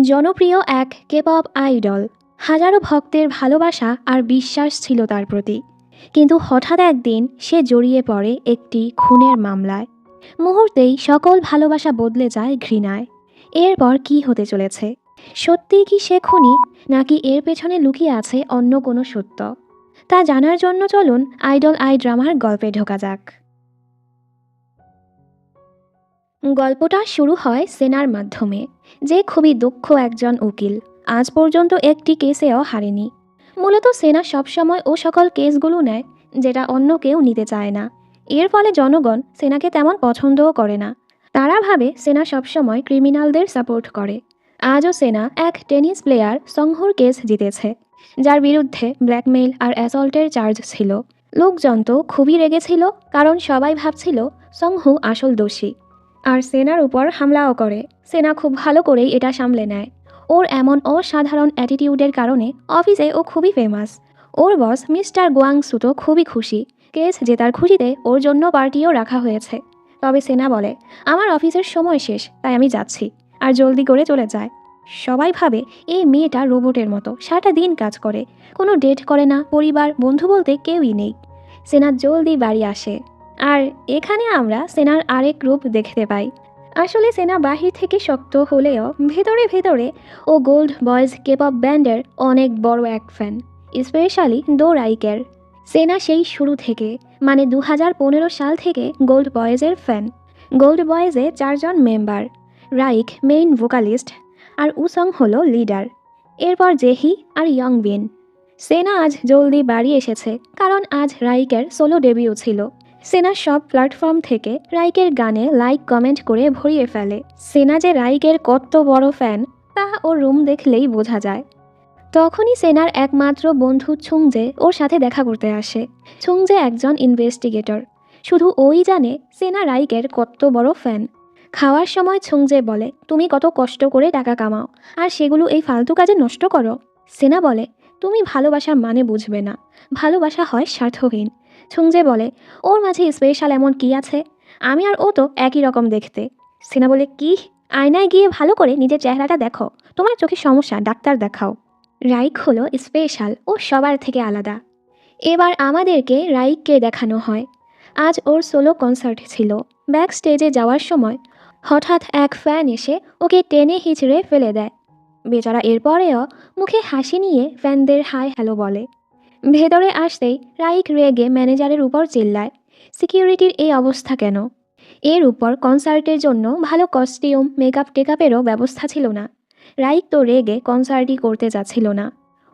জনপ্রিয় এক K pop idol. হাজারো ভক্তের ভালোবাসা আর বিশ্বাস ছিল তার প্রতি। কিন্তু হঠাৎ একদিন সে জড়িয়ে পড়ে একটি খুনের মামলায়। মুহূর্তেই সকল ভালোবাসা বদলে যায় ঘৃণায়। এরপর কি হতে চলেছে? সত্যিই কি সে খুনি, নাকি এর পেছনে লুকিয়ে আছে অন্য কোনো সত্য? তা জানার জন্য চলুন আইডল আই ড্রামার গল্পে ঢোকা যাক। গল্পটা শুরু হয় সেনার মাধ্যমে, যে খুবই দক্ষ একজন উকিল। আজ পর্যন্ত একটি কেসেও হারেনি। মূলত সেনা সবসময় ও সকল কেসগুলো নেয় যেটা অন্য কেউ নিতে চায় না। এর ফলে জনগণ সেনাকে তেমন পছন্দও করে না। তারা ভাবে সেনা সবসময় ক্রিমিনালদের সাপোর্ট করে। আজও সেনা এক টেনিস প্লেয়ার সংহুর কেস জিতেছে, যার বিরুদ্ধে ব্ল্যাকমেইল আর অ্যাসল্টের চার্জ ছিল। লোকজন তো খুবই রেগেছিল, কারণ সবাই ভাবছিল সংহু আসল দোষী। আর সেনার উপর হামলাও করে। সেনা খুব ভালো করেই এটা সামলে নেয়। ওর এমন অসাধারণ অ্যাটিটিউডের কারণে অফিসে ও খুবই ফেমাস। ওর বস মিস্টার গোয়াংসু তো খুবই খুশি। কেস জেতার খুশিতে ওর জন্য পার্টিও রাখা হয়েছে। তবে সেনা বলে, আমার অফিসের সময় শেষ, তাই আমি যাচ্ছি, আর জলদি করে চলে যায়। সবাই ভাবে এই মেয়েটা রোবটের মতো সারাটা দিন কাজ করে, কোনো ডেট করে না, পরিবার বন্ধু বলতে কেউই নেই। সেনা জলদি বাড়ি আসে। আর এখানে আমরা সেনার আরেক রূপ দেখতে পাই। আসলে সেনা বাহির থেকে শক্ত হলেও ভেতরে ভেতরে ও গোল্ড বয়েজ কেপপ ব্যান্ডের অনেক বড় এক ফ্যান, স্পেশালি দো রাইকের। সেনা সেই শুরু থেকে, মানে 2015 সাল থেকে গোল্ড বয়েজের ফ্যান। গোল্ড বয়েজে 4জন মেম্বার, রাইক মেইন ভোকালিস্ট, আর উসং হলো লিডার। এরপর জেহি আর ইয়ং বিন। সেনা আজ জলদি বাড়ি এসেছে কারণ আজ রাইকের সোলো ডেবিউ ছিল। সেনা সব প্ল্যাটফর্ম থেকে রাইকের গানে লাইক কমেন্ট করে ভরিয়ে ফেলে। সেনা যে রাইকের কত বড় ফ্যান তা ওর রুম দেখলেই বোঝা যায়। তখনই সেনার একমাত্র বন্ধু ছুংজে ওর সাথে দেখা করতে আসে। ছুংজে একজন ইনভেস্টিগেটর। শুধু ওই জানে সেনা রাইকের কত বড় ফ্যান। খাওয়ার সময় ছুংজে বলে, তুমি কত কষ্ট করে টাকা কামাও, আর সেগুলো এই ফালতু কাজে নষ্ট করো। সেনা বলে, তুমি ভালোবাসার মানে বুঝবে না, ভালোবাসা হয় স্বার্থহীন। ছুংজে বলে, ওর মাঝে স্পেশাল এমন কি আছে? আমি আর ও তো একই রকম দেখতে। সেনা বলে, কি? আয়নায় গিয়ে ভালো করে নিজের চেহারাটা দেখো, তোমার চোখে সমস্যা, ডাক্তার দেখাও। রাইক হলো স্পেশাল ও সবার থেকে আলাদা। এবার আমাদেরকে রাইককে দেখানো হয়। আজ ওর সোলো কনসার্ট ছিল। ব্যাক স্টেজে যাওয়ার সময় হঠাৎ এক ফ্যান এসে ওকে টেনে হিচড়ে ফেলে দেয়। বেচারা এরপরেও মুখে হাসি নিয়ে ফ্যানদের হাই হ্যালো বলে। ভেতরে আসতেই রাইক রেগে ম্যানেজারের উপর চিল্লায়, সিকিউরিটির এই অবস্থা কেন? এর উপর কনসার্টের জন্য ভালো কস্টিউম মেকআপ টেকআপেরও ব্যবস্থা ছিল না। রাইক তো রেগে কনসার্টই করতে যাচ্ছিল না।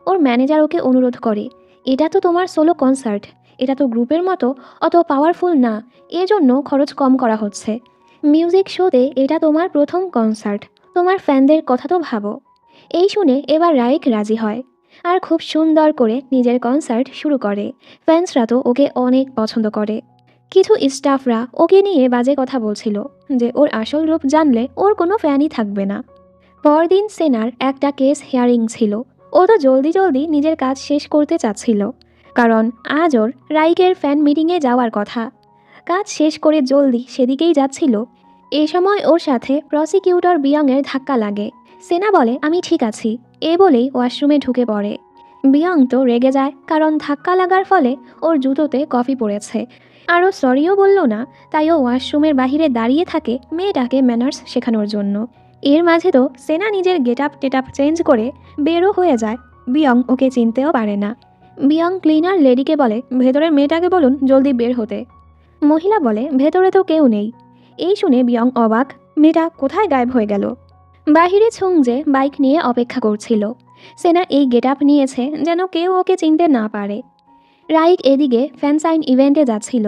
ওর ম্যানেজার ওকে অনুরোধ করে, এটা তো তোমার সোলো কনসার্ট, এটা তো গ্রুপের মতো অত পাওয়ারফুল না, এজন্য খরচ কম করা হচ্ছে। মিউজিক শোতে এটা তোমার প্রথম কনসার্ট, তোমার ফ্যানদের কথা তো ভাবো। এই শুনে এবার রাইক রাজি হয়, আর খুব সুন্দর করে নিজের কনসার্ট শুরু করে। ফ্যান্সরা তো ওকে অনেক পছন্দ করে। কিছু স্টাফরা ওকে নিয়ে বাজে কথা বলছিল, যে ওর আসল রূপ জানলে ওর কোনো ফ্যানই থাকবে না। পরদিন সেনার একটা কেস হিয়ারিং ছিল। ও তো জলদি জলদি নিজের কাজ শেষ করতে চাচ্ছিল, কারণ আজ ওর রাইকের ফ্যান মিটিংয়ে যাওয়ার কথা। কাজ শেষ করে জলদি সেদিকেই যাচ্ছিল। এ সময় ওর সাথে প্রসিকিউটর বিয়ংয়ের ধাক্কা লাগে। সেনা বলে, আমি ঠিক আছি, এ বলেই ওয়াশরুমে ঢুকে পড়ে। বিয়ং তো রেগে যায়, কারণ ধাক্কা লাগার ফলে ওর জুতোতে কফি পড়েছে। আরও সরিও বলল না, তাই ও ওয়াশরুমের বাহিরে দাঁড়িয়ে থাকে মেয়েটাকে ম্যানার্স শেখানোর জন্য। এর মাঝে তো সেনা নিজের গেটআপ টেটআপ চেঞ্জ করে বেরও হয়ে যায়। বিয়ং ওকে চিনতেও পারে না। বিয়ং ক্লিনার লেডিকে বলে, ভেতরের মেয়েটাকে বলুন জলদি বের হতে। মহিলা বলে, ভেতরে তো কেউ নেই। এই শুনে বিয়ং অবাক, মেয়েটা কোথায় গায়েব হয়ে গেল? বাহিরে ছুংজে বাইক নিয়ে অপেক্ষা করছিল। সেনা এই গেটআপ নিয়েছে যেন কেউ ওকে চিনতে না পারে। রাইক এদিকে ফ্যান সাইন ইভেন্টে যাচ্ছিল।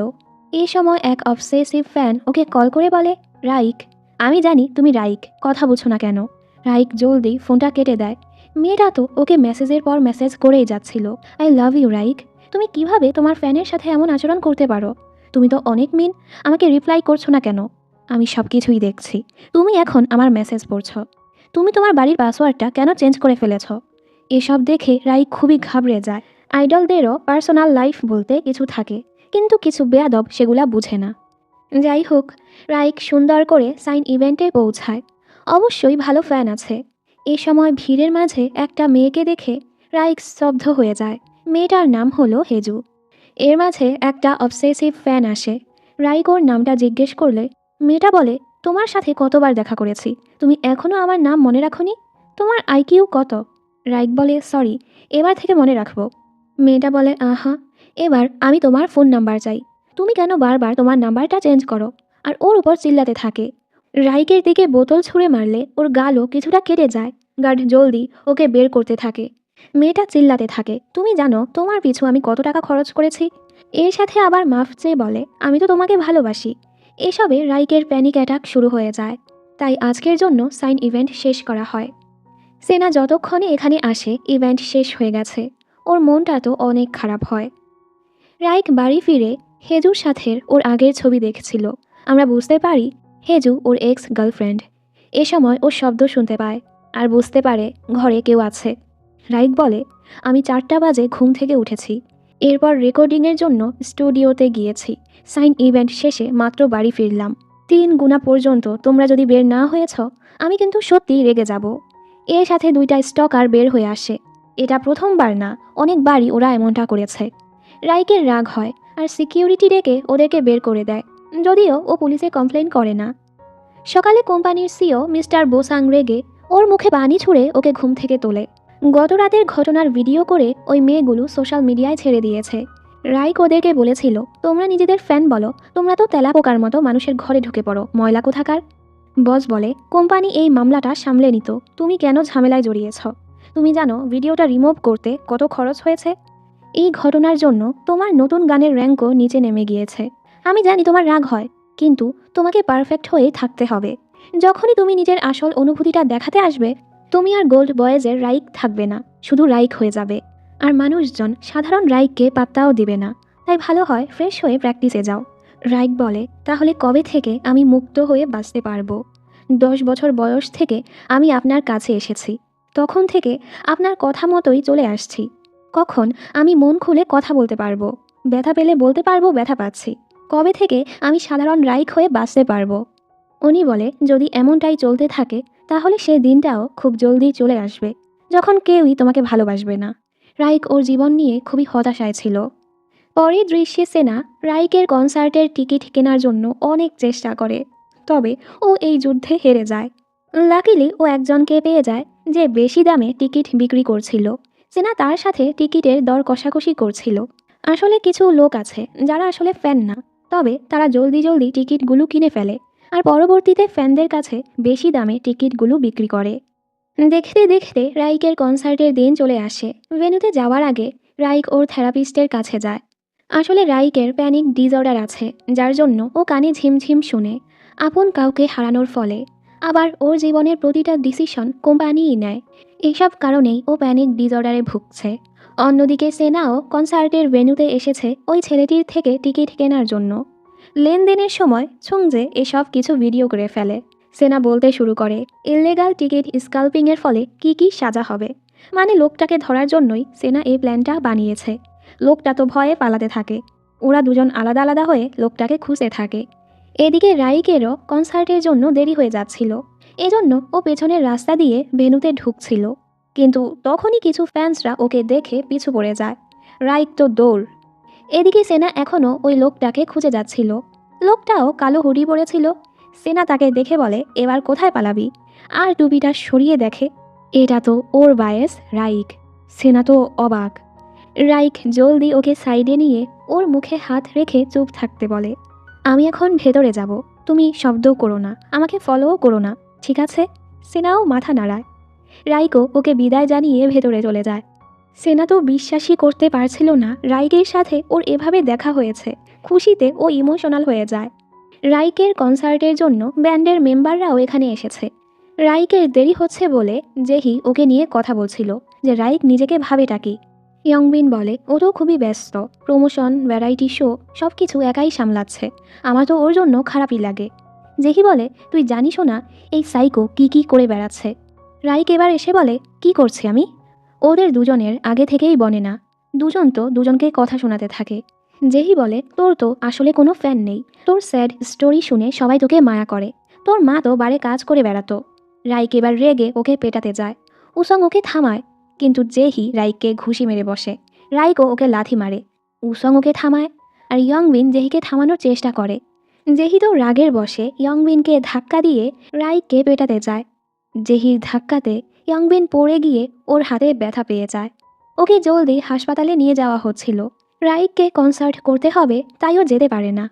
এই সময় এক অবসেসিভ ফ্যান ওকে কল করে বলে, রাইক, আমি জানি তুমি রাইক, কথা বুঝো না কেন? রাইক জলদি ফোনটা কেটে দেয়। মেয়েটা তো ওকে মেসেজের পর মেসেজ করেই যাচ্ছিল, আই লাভ ইউ রাইক, তুমি কিভাবে তোমার ফ্যানের সাথে এমন আচরণ করতে পারো? তুমি তো অনেক মিন, আমাকে রিপ্লাই করছো না কেন? আমি সব কিছুই দেখছি, তুমি এখন আমার মেসেজ পড়ছো। তুমি তোমার বাড়ির পাসওয়ার্ডটা কেন চেঞ্জ করে ফেলেছ? এসব দেখে রাইক খুবই ঘাবড়ে যায়। আইডলদেরও পার্সোনাল লাইফ বলতে কিছু থাকে, কিন্তু কিছু বেয়াদব সেগুলা বুঝে না। যাই হোক, রাইক সুন্দর করে সাইন ইভেন্টে পৌঁছায়। অবশ্যই ভালো ফ্যান আছে। এ সময় ভিড়ের মাঝে একটা মেয়েকে দেখে রাইক স্তব্ধ হয়ে যায়। মেয়েটার নাম হলো হেজু। এর মাঝে একটা অবসেসিভ ফ্যান আসে। রাইক ওর নামটা জিজ্ঞেস করলে মেয়েটা বলে, তোমার সাথে কতবার দেখা করেছি, তুমি এখনও আমার নাম মনে রাখোনি? তোমার আইকিউ কত? রাইক বলে, সরি, এবার থেকে মনে রাখবো। মেয়েটা বলে, আহা, এবার আমি তোমার ফোন নাম্বার চাই। তুমি কেন বারবার তোমার নাম্বারটা চেঞ্জ করো? আর ওর উপর চিল্লাতে থাকে। রাইকের দিকে বোতল ছুঁড়ে মারলে ওর গালও কিছুটা কেটে যায়। গার্ড জলদি ওকে বের করতে থাকে। মেয়েটা চিল্লাতে থাকে, তুমি জানো তোমার পিছু আমি কত টাকা খরচ করেছি? এর সাথে আবার মাফ চেয়ে বলে, আমি তো তোমাকে ভালোবাসি। এসবে রাইকের প্যানিক অ্যাটাক শুরু হয়ে যায়। তাই আজকের জন্য সাইন ইভেন্ট শেষ করা হয়। সেনা যতক্ষণে এখানে আসে ইভেন্ট শেষ হয়ে গেছে। ওর মনটা তো অনেক খারাপ হয়। রাইক বাড়ি ফিরে হেজুর সাথে ওর আগের ছবি দেখছিল। আমরা বুঝতে পারি হেজু ওর এক্স গার্লফ্রেন্ড। এ সময় ও শব্দ শুনতে পায় আর বুঝতে পারে ঘরে কেউ আছে। রাইক বলে, আমি 4টা বাজে ঘুম থেকে উঠেছি। এরপর রেকর্ডিংয়ের জন্য স্টুডিওতে গিয়েছি। সাইন ইভেন্ট শেষে মাত্র বাড়ি ফিরলাম। 3 গুণা পর্যন্ত তোমরা যদি বের না হয়েছ, আমি কিন্তু সত্যি রেগে যাব। এর সাথে 2টা স্টকার বের হয়ে আসে। এটা প্রথমবার না, অনেকবারই ওরা এমনটা করেছে। রাইকের রাগ হয় আর সিকিউরিটি ডেকে ওদেরকে বের করে দেয়, যদিও ও পুলিশে কমপ্লেন করে না। সকালে কোম্পানির সিও মিস্টার বোসাং রেগে ওর মুখে পানি ছুঁড়ে ওকে ঘুম থেকে তোলে। গত রাতের ঘটনার ভিডিও করে ওই মেয়েগুলো সোশ্যাল মিডিয়ায় ছেড়ে দিয়েছে। রাইক ওদেরকে বলেছিল, তোমরা নিজেদের ফ্যান বলো, তোমরা তো তেলাপোকার মতো মানুষের ঘরে ঢুকে পড়ো, ময়লা কোথাকার। বস বলে, কোম্পানি এই মামলাটা সামলে নিত, তুমি কেন ঝামেলায় জড়িয়েছ? তুমি জানো ভিডিওটা রিমুভ করতে কত খরচ হয়েছে? এই ঘটনার জন্য তোমার নতুন গানের র্যাঙ্কও নিচে নেমে গিয়েছে। আমি জানি তোমার রাগ হয়, কিন্তু তোমাকে পারফেক্ট হয়ে থাকতে হবে। যখনই তুমি নিজের আসল অনুভূতিটা দেখাতে আসবে, তুমি আর গোল্ড বয়েজের রাইক থাকবে না, শুধু রাইক হয়ে যাবে। আর মানুষজন সাধারণ রাইককে পাত্তাও দিবে না। তাই ভালো হয় ফ্রেশ হয়ে প্র্যাকটিসে যাও। রাইক বলে, তাহলে কবে থেকে আমি মুক্ত হয়ে বাঁচতে পারবো? 10 বছর বয়স থেকে আমি আপনার কাছে এসেছি। তখন থেকে আপনার কথা মতোই চলে আসছি। কখন আমি মন খুলে কথা বলতে পারবো? ব্যথা পেলে বলতে পারবো ব্যথা পাচ্ছি। কবে থেকে আমি সাধারণ রাইক হয়ে বাঁচতে পারবো? উনি বলে, যদি এমনটাই চলতে থাকে তাহলে সে দিনটাও খুব জলদি চলে আসবে যখন কেউই তোমাকে ভালোবাসবে না। রাইক ওর জীবন নিয়ে খুবই হতাশায় ছিল। পরের দৃশ্যে সেনা রাইকের কনসার্টের টিকিট কেনার জন্য অনেক চেষ্টা করে, তবে ও এই যুদ্ধে হেরে যায়। লাকিলি ও একজনকে পেয়ে যায় যে বেশি দামে টিকিট বিক্রি করছিল। সেনা তার সাথে টিকিটের দর কষাকষি করছিল। আসলে কিছু লোক আছে যারা আসলে ফ্যান না, তবে তারা জলদি জলদি টিকিটগুলো কিনে ফেলে আর পরবর্তীতে ফ্যানদের কাছে বেশি দামে টিকিটগুলো বিক্রি করে। দেখতে দেখতে রাইকের কনসার্টের দিন চলে আসে। ভেন্যুতে যাওয়ার আগে রাইক ওর থেরাপিস্টের কাছে যায়। আসলে রাইকের প্যানিক ডিসঅর্ডার আছে, যার জন্য ও কানে ঝিমঝিম শুনে। আপন কাউকে হারানোর ফলে আবার ওর জীবনের প্রতিটা ডিসিশন কোম্পানিই নেয়। এইসব কারণেই ও প্যানিক ডিসঅর্ডারে ভুগছে। অন্যদিকে সেনাও কনসার্টের ভেন্যুতে এসেছে ওই ছেলেটির থেকে টিকিট কেনার জন্য। লেনদেনের সময় ছুংজে এসব কিছু ভিডিও করে ফেলে। সেনা বলতে শুরু করে, ইললেগাল টিকিট স্কাল্পিংয়ের ফলে কি কি সাজা হবে। মানে লোকটাকে ধরার জন্যই সেনা এই প্ল্যানটা বানিয়েছে। লোকটা তো ভয়ে পালাতে থাকে। ওরা দুজন আলাদা আলাদা হয়ে লোকটাকে খুঁজতে থাকে। এদিকে রাইকেরও কনসার্টের জন্য দেরি হয়ে যাচ্ছিল, এজন্য ও পেছনের রাস্তা দিয়ে ভেন্যুতে ঢুকছিল। কিন্তু তখনই কিছু ফ্যান্সরা ওকে দেখে পিছু পড়ে যায়। রাইক তো দৌড়। এদিকে সেনা এখনও ওই লোকটাকে খুঁজে যাচ্ছিল। লোকটাও কালো হুডি পরেছিল। সেনা তাকে দেখে বলে, এবার কোথায় পালাবি? আর টুপিটা সরিয়ে দেখে এটা তো ওর বায়েস রাইক। সেনা তো অবাক। রাইক জলদি ওকে সাইডে নিয়ে ওর মুখে হাত রেখে চুপ থাকতে বলে, আমি এখন ভেতরে যাব, তুমি শব্দ করো না, আমাকে ফলোও করো না, ঠিক আছে? সেনাও মাথা নাড়ায়। রাইকও ওকে বিদায় জানিয়ে ভেতরে চলে যায়। সেনা তো বিশ্বাসই করতে পারছিল না রাইকের সাথে ওর এভাবে দেখা হয়েছে। খুশিতে ও ইমোশনাল হয়ে যায়। রাইকের কনসার্টের জন্য ব্যান্ডের মেম্বাররাও এখানে এসেছে। রাইকের দেরি হচ্ছে বলে জেহি ওকে নিয়ে কথা বলছিল যে রাইক নিজেকে ভাবেটা কি। ইয়ংবিন বলে, ও তো খুবই ব্যস্ত, প্রমোশন, ভ্যারাইটি শো সব কিছু একাই সামলাচ্ছে। আমার তো ওর জন্য খারাপই লাগে। জেহি বলে, তুই জানিসও না এই সাইকো কি কি করে বেড়াচ্ছে। রাইক এবার এসে বলে, কি করছি আমি? ওদের দুজনের আগে থেকেই বনে না, দুজন তো দুজনকে কথা শোনাতে থাকে। জেহি বলে, তোর তো আসলে কোনো ফ্যান নেই, তোর স্যাড স্টোরি শুনে সবাই তোকে মায়া করে। তোর মা তো বারে কাজ করে বেড়াতো। রাইক এবার রেগে ওকে পেটাতে যায়। উসং ওকে থামায়, কিন্তু জেহি রাইককে ঘুষি মেরে বসে। রাইকও ওকে লাথি মারে। উসং ওকে থামায়, আর ইয়ংবিন জেহিকে থামানোর চেষ্টা করে। জেহি তো রাগের বশে ইয়ংবিনকে ধাক্কা দিয়ে রাইককে পেটাতে যায়। জেহির ধাক্কাতে ইয়ংবিন পড়ে গিয়ে ওর হাতে ব্যথা পেয়ে যায়। ওকে জলদি হাসপাতালে নিয়ে যাওয়া হচ্ছিল। রাইককে কনসার্ট করতে হবে, তাইও যেতে পারে না।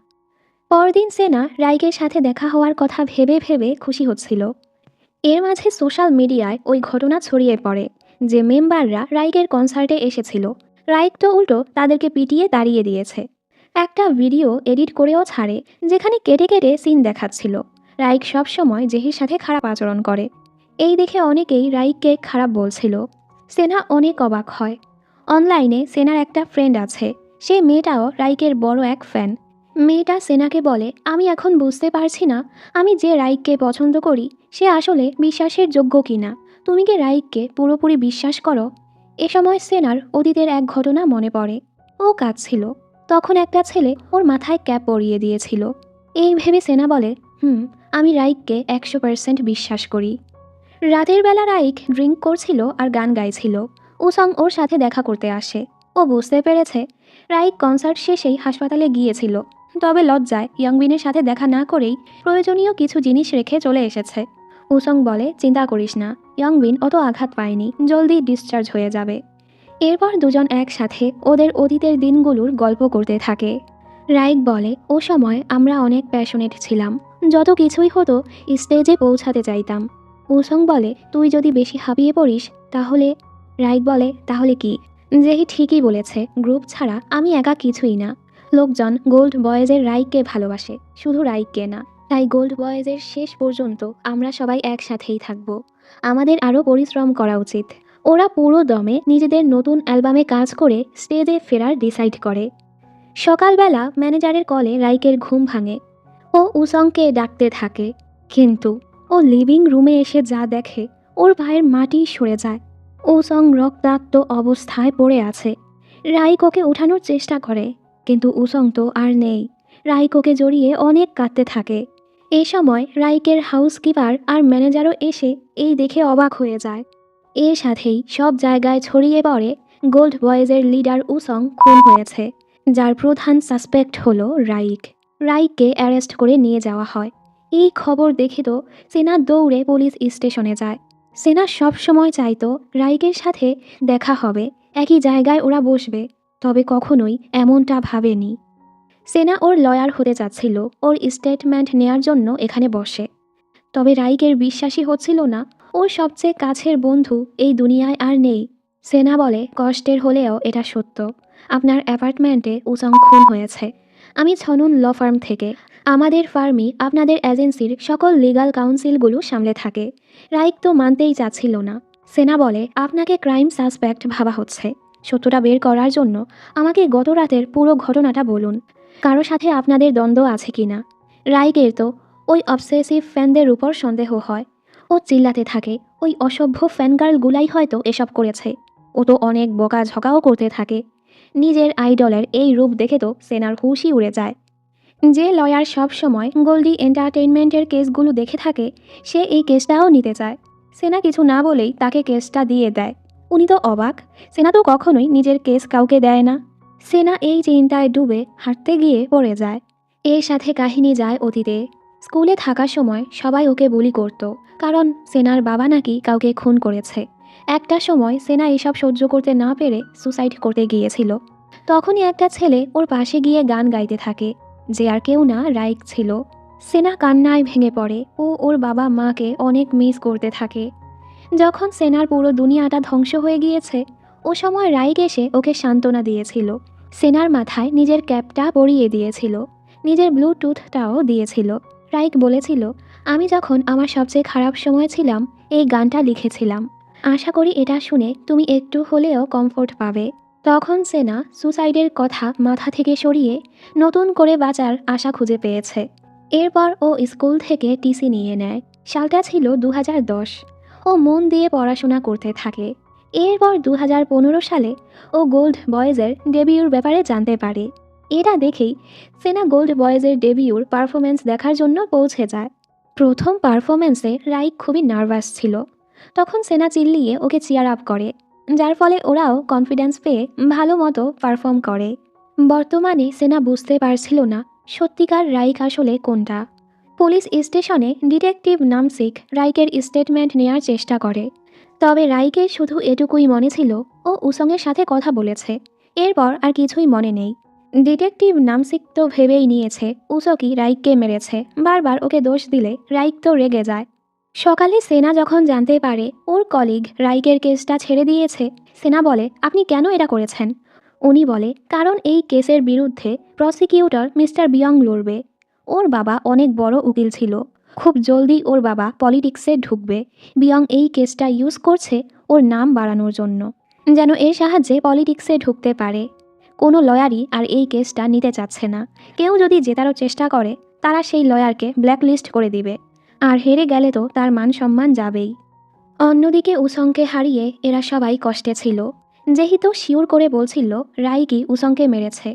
পরদিন সেনা রাইকের সাথে দেখা হওয়ার কথা ভেবে ভেবে খুশি হচ্ছিল। এর মাঝে সোশ্যাল মিডিয়ায় ওই ঘটনা ছড়িয়ে পড়ে যে মেম্বাররা রাইকের কনসার্টে এসেছিল। রাইক তো উল্টো তাদেরকে পিটিয়ে তাড়িয়ে দিয়েছে। একটা ভিডিও এডিট করেও ছাড়ে, যেখানে কেটে কেটে সিন দেখাচ্ছিল। রাইক সবসময় জেহির সাথে খারাপ আচরণ করে। এই দেখে অনেকেই রাইককে খারাপ বলছিল। সেনা অনেক অবাক হয়। অনলাইনে সেনার একটা ফ্রেন্ড আছে, সে মেয়েটাও রাইকের বড় এক ফ্যান। মেয়েটা সেনাকে বলে, আমি এখন বুঝতে পারছি না আমি যে রাইককে পছন্দ করি সে আসলে বিশ্বাসের যোগ্য কিনা। তুমি কি রাইককে পুরোপুরি বিশ্বাস করো? এ সময় সেনার অতীতের এক ঘটনা মনে পড়ে। ও কাঁদছিল, তখন একটা ছেলে ওর মাথায় ক্যাপ পরিয়ে দিয়েছিল। এই ভেবে সেনা বলে, আমি রাইককে 100% বিশ্বাস করি। রাতের বেলা রাইক ড্রিঙ্ক করছিল আর গান গাইছিল। উসং ওর সাথে দেখা করতে আসে। ও বুঝতে পেরেছে রাইক কনসার্ট শেষেই হাসপাতালে গিয়েছিল, তবে লজ্জায় ইয়ংবিনের সাথে দেখা না করেই প্রয়োজনীয় কিছু জিনিস রেখে চলে এসেছে। উসং বলে, চিন্তা করিস না, ইয়ংবিন অত আঘাত পায়নি, জলদি ডিসচার্জ হয়ে যাবে। এরপর দুজন একসাথে ওদের অতীতের দিনগুলোর গল্প করতে থাকে। রাইক বলে, ও সময় আমরা অনেক প্যাশনেট ছিলাম, যত কিছুই হতো স্টেজে পৌঁছাতে চাইতাম। উসং বলে, তুই যদি বেশি হাঁপিয়ে পড়িস তাহলে? রাইক বলে, তাহলে কি? জেহি ঠিকই বলেছে, গ্রুপ ছাড়া আমি একা কিছুই না। লোকজন গোল্ড বয়েজের রাইককে ভালোবাসে, শুধু রাইককে না। তাই গোল্ড বয়েজের শেষ পর্যন্ত আমরা সবাই একসাথেই থাকব। আমাদের আরও পরিশ্রম করা উচিত। ওরা পুরো দমে নিজেদের নতুন অ্যালবামে কাজ করে স্টেজে ফেরার ডিসাইড করে। সকালবেলা ম্যানেজারের কলে রাইকের ঘুম ভাঙে। ও উসংকে ডাকতে থাকে, কিন্তু ও লিভিং রুমে এসে যা দেখে ওর পায়ের মাটি সরে যায়। উসং রক্তাক্ত অবস্থায় পড়ে আছে। রাইক ওকে উঠানোর চেষ্টা করে, কিন্তু উসং তো আর নেই। রাইক ওকে জড়িয়ে অনেক কাঁদতে থাকে। এই সময় রাইকের হাউসকিপার আর ম্যানেজারও এসে এই দেখে অবাক হয়ে যায়। এর সাথেই সব জায়গায় ছড়িয়ে পড়ে গোল্ড বয়েজের লিডার উসং খুন হয়েছে, যার প্রধান সাসপেক্ট হলো রাইক। রাইককে অ্যারেস্ট করে নিয়ে যাওয়া হয়। এই খবর দেখে তো সেনা দৌড়ে পুলিশ স্টেশনে যায়। সেনা সবসময় চাইতো রাইকের সাথে দেখা হবে, একই জায়গায় ওরা বসবে, তবে কখনোই এমনটা ভাবেনি। সেনা ওর লয়ার হতে চাচ্ছিল, ওর স্টেটমেন্ট নেয়ার জন্য এখানে বসে। তবে রাইকের বিশ্বাসই হচ্ছিল না ওর সবচেয়ে কাছের বন্ধু এই দুনিয়ায় আর নেই। সেনা বলে, কষ্টের হলেও এটা সত্য, আপনার অ্যাপার্টমেন্টে উসং খুন হয়েছে। আমি ছনুন ল ফার্ম থেকে। আমাদের ফার্মই আপনাদের এজেন্সির সকল লিগাল কাউন্সিলগুলো সামলে থাকে। রাইক তো মানতেই চাচ্ছিল না। সেনা বলে, আপনাকে ক্রাইম সাসপেক্ট ভাবা হচ্ছে। সত্যটা বের করার জন্য আমাকে গত রাতের পুরো ঘটনাটা বলুন। কারো সাথে আপনাদের দ্বন্দ্ব আছে কিনা? রাইকের তো ওই অবসেসিভ ফ্যানদের উপর সন্দেহ হয়। ও চিল্লাতে থাকে, ওই অসভ্য ফ্যানগার্লগুলাই হয়তো এসব করেছে। ও তো অনেক বকাঝকাও করতে থাকে। নিজের আইডলের এই রূপ দেখে তো সেনার হুশই উড়ে যায়। যে লয়ার সব সময় গোল্ডি এন্টারটেইনমেন্টের কেসগুলো দেখে থাকে, সে এই কেসটাও নিতে চায়। সেনা কিছু না বলেই তাকে কেসটা দিয়ে দেয়। উনি তো অবাক, সেনা তো কখনোই নিজের কেস কাউকে দেয় না। সেনা এই চিন্তায় ডুবে হাঁটতে গিয়ে পড়ে যায়। এর সাথে কাহিনী যায় অতীতে। স্কুলে থাকার সময় সবাই ওকে বুলি করত, কারণ সেনার বাবা নাকি কাউকে খুন করেছে। একটা সময় সেনা এসব সহ্য করতে না পেরে সুসাইড করতে গিয়েছিল। তখনই একটা ছেলে ওর পাশে গিয়ে গান গাইতে থাকে, যে আর কেউ না, রাইক ছিল। সেনা কান্নায় ভেঙে পড়ে। ও ওর বাবা মাকে অনেক মিস করতে থাকে। যখন সেনার পুরো দুনিয়াটা ধ্বংস হয়ে গিয়েছে, ও সময় রাইক এসে ওকে সান্ত্বনা দিয়েছিল। সেনার মাথায় নিজের ক্যাপটা পরিয়ে দিয়েছিল, নিজের ব্লুটুথটাও দিয়েছিল। রাইক বলেছিল, আমি যখন আমার সবচেয়ে খারাপ সময় ছিলাম এই গানটা লিখেছিলাম। আশা করি এটা শুনে তুমি একটু হলেও কমফোর্ট পাবে। তখন সেনা সুসাইডের কথা মাথা থেকে সরিয়ে নতুন করে বাঁচার আশা খুঁজে পেয়েছে। এরপর ও স্কুল থেকে টিসি নিয়ে নেয়। সালটা ছিল 2010। ও মন দিয়ে পড়াশোনা করতে থাকে। এরপর 2015 সালে ও গোল্ড বয়েজের ডেবিউর ব্যাপারে জানতে পারে। এটা দেখেই সেনা গোল্ড বয়েজের ডেবিউর পারফরমেন্স দেখার জন্য পৌঁছে যায়। প্রথম পারফরমেন্সে রাইক খুবই নার্ভাস ছিল। তখন সেনা চিল্লিয়ে ওকে চিয়ার আপ করে, যার ফলে ওরাও কনফিডেন্স পেয়ে ভালো মতো পারফর্ম করে। বর্তমানে সেনা বুঝতে পারছিল না সত্যিকার রাইক আসলে কোনটা। পুলিশ স্টেশনে ডিটেকটিভ নামসিক রাইকের স্টেটমেন্ট নেয়ার চেষ্টা করে, তবে রাইকের শুধু এটুকুই মনে ছিল ও উসংয়ের সাথে কথা বলেছে, এরপর আর কিছুই মনে নেই। ডিটেকটিভ নামসিক তো ভেবেই নিয়েছে উসকি রাইককে মেরেছে, বারবার ওকে দোষ দিলে রাইক তো রেগে যায়। সকালে সেনা যখন জানতে পারে ওর কলিগ রাইকের কেসটা ছেড়ে দিয়েছে, সেনা বলে, আপনি কেন এটা করেছেন? উনি বলে, কারণ এই কেসের বিরুদ্ধে প্রসিকিউটর মিস্টার বিয়ং লড়বে। ওর বাবা অনেক বড় উকিল ছিল, খুব জলদি ওর বাবা পলিটিক্সে ঢুকবে। বিয়ং এই কেসটা ইউজ করছে ওর নাম বাড়ানোর জন্য, যেন এর সাহায্যে পলিটিক্সে ঢুকতে পারে। কোনো লয়ারই আর এই কেসটা নিতে চাচ্ছে না। কেউ যদি জেতারও চেষ্টা করে, তারা সেই লয়ারকে ব্ল্যাকলিস্ট করে দিবে, আর হেরে গেলে তো তার মান সম্মান যাবেই। অন্যদিকে উসংকে হারিয়ে এরা সবাই কষ্টে ছিল। যেহেতু শিওর করে বলছিল রাইকি উসংকে মেরেছে,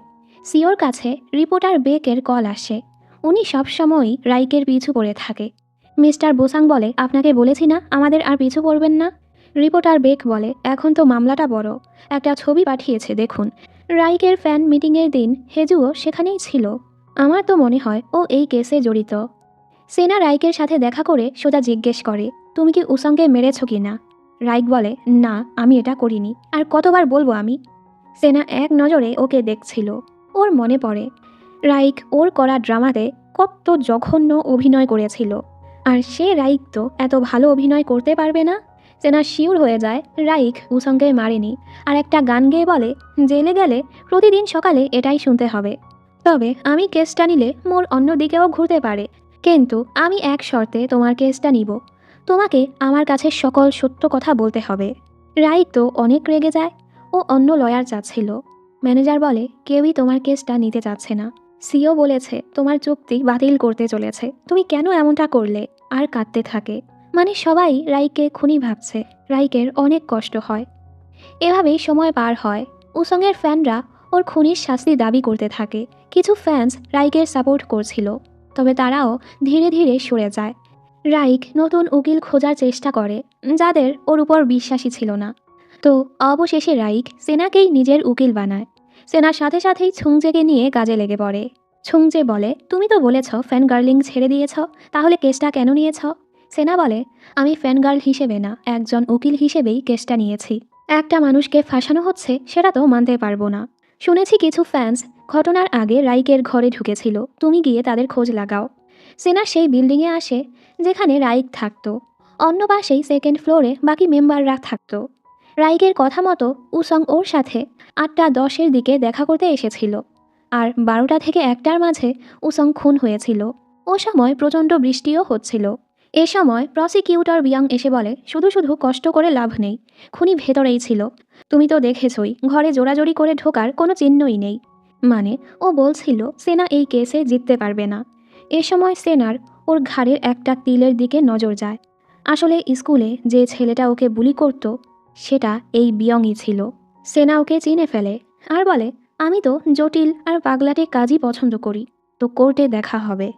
সিওর কাছে রিপোর্টার বেকের কল আসে। উনি সবসময়ই রাইকের পিছু পড়ে থাকে। মিস্টার বোসাং বলে, আপনাকে বলেছি না আমাদের আর পিছু পড়বেন না। রিপোর্টার বেক বলে, এখন তো মামলাটা বড়, একটা ছবি পাঠিয়েছে দেখুন। রাইকের ফ্যান মিটিংয়ের দিন হেজুও সেখানেই ছিল। আমার তো মনে হয় ও এই কেসে জড়িত। সেনা রাইকের সাথে দেখা করে সোজা জিজ্ঞেস করে, তুমি কি উসংকে মেরেছ কি না? রাইক বলে, না আমি এটা করিনি, আর কতবার বলবো আমি। সেনা এক নজরে ওকে দেখছিল। ওর মনে পড়ে রাইক ওর করা ড্রামাতে কত জঘন্য অভিনয় করেছিল, আর সে রাইক তো এত ভালো অভিনয় করতে পারবে না। সেনা শিওর হয়ে যায় রাইক উসংকে মারেনি, আর একটা গান গেয়ে বলে, জেলে গেলে প্রতিদিন সকালে এটাই শুনতে হবে। তবে আমি কেসটা নিলে মোর অন্য দিকেও ঘুরতে পারে, কিন্তু আমি এক শর্তে তোমার কেসটা নিব। তোমাকে আমার কাছে সকল সত্য কথা বলতে হবে। রাইক তো অনেক রেগে যায়। ও অন্য লয়ার চাচ্ছিল। ম্যানেজার বলে, কেউই তোমার কেসটা নিতে চাচ্ছে না। সিও বলেছে তোমার চুক্তি বাতিল করতে চলেছে, তুমি কেন এমনটা করলে? আর কাঁদতে থাকে। মানে সবাই রাইককে খুনি ভাবছে। রাইকের অনেক কষ্ট হয়। এভাবেই সময় পার হয়। উসংয়ের ফ্যানরা ওর খুনির শাস্তি দাবি করতে থাকে। কিছু ফ্যান্স রাইকের সাপোর্ট করছিল, তবে তারাও ধীরে ধীরে সরে যায়। রাইক নতুন উকিল খোঁজার চেষ্টা করে, যাদের ওর উপর বিশ্বাসী ছিল না। তো অবশেষে রাইক সেনাকেই নিজের উকিল বানায়। সেনার সাথে সাথেই ছুংজেকে নিয়ে কাজে লেগে পড়ে। ছুংজে বলে, তুমি তো বলেছ ফ্যান গার্লিং ছেড়ে দিয়েছ, তাহলে কেসটা কেন নিয়েছ? সেনা বলে, আমি ফ্যান গার্ল হিসেবে না, একজন উকিল হিসেবেই কেসটা নিয়েছি। একটা মানুষকে ফাঁসানো হচ্ছে সেটা তো মানতে পারবো না। শুনেছি কিছু ফ্যান্স ঘটনার আগে রাইকের ঘরে ঢুকেছিল, তুমি গিয়ে তাদের খোঁজ লাগাও। সেনা সেই বিল্ডিংয়ে আসে যেখানে রাইক থাকতো। অন্য পাশেই সেকেন্ড ফ্লোরে বাকি মেম্বাররা থাকতো। রাইকের কথা মতো উসং ওর সাথে 8টা 10-এর দিকে দেখা করতে এসেছিল, আর 12টা থেকে 1টার মাঝে উসং খুন হয়েছিল। ও সময় প্রচণ্ড বৃষ্টিও হচ্ছিল। এ সময় প্রসিকিউটর বিয়াং এসে বলে, শুধু শুধু কষ্ট করে লাভ নেই, খুনি ভেতরেই ছিল। তুমি তো দেখেছই, ঘরে জোরাজোরি করে ঢোকার কোনো চিহ্নই নেই। মানে ও বলছিল সেনা এই কেসে জিততে পারবে না। এ সময় সেনার ওর ঘাড়ের একটা তিলের দিকে নজর যায়। আসলে স্কুলে যে ছেলেটা ওকে বুলি করত, সেটা এই বিয়ংই ছিল। সেনা ওকে চিনে ফেলে আর বলে, আমি তো জটিল আর পাগলাটে কাজই পছন্দ করি, তো কোর্টে দেখা হবে।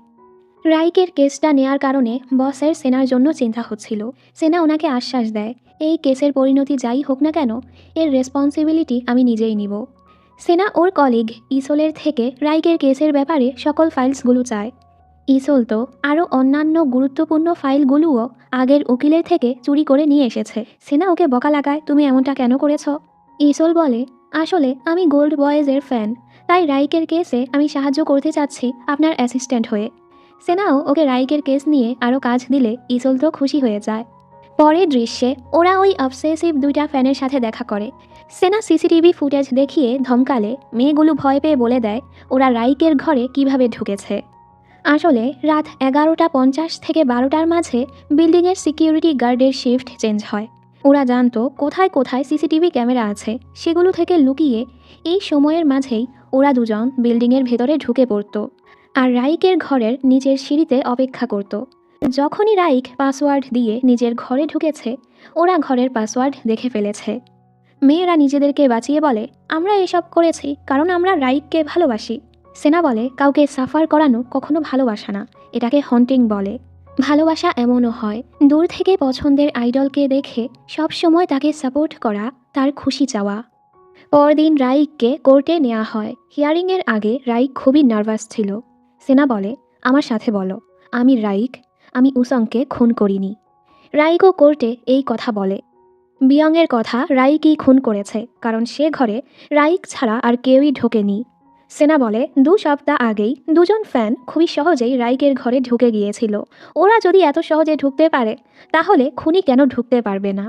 রাইকের কেসটা নেয়ার কারণে বসের সেনার জন্য চিন্তা হচ্ছিল। সেনা ওনাকে আশ্বাস দেয়, এই কেসের পরিণতি যাই হোক না কেন, এর রেসপন্সিবিলিটি আমি নিজেই নিব। সেনা ওর কলিগ ইসোলের থেকে রাইকের কেসের ব্যাপারে সকল ফাইলসগুলো চায়। ইসোল তো আরও অন্যান্য গুরুত্বপূর্ণ ফাইলগুলোও আগের উকিলের থেকে চুরি করে নিয়ে এসেছে। সেনা ওকে বকা লাগায়, তুমি এমনটা কেন করেছ? ইসোল বলে, আসলে আমি গোল্ড বয়েজের ফ্যান, তাই রাইকের কেসে আমি সাহায্য করতে চাচ্ছি আপনার অ্যাসিস্ট্যান্ট হয়ে। সেনাও ওকে রাইকের কেস নিয়ে আরও কাজ দিলে ইসোল তো খুশি হয়ে যায়। পরের দৃশ্যে ওরা ওই অবসেসিভ 2টা ফ্যানের সাথে দেখা করে। সেনা সিসিটিভি ফুটেজ দেখিয়ে ধমকালে মেয়েগুলো ভয় পেয়ে বলে দেয় ওরা রাইকের ঘরে কিভাবে ঢুকেছে। আসলে রাত 11:50 থেকে 12টার মাঝে বিল্ডিংয়ের সিকিউরিটি গার্ডের শিফট চেঞ্জ হয়। ওরা জানতো কোথায় কোথায় সিসিটিভি ক্যামেরা আছে, সেগুলো থেকে লুকিয়ে এই সময়ের মাঝেই ওরা দুজন বিল্ডিংয়ের ভেতরে ঢুকে পড়ত, আর রাইকের ঘরের নিচের সিঁড়িতে অপেক্ষা করত। যখনই রাইক পাসওয়ার্ড দিয়ে নিজের ঘরে ঢুকেছে, ওরা ঘরের পাসওয়ার্ড দেখে ফেলেছে। মেয়েরা নিজেদেরকে বাঁচিয়ে বলে, আমরা এসব করেছি কারণ আমরা রাইককে ভালোবাসি। সেনা বলে, কাউকে সাফার করানো কখনো ভালোবাসা না, এটাকে হন্টিং বলে। ভালোবাসা এমনও হয়, দূর থেকে পছন্দের আইডলকে দেখে সবসময় তাকে সাপোর্ট করা, তার খুশি চাওয়া। পরদিন রাইককে কোর্টে নেওয়া হয়। হিয়ারিংয়ের আগে রাইক খুবই নার্ভাস ছিল। সেনা বলে, আমার সাথে বলো, আমি রাইক, আমি উসংকে খুন করিনি। রাইকও কোর্টে এই কথা বলে। বিয়ংয়ের কথা রাইকই খুন করেছে, কারণ সে ঘরে রাইক ছাড়া আর কেউই ঢোকেনি। সেনা বলে, 2 সপ্তাহ আগেই দুজন ফ্যান খুবই সহজেই রাইকের ঘরে ঢুকে গিয়েছিল। ওরা যদি এত সহজে ঢুকতে পারে, তাহলে খুনি কেন ঢুকতে পারবে না?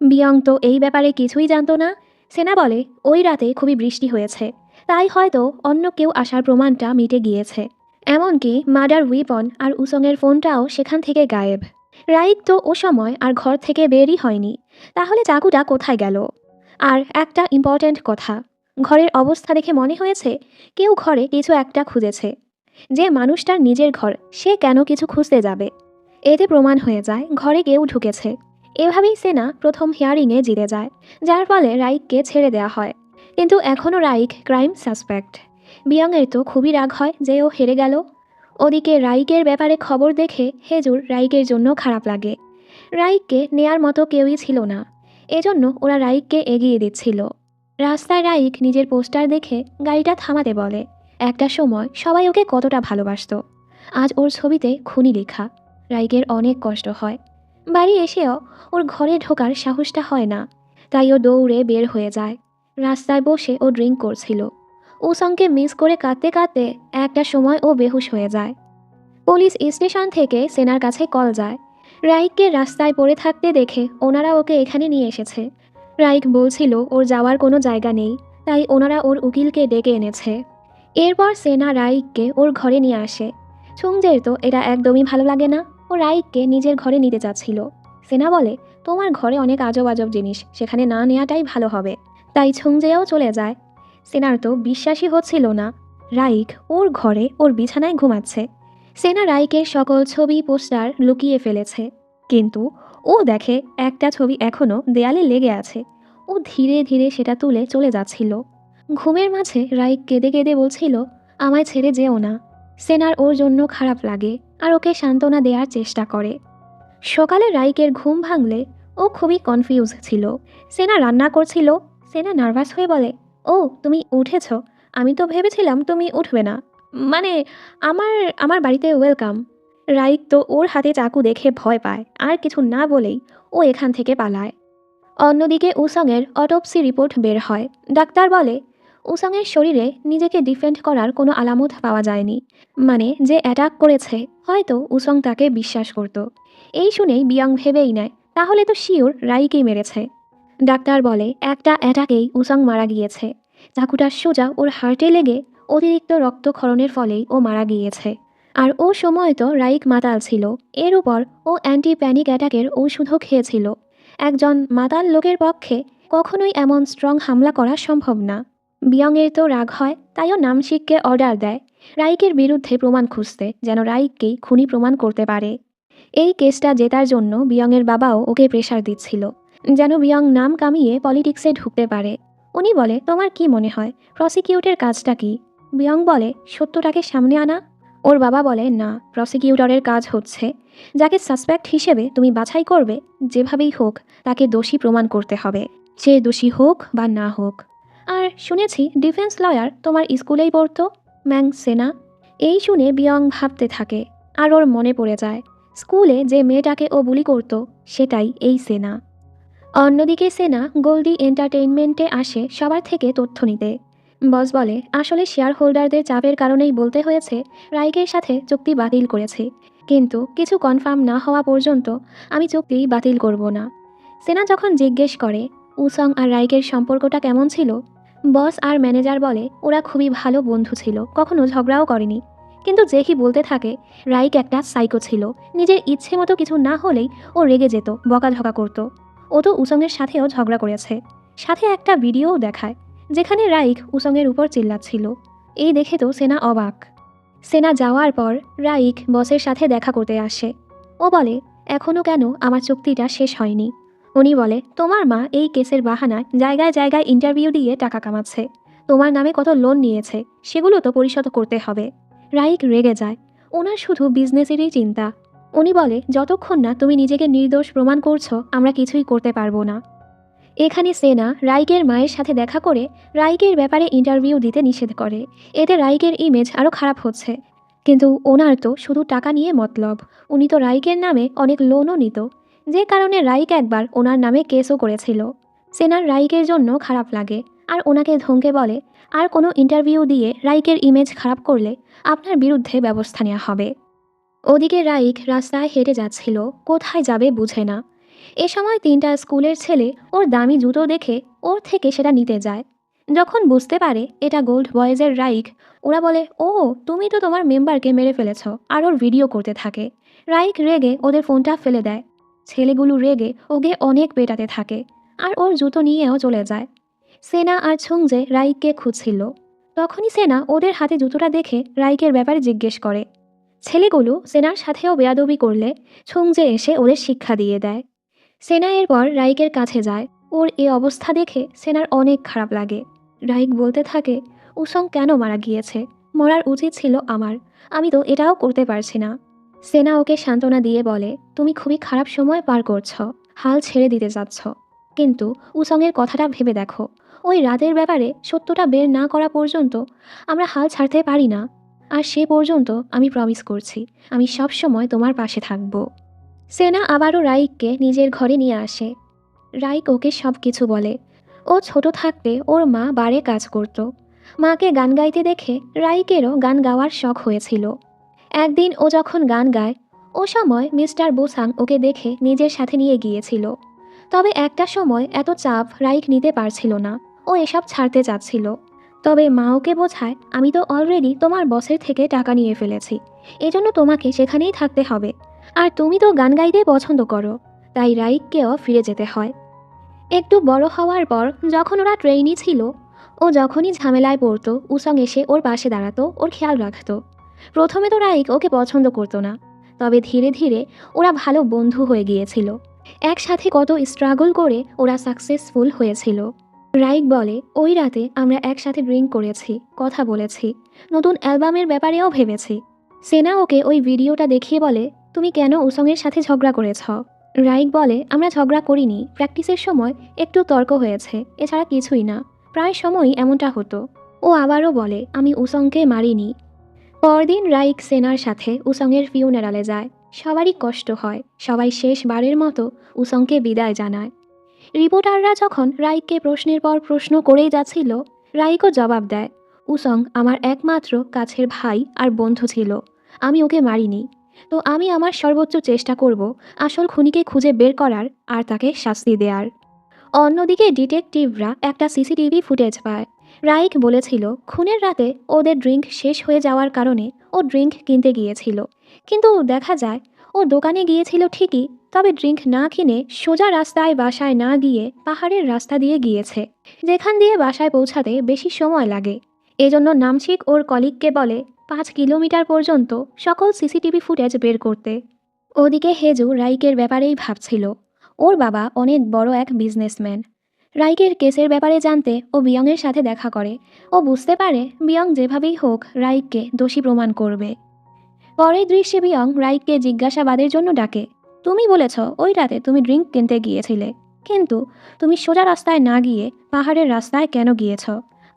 বিয়ং তো এই ব্যাপারে কিছুই জানতো না। সেনা বলে, ওই রাতে খুবই বৃষ্টি হয়েছে, তাই হয়তো অন্য কেউ আসার প্রমাণটা মিটে গিয়েছে। এমনকি মার্ডার উইপন আর উসংয়ের ফোনটাও সেখান থেকে গায়েব। রাইক তো ও সময় আর ঘর থেকে বেরই হয়নি, তাহলে চাকুটা কোথায় গেল? আর একটা ইম্পর্ট্যান্ট কথা, ঘরের অবস্থা দেখে মনে হয়েছে কেউ ঘরে কিছু একটা খুঁজেছে। যে মানুষটার নিজের ঘর, সে কেন কিছু খুঁজতে যাবে? এতে প্রমাণ হয়ে যায় ঘরে কেউ ঢুকেছে। এভাবেই সেনা প্রথম হিয়ারিংয়ে জিতে যায়, যার ফলে রাইককে ছেড়ে দেওয়া হয়। কিন্তু এখনও রাইক ক্রাইম সাসপেক্ট। বিয়ংয়ের তো খুবই রাগ হয় যে ও হেরে গেল। ওদিকে রাইকের ব্যাপারে খবর দেখে হেজুর রাইকের জন্য খারাপ লাগে। রাইককে নেয়ার মতো কেউই ছিল না, এজন্য ওরা রাইককে এগিয়ে দিচ্ছিল। রাস্তায় রাইক নিজের পোস্টার দেখে গাড়িটা থামাতে বলে। একটা সময় সবাই ওকে কতটা ভালোবাসতো, আজ ওর ছবিতে খুনি লেখা। রাইকের অনেক কষ্ট হয়। বাড়ি এসেও ওর ঘরে ঢোকার সাহসটা হয় না, তাই ও দৌড়ে বের হয়ে যায়। রাস্তায় বসে ও ড্রিঙ্ক করছিল। উসংকে মিস করে কাঁদতে কাঁদতে একটা সময় ও বেহুশ হয়ে যায়। পুলিশ স্টেশন থেকে সেনার কাছে কল যায়। রাইককে রাস্তায় পড়ে থাকতে দেখে ওনারা ওকে এখানে নিয়ে এসেছে। রাইক বলছিল ওর যাওয়ার কোনো জায়গা নেই, তাই ওনারা ওর উকিলকে ডেকে এনেছে। এরপর সেনা রাইককে ওর ঘরে নিয়ে আসে। ছুংজের তো এটা একদমই ভালো লাগে না, ও রাইককে নিজের ঘরে নিতে চাচ্ছিল। সেনা বলে, তোমার ঘরে অনেক আজব আজব জিনিস, সেখানে না নেওয়াটাই ভালো হবে। তাই ছুংজেও চলে যায়। সেনার তো বিশ্বাসই হচ্ছিল না, রাইক ওর ঘরে ওর বিছানায় ঘুমাচ্ছে। সেনা রাইকের সকল ছবি পোস্টার লুকিয়ে ফেলেছে, কিন্তু ও দেখে একটা ছবি এখনও দেয়ালে লেগে আছে। ও ধীরে ধীরে সেটা তুলে চলে যাচ্ছিল। ঘুমের মাঝে রাইক কেঁদে কেঁদে বলছিল, আমায় ছেড়ে যেও না। সেনার ওর জন্য খারাপ লাগে আর ওকে সান্ত্বনা দেওয়ার চেষ্টা করে। সকালে রাইকের ঘুম ভাঙলে ও খুবই কনফিউজ ছিল। সেনা রান্না করছিল। সেনা নার্ভাস হয়ে বলে, ও তুমি উঠেছ? আমি তো ভেবেছিলাম তুমি উঠবে না। মানে আমার আমার বাড়িতে ওয়েলকাম। রাইক তো ওর হাতে চাকু দেখে ভয় পায়, আর কিছু না বলেই ও এখান থেকে পালায়। অন্যদিকে উসংয়ের অটোপসি রিপোর্ট বের হয়। ডাক্তার বলে, উসংয়ের শরীরে নিজেকে ডিফেন্ড করার কোনো আলামত পাওয়া যায়নি। মানে যে অ্যাটাক করেছে, হয়তো উসং তাকে বিশ্বাস করত। এই শুনেই বিয়ং ভেবেই নেয়, তাহলে তো শিওর রাইকেই মেরেছে। ডাক্তার বলে, একটা অ্যাটাকেই উসং মারা গিয়েছে। চাকুটা সোজা ওর হার্টে লেগে অতিরিক্ত রক্তক্ষরণের ফলেই ও মারা গিয়েছে। আর ও সময় তো রাইক মাতাল ছিল, এর উপর ও অ্যান্টি প্যানিক অ্যাটাকের ওষুধও খেয়েছিল। একজন মাতাল লোকের পক্ষে কখনোই এমন স্ট্রং হামলা করা সম্ভব না। বিয়ংয়ের তো রাগ হয়, তাইও নামশিককে অর্ডার দেয় রাইকের বিরুদ্ধে প্রমাণ খুঁজতে, যেন রাইককেই খুনি প্রমাণ করতে পারে। এই কেসটা জেতার জন্য বিয়ংয়ের বাবাও ওকে প্রেশার দিচ্ছিল, যেন বিয়ং নাম কামিয়ে পলিটিক্সে ঢুকতে পারে। উনি বলে, তোমার কি মনে হয় প্রসিকিউটের কাজটা কি? বিয়ং বলে, সত্যটাকে সামনে আনা। ওর বাবা বলে, না, প্রসিকিউটরের কাজ হচ্ছে যাকে সাসপেক্ট হিসেবে তুমি বাছাই করবে, যেভাবেই হোক তাকে দোষী প্রমাণ করতে হবে, সে দোষী হোক বা না হোক। আর শুনেছি ডিফেন্স লয়ার তোমার স্কুলেই পড়তো, ম্যাং সেনা। এই শুনে বিয়ং ভাবতে থাকে, আর ওর মনে পড়ে যায় স্কুলে যে মেয়েটাকে ও বুলি করত, সেটাই এই সেনা। অন্যদিকে সেনা গোল্ডি এন্টারটেইনমেন্টে আসে সবার থেকে তথ্য নিতে। বস বলে, আসলে শেয়ার হোল্ডারদের চাপের কারণেই বলতে হয়েছে রাইকের সাথে চুক্তি বাতিল করেছে, কিন্তু কিছু কনফার্ম না হওয়া পর্যন্ত আমি চুক্তি বাতিল করব না। সেনা যখন জিজ্ঞেস করে উসং আর রাইকের সম্পর্কটা কেমন ছিল, বস আর ম্যানেজার বলে ওরা খুবই ভালো বন্ধু ছিল, কখনো ঝগড়াও করেনি। কিন্তু যেই বলতে থাকে রাইক একটা সাইকো ছিল, নিজের ইচ্ছে মতো কিছু না হলেই ও রেগে যেত, বকাঝকা করতো। ও তো উসংয়ের সাথেও ঝগড়া করেছে। সাথে একটা ভিডিওও দেখায় যেখানে রাইক উসংয়ের উপর চিল্লাচ্ছিল। এই দেখে তো সেনা অবাক। সেনা যাওয়ার পর রাইক বসের সাথে দেখা করতে আসে। ও বলে, এখনও কেন আমার চুক্তিটা শেষ হয়নি? উনি বলে, তোমার মা এই কেসের বাহানায় জায়গায় জায়গায় ইন্টারভিউ দিয়ে টাকা কামাচ্ছে, তোমার নামে কত লোন নিয়েছে, সেগুলো তো পরিশোধ করতে হবে। রাইক রেগে যায়, ওনার শুধু বিজনেসেরই চিন্তা। উনি বলে, যতক্ষণ না তুমি নিজেকে নির্দোষ প্রমাণ করছো আমরা কিছুই করতে পারবো না। এখানে সেনা রাইকের মায়ের সাথে দেখা করে রাইকের ব্যাপারে ইন্টারভিউ দিতে নিষেধ করে। এতে রাইকের ইমেজ আরও খারাপ হচ্ছে। কিন্তু ওনার তো শুধু টাকা নিয়ে মতলব। উনি তো রাইকের নামে অনেক লোনও নিত, যে কারণে রাইক একবার ওনার নামে কেসও করেছিল। সেনার রাইকের জন্য খারাপ লাগে আর ওনাকে ধমকে বলে, আর কোনো ইন্টারভিউ দিয়ে রাইকের ইমেজ খারাপ করলে আপনার বিরুদ্ধে ব্যবস্থা নেওয়া হবে। ওদিকে রাইক রাস্তায় হেঁটে যাচ্ছিল, কোথায় যাবে বুঝে না। এ সময় 3টা স্কুলের ছেলে ওর দামি জুতো দেখে ওর থেকে সেটা নিতে যায়। যখন বুঝতে পারে এটা গোল্ড বয়েজের রাইক, ওরা বলে, ও তুমি তো তোমার মেম্বারকে মেরে ফেলেছ, আর ওর ভিডিও করতে থাকে। রাইক রেগে ওদের ফোনটা ফেলে দেয়। ছেলেগুলো রেগে ওকে অনেক পেটাতে থাকে আর ওর জুতো নিয়েও চলে যায়। সেনা আর ছুংজে রাইককে খুঁজছিল। তখনই সেনা ওদের হাতে জুতোটা দেখে রাইকের ব্যাপারে জিজ্ঞেস করে। ছেলেগুলো সেনার সাথেও বেয়াদবি করলে ছুংজে এসে ওদের শিক্ষা দিয়ে দেয়। সেনা এরপর রাইকের কাছে যায়। ওর এ অবস্থা দেখে সেনার অনেক খারাপ লাগে। রাইক বলতে থাকে, উসং কেন মারা গিয়েছে? মরার উচিত ছিল আমার। আমি তো এটাও করতে পারছি না। সেনা ওকে সান্ত্বনা দিয়ে বলে, তুমি খুবই খারাপ সময় পার করছ, হাল ছেড়ে দিতে যাচ্ছ। কিন্তু উসংয়ের কথাটা ভেবে দেখো, ওই রাতের ব্যাপারে সত্যটা বের না করা পর্যন্ত আমরা হাল ছাড়তে পারি না। আর সে পর্যন্ত আমি প্রমিস করছি, আমি সব সময় তোমার পাশে থাকবো। সেনা আবারও রাইককে নিজের ঘরে নিয়ে আসে। রাইক ওকে সব কিছু বলে। ও ছোট থাকতে ওর মা বারে কাজ করত। মাকে গান গাইতে দেখে রাইকেরও গান গাওয়ার শখ হয়েছিল। একদিন ও যখন গান গায়, ও সময় মিস্টার বোসাং ওকে দেখে নিজের সাথে নিয়ে গিয়েছিল। তবে একটা সময় এত চাপ রাইক নিতে পারছিল না, ও এসব ছাড়তে চাচ্ছিল। তবে মা ওকে বোঝায়, আমি তো অলরেডি তোমার বসের থেকে টাকা নিয়ে ফেলেছি, এজন্য তোমাকে সেখানেই থাকতে হবে। আর তুমি তো গান গাইতে পছন্দ করো, তাই রাইককেও ফিরে যেতে হয়। একটু বড় হওয়ার পর যখন ওরা ট্রেইনি ছিল, ও যখনই ঝামেলায় পড়তো উসং এসে ওর পাশে দাঁড়াতো, ওর খেয়াল রাখতো। প্রথমে তো রাইক ওকে পছন্দ করতো না, তবে ধীরে ধীরে ওরা ভালো বন্ধু হয়ে গিয়েছিল। একসাথে কত স্ট্রাগল করে ওরা সাকসেসফুল হয়েছিল। রাইক বলে, ওই রাতে আমরা একসাথে ড্রিঙ্ক করেছি, কথা বলেছি, নতুন অ্যালবামের ব্যাপারেও ভেবেছি। সেনা ওকে ওই ভিডিওটা দেখিয়ে বলে, তুমি কেন উসংয়ের সাথে ঝগড়া করেছ? রাইক বলে, আমরা ঝগড়া করিনি, প্র্যাকটিসের সময় একটু তর্ক হয়েছে, এছাড়া কিছুই না। প্রায় সময়ই এমনটা হতো। ও আবারও বলে, আমি উসংকে মারিনি। পরদিন রাইক সেনার সাথে উসংয়ের ফিউনারালে যায়। সবারই কষ্ট হয়, সবাই শেষবারের মতো উসংকে বিদায় জানায়। রিপোর্টাররা যখন রাইককে প্রশ্নের পর প্রশ্ন করেই যাচ্ছিল, রাইকও জবাব দেয়, উসং আমার একমাত্র কাছের ভাই আর বন্ধু ছিল, আমি ওকে মারিনি। তো আমি আমার সর্বোচ্চ চেষ্টা করব আসল খুনিকে খুঁজে বের করার আর তাকে শাস্তি দেওয়ার। অন্যদিকে ডিটেকটিভরা একটা সিসিটিভি ফুটেজ পায়। রাইক বলেছিল খুনের রাতে ওদের ড্রিঙ্ক শেষ হয়ে যাওয়ার কারণে ও ড্রিঙ্ক কিনতে গিয়েছিল। কিন্তু দেখা যায় ও দোকানে গিয়েছিল ঠিকই, তবে ড্রিঙ্ক না কিনে সোজা রাস্তায় বাসায় না গিয়ে পাহাড়ের রাস্তা দিয়ে গিয়েছে, যেখান দিয়ে বাসায় পৌঁছাতে বেশি সময় লাগে। এজন্য নামচিক ওর কলিগকে বলে 5 কিলোমিটার পর্যন্ত সকল সিসিটিভি ফুটেজ বের করতে। ওদিকে হেজু রাইকের ব্যাপারেই ভাবছিল। ওর বাবা অনেক বড় এক বিজনেসম্যান। রাইকের কেসের ব্যাপারে জানতে ও বিয়ংয়ের সাথে দেখা করে। ও বুঝতে পারে বিয়ং যেভাবেই হোক রাইককে দোষী প্রমাণ করবে। পরের দৃশ্যে বিয়ং রাইককে জিজ্ঞাসাবাদের জন্য ডাকে। তুমি বলেছ ওই রাতে তুমি ড্রিঙ্ক কিনতে গিয়েছিলে, কিন্তু তুমি সোজা রাস্তায় না গিয়ে পাহাড়ের রাস্তায় কেন গিয়েছ?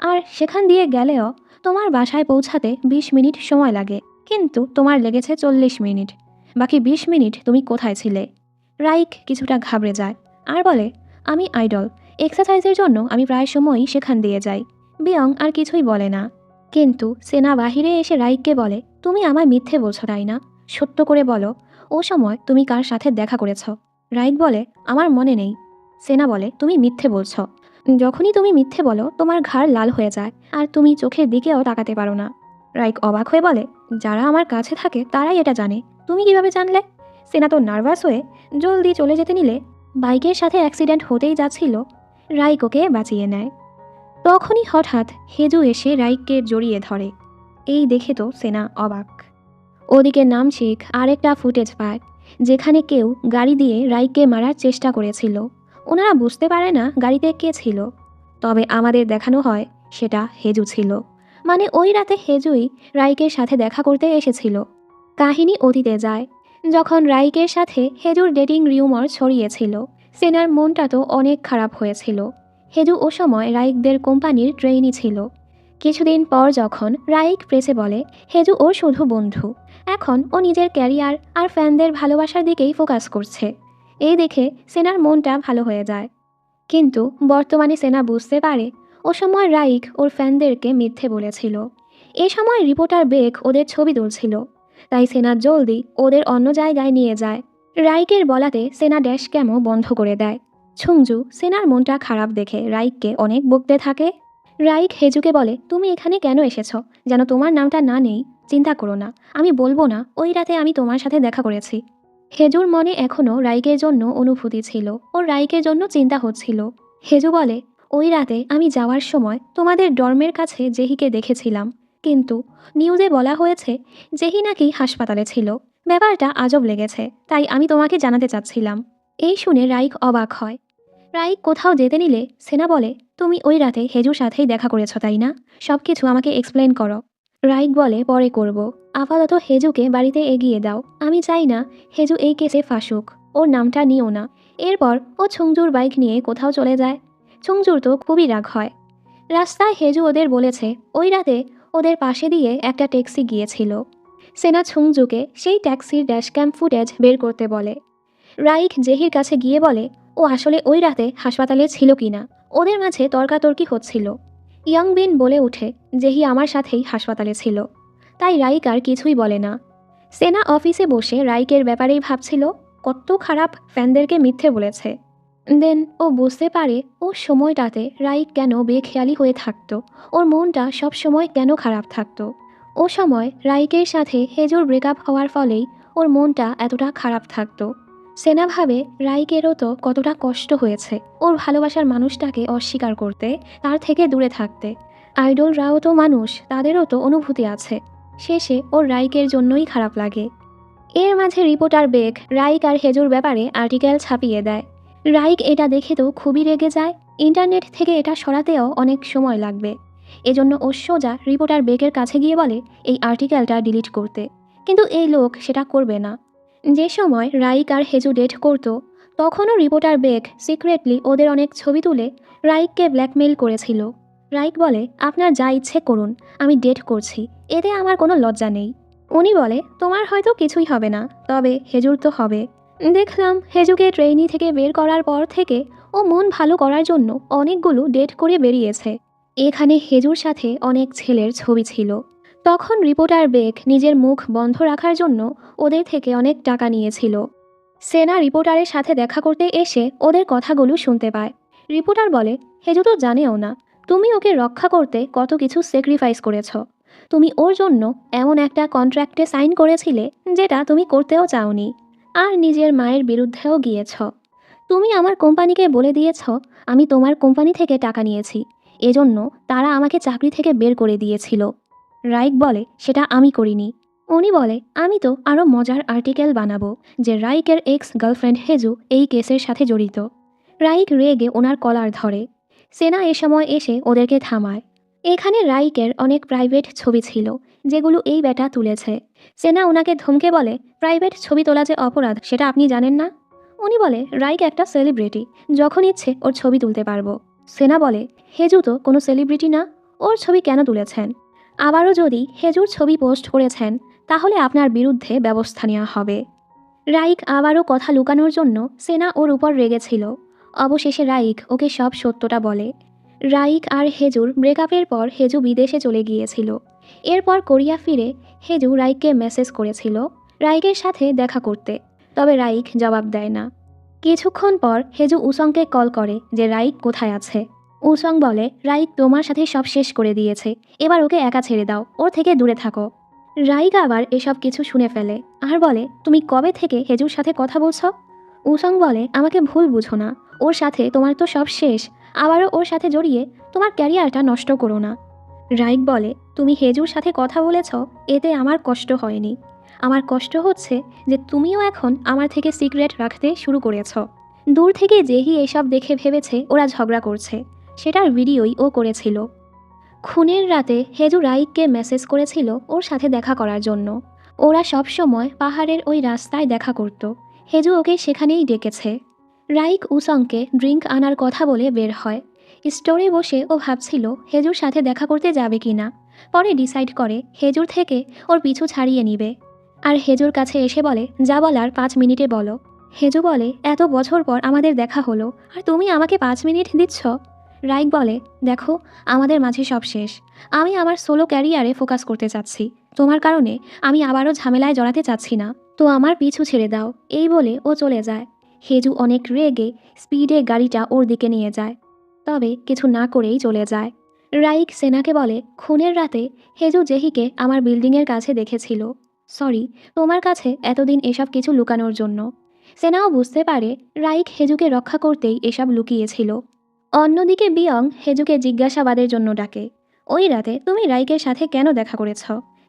আর সেখান দিয়ে গেলেও তোমার বাসায় পৌঁছাতে 20 মিনিট সময় লাগে, কিন্তু তোমার লেগেছে 40 মিনিট। বাকি 20 মিনিট তুমি কোথায় ছিলে? রাইক কিছুটা ঘাবড়ে যায় আর বলে, আমি আইডল, এক্সারসাইজের জন্য আমি প্রায় সময়ই সেখান দিয়ে যাই। বিয়ং আর কিছুই বলে না। কিন্তু সেনা বাহিরে এসে রাইককে বলে, তুমি আমায় মিথ্যে বলছো তাই না? সত্য করে বলো, ও সময় তুমি কার সাথে দেখা করেছ? রাইক বলে, আমার মনে নেই। সেনা বলে, তুমি মিথ্যে বলছ। যখনই তুমি মিথ্যে বলো তোমার ঘাড় লাল হয়ে যায় আর তুমি চোখের দিকেও তাকাতে পারো না। রাইক অবাক হয়ে বলে, যারা আমার কাছে থাকে তারাই এটা জানে, তুমি কিভাবে জানলে? সেনা তো নার্ভাস হয়ে জলদি চলে যেতে নিলে বাইকের সাথে অ্যাক্সিডেন্ট হতেই যাচ্ছিল। রাইক ওকে বাঁচিয়ে নেয়। তখনই হঠাৎ হেজু এসে রাইককে জড়িয়ে ধরে। এই দেখে তো সেনা অবাক। ওদিকে নামচিক আরেকটা ফুটেজ পায়, যেখানে কেউ গাড়ি দিয়ে রাইককে মারার চেষ্টা করেছিল। ওনারা বুঝতে পারে না গাড়িতে কে ছিল, তবে আমাদের দেখানো হয় সেটা হেজু ছিল। মানে ওই রাতে হেজুই রাইকের সাথে দেখা করতে এসেছিল। কাহিনী অতীতে যায়। যখন রাইকের সাথে হেজুর ডেটিং রিউমার ছড়িয়েছিল, সেনার মনটা তো অনেক খারাপ হয়েছিল। হেজু ও সময় রাইকদের কোম্পানির ট্রেইনি ছিল। কিছুদিন পর যখন রাইক প্রেসে বলে হেজু ওর শুধু বন্ধু, এখন ও নিজের ক্যারিয়ার আর ফ্যানদের ভালোবাসার দিকেই ফোকাস করছে, এই দেখে সেনার মনটা ভালো হয়ে যায়। কিন্তু বর্তমানে সেনা বুঝতে পারে ও সময় রাইক ওর ফ্যানদেরকে মিথ্যে বলেছিল। এ সময় রিপোর্টার বেক ওদের ছবি তুলছিল, তাই সেনা জলদি ওদের অন্য জায়গায় নিয়ে যায়। রাইকের বলাতে সেনা ড্যাশ ক্যামও বন্ধ করে দেয়। ছুংজু সেনার মনটা খারাপ দেখে রাইককে অনেক বকতে থাকে। রাইক হেজুকে বলে, তুমি এখানে কেন এসেছো? যেন তোমার নামটা না নেই। চিন্তা করো না, আমি বলবো না ওই রাতে আমি তোমার সাথে দেখা করেছি। হেজুর মনে এখনও রাইকের জন্য অনুভূতি ছিল, ওর রাইকের জন্য চিন্তা হচ্ছিল। হেজু বলে, ওই রাতে আমি যাওয়ার সময় তোমাদের ডর্মের কাছে জেহিকে দেখেছিলাম, কিন্তু নিউজে বলা হয়েছে জেহি নাকি হাসপাতালে ছিল। ব্যাপারটা আজব লেগেছে, তাই আমি তোমাকে জানাতে চাচ্ছিলাম। এই শুনে রাইক অবাক হয়। রাইক কোথাও যেতে নিলে সেনা বলে, তুমি ওই রাতে হেজুর সাথেই দেখা করেছো তাই না? সব কিছু আমাকে এক্সপ্লেন করো। রাইক বলে, পরে করব, আপাতত হেজুকে বাড়িতে এগিয়ে দাও। আমি চাই না হেজু এই কেসে ফাঁসুক, ওর নামটা নিও না। এরপর ও ছুংজুর বাইক নিয়ে কোথাও চলে যায়। ছুংজুর তো খুবই রাগ হয়। রাস্তায় হেজু ওদের বলেছে ওই রাতে ওদের পাশে দিয়ে একটা ট্যাক্সি গিয়েছিল। সেনা ছুংজুকে সেই ট্যাক্সির ড্যাশক্যাম ফুটেজ বের করতে বলে। রাইক জেহির কাছে গিয়ে বলে ও আসলে ওই রাতে হাসপাতালে ছিল কিনা। ওদের মাঝে তর্কাতর্কি হচ্ছিল। ইয়ংবিন বলে ওঠে, জেহি আমার সাথেই হাসপাতালে ছিল। তাই রাইক আর কিছুই বলে না। সেনা অফিসে বসে রাইকের ব্যাপারেই ভাবছিল, কত খারাপ ফ্যানদেরকে মিথ্যে বলেছে। দেন ও বুঝতে পারে ও সময়টাতে রাইক কেন বেখেয়ালি হয়ে থাকতো, ওর মনটা সব সময় কেন খারাপ থাকতো। ও সময় রাইকের সাথে হেজুর ব্রেকআপ হওয়ার ফলেই ওর মনটা এতটা খারাপ থাকতো। সেনা ভাবে রাইকেরও তো কতটা কষ্ট হয়েছে ওর ভালোবাসার মানুষটাকে অস্বীকার করতে, তার থেকে দূরে থাকতে। আইডলরাও তো মানুষ, তাদেরও তো অনুভূতি আছে। শেষে ওর রাইকের জন্যই খারাপ লাগে। এর মাঝে রিপোর্টার বেক রাইক আর হেজুর ব্যাপারে আর্টিকেল ছাপিয়ে দেয়। রাইক এটা দেখে তো খুবই রেগে যায়। ইন্টারনেট থেকে এটা সরাতেও অনেক সময় লাগবে। এজন্য ও সোজা রিপোর্টার বেকের কাছে গিয়ে বলে এই আর্টিকেলটা ডিলিট করতে, কিন্তু এই লোক সেটা করবে না। যে সময় রাইক আর হেজু ডেট করত, তখনও রিপোর্টার বেক সিক্রেটলি ওদের অনেক ছবি তুলে রাইককে ব্ল্যাকমেইল করেছিল। রাইক বলে, আপনার যা ইচ্ছে করুন, আমি ডেট করছি, এতে আমার কোনো লজ্জা নেই। উনি বলে, তোমার হয়তো কিছুই হবে না, তবে হেজুর তো হবে। দেখলাম হেজুকে ট্রেইনি থেকে বের করার পর থেকে ও মন ভালো করার জন্য অনেকগুলো ডেট করে বেরিয়েছে। এখানে হেজুর সাথে অনেক ছেলের ছবি ছিল। তখন রিপোর্টার বেক নিজের মুখ বন্ধ রাখার জন্য ওদের থেকে অনেক টাকা নিয়েছিল। সেনা রিপোর্টারের সাথে দেখা করতে এসে ওদের কথাগুলো শুনতে পায়। রিপোর্টার বলে, হেজু তো জানেও না তুমি ওকে রক্ষা করতে কত কিছু স্যাক্রিফাইস করেছ। তুমি ওর জন্য এমন একটা কন্ট্রাক্টে সাইন করেছিলে যেটা তুমি করতেও চাওনি, আর নিজের মায়ের বিরুদ্ধেও গিয়েছ। তুমি আমার কোম্পানিকে বলে দিয়েছ আমি তোমার কোম্পানি থেকে টাকা নিয়েছি, এজন্য তারা আমাকে চাকরি থেকে বের করে দিয়েছিল। রাইক বলে, সেটা আমি করিনি। উনি বলে, আমি তো আরও মজার আর্টিকেল বানাবো যে রাইকের এক্স গার্লফ্রেন্ড হেজু এই কেসের সাথে জড়িত। রাইক রেগে ওনার কলার ধরে। সেনা এ সময় এসে ওদেরকে থামায়। এখানে রাইকের অনেক প্রাইভেট ছবি ছিল, যেগুলো এই ব্যাটা তুলেছে। সেনা ওনাকে ধমকে বলে, প্রাইভেট ছবি তোলা যে অপরাধ সেটা আপনি জানেন না? উনি বলে, রাইক একটা সেলিব্রিটি, যখন ইচ্ছে ওর ছবি তুলতে পারবো। সেনা বলে, হেজু তো কোনো সেলিব্রিটি না, ওর ছবি কেন তুলেছেন? আবারও যদি হেজুর ছবি পোস্ট করেছেন তাহলে আপনার বিরুদ্ধে ব্যবস্থা নেওয়া হবে। রাইক আবারও কথা লুকানোর জন্য সেনা ওর উপর রেগেছিল। অবশেষে রাইক ওকে সব সত্যটা বলে। রাইক আর হেজুর ব্রেকআপের পর হেজু বিদেশে চলে গিয়েছিল। এরপর কোরিয়া ফিরে হেজু রাইককে মেসেজ করেছিল রাইকের সাথে দেখা করতে, তবে রাইক জবাব দেয় না। কিছুক্ষণ পর হেজু উসংকে কল করে যে রাইক কোথায় আছে। উসং বলে, রাইক তোমার সাথে সব শেষ করে দিয়েছে, এবার ওকে একা ছেড়ে দাও, ওর থেকে দূরে থাকো। রাইক আবার এসব কিছু শুনে ফেলে আর বলে, তুমি কবে থেকে হেজুর সাথে কথা বলছো? উসং বলে, আমাকে ভুল বুঝো না, ওর সাথে তোমার তো সব শেষ, আবারও ওর সাথে জড়িয়ে তোমার ক্যারিয়ারটা নষ্ট করো না। রাইক বলে, তুমি হেজুর সাথে কথা বলেছ, এতে আমার কষ্ট হয়নি। আমার কষ্ট হচ্ছে যে তুমিও এখন আমার থেকে সিক্রেট রাখতে শুরু করেছ। দূর থেকে জেহি এসব দেখে ভেবেছে ওরা ঝগড়া করছে, সেটার ভিডিওই ও করেছিল। খুনের রাতে হেজু রাইককে মেসেজ করেছিল ওর সাথে দেখা করার জন্য। ওরা সবসময় পাহাড়ের ওই রাস্তায় দেখা করত। হেজু ওকে সেখানেই ডেকেছে। রাইক উসংকে ড্রিঙ্ক আনার কথা বলে বের হয়। স্টোরে বসে ও ভাবছিল হেজুর সাথে দেখা করতে যাবে কি না। পরে ডিসাইড করে হেজুর থেকে ওর পিছু ছাড়িয়ে নিবে। আর হেজুর কাছে এসে বলে, যা বলার 5 মিনিটে বলো। হেজু বলে, এত বছর পর আমাদের দেখা হলো আর তুমি আমাকে 5 মিনিট দিচ্ছ। রাইক বলে, দেখো, আমাদের মাঝে সব শেষ। আমি আমার সোলো ক্যারিয়ারে ফোকাস করতে চাচ্ছি। তোমার কারণে আমি আবারও ঝামেলায় জড়াতে চাচ্ছি না, তো আমার পিছু ছেড়ে দাও। এই বলে ও চলে যায়। হেজু অনেক রেগে স্পিডে গাড়িটা ওর দিকে নিয়ে যায়, তবে কিছু না করেই চলে যায়। রাইক সেনাকে বলে, খুনের রাতে হেজু জেহিকে আমার বিল্ডিংয়ের কাছে দেখেছিল। সরি তোমার কাছে এতদিন এসব কিছু লুকানোর জন্য। সেনাও বুঝতে পারে রাইক হেজুকে রক্ষা করতেই এসব লুকিয়েছিল। অন্যদিকে বিয়ং হেজুকে জিজ্ঞাসাবাদের জন্য ডাকে। ওই রাতে তুমি রাইকের সাথে কেন দেখা করেছ?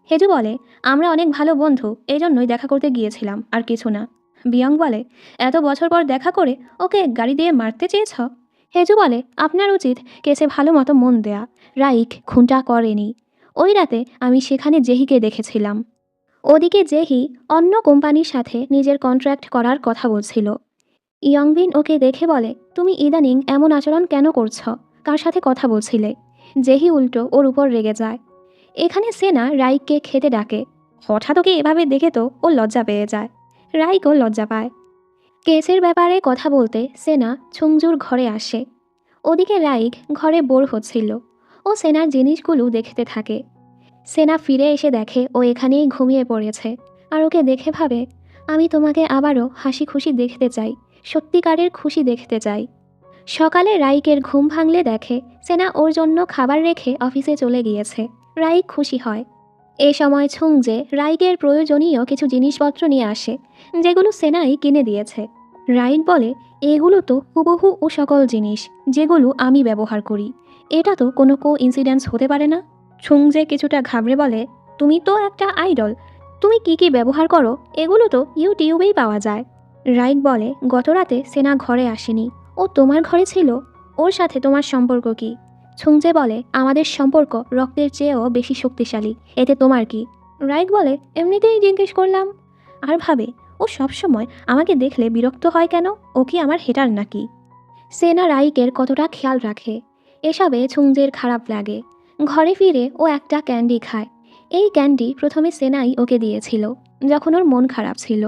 হেজু বলে, আমরা অনেক ভালো বন্ধু, এজন্যই দেখা করতে গিয়েছিলাম, আর কিছু না। বিয়ং বলে, এত বছর পর দেখা করে ওকে গাড়ি দিয়ে মারতে চেয়েছ? হেজু বলে, আপনার উচিত কেসে ভালো মতো মন দেয়া। রাইক খুনটা করেনি। ওই রাতে আমি সেখানে জেহিকে দেখেছিলাম। ওদিকে জেহি অন্য কোম্পানির সাথে নিজের কন্ট্রাক্ট করার কথা বলছিল। ইয়ংবিন ওকে দেখে বলে, তুমি ইদানিং এমন আচরণ কেন করছ? কার সাথে কথা বলছিলে? জেহি উল্টো ওর উপর রেগে যায়। এখানে সেনা রাইককে খেতে ডাকে। হঠাৎ ওকে এভাবে দেখে তো ও লজ্জা পেয়ে যায়। রাইকও লজ্জা পায়। কেসের ব্যাপারে কথা বলতে সেনা ছুংজুর ঘরে আসে। ওদিকে রাইক ঘরে বোর হচ্ছিল। ও সেনার জিনিসগুলো দেখতে থাকে। সেনা ফিরে এসে দেখে ও এখানেই ঘুমিয়ে পড়েছে। আর ওকে দেখে ভাবে, আমি তোমাকে আবারও হাসি খুশি দেখতে চাই, সত্যিকারের খুশি দেখতে চাই। সকালে রাইকের ঘুম ভাঙলে দেখে সেনা ওর জন্য খাবার রেখে অফিসে চলে গিয়েছে। রাইক খুশি হয়। এ সময় ছুংজে রাইকের প্রয়োজনীয় কিছু জিনিসপত্র নিয়ে আসে, যেগুলো সেনাই কিনে দিয়েছে। রাইক বলে, এগুলো তো হুবহু ও সকল জিনিস যেগুলো আমি ব্যবহার করি। এটা তো কোনো ইনসিডেন্স হতে পারে না। ছুংজে কিছুটা ঘাবড়ে বলে, তুমি তো একটা আইডল, তুমি কি কি ব্যবহার করো এগুলো তো ইউটিউবেই পাওয়া যায়। রাইক বলে, গতরাতে সেনা ঘরে আসেনি, ও তোমার ঘরে ছিল। ওর সাথে তোমার সম্পর্ক কি? ছুংজে বলে, আমাদের সম্পর্ক রক্তের চেয়েও বেশি শক্তিশালী, এতে তোমার কি? রাইক বলে, এমনিতেই জিজ্ঞেস করলাম। আর ভাবে, ও সবসময় আমাকে দেখলে বিরক্ত হয় কেন? ও কি আমার হেটার নাকি? সেনা রাইকের কতটা খেয়াল রাখে, এসবে ছুংজের খারাপ লাগে। ঘরে ফিরে ও একটা ক্যান্ডি খায়। এই ক্যান্ডি প্রথমে সেনাই ওকে দিয়েছিল, যখন ওর মন খারাপ ছিল।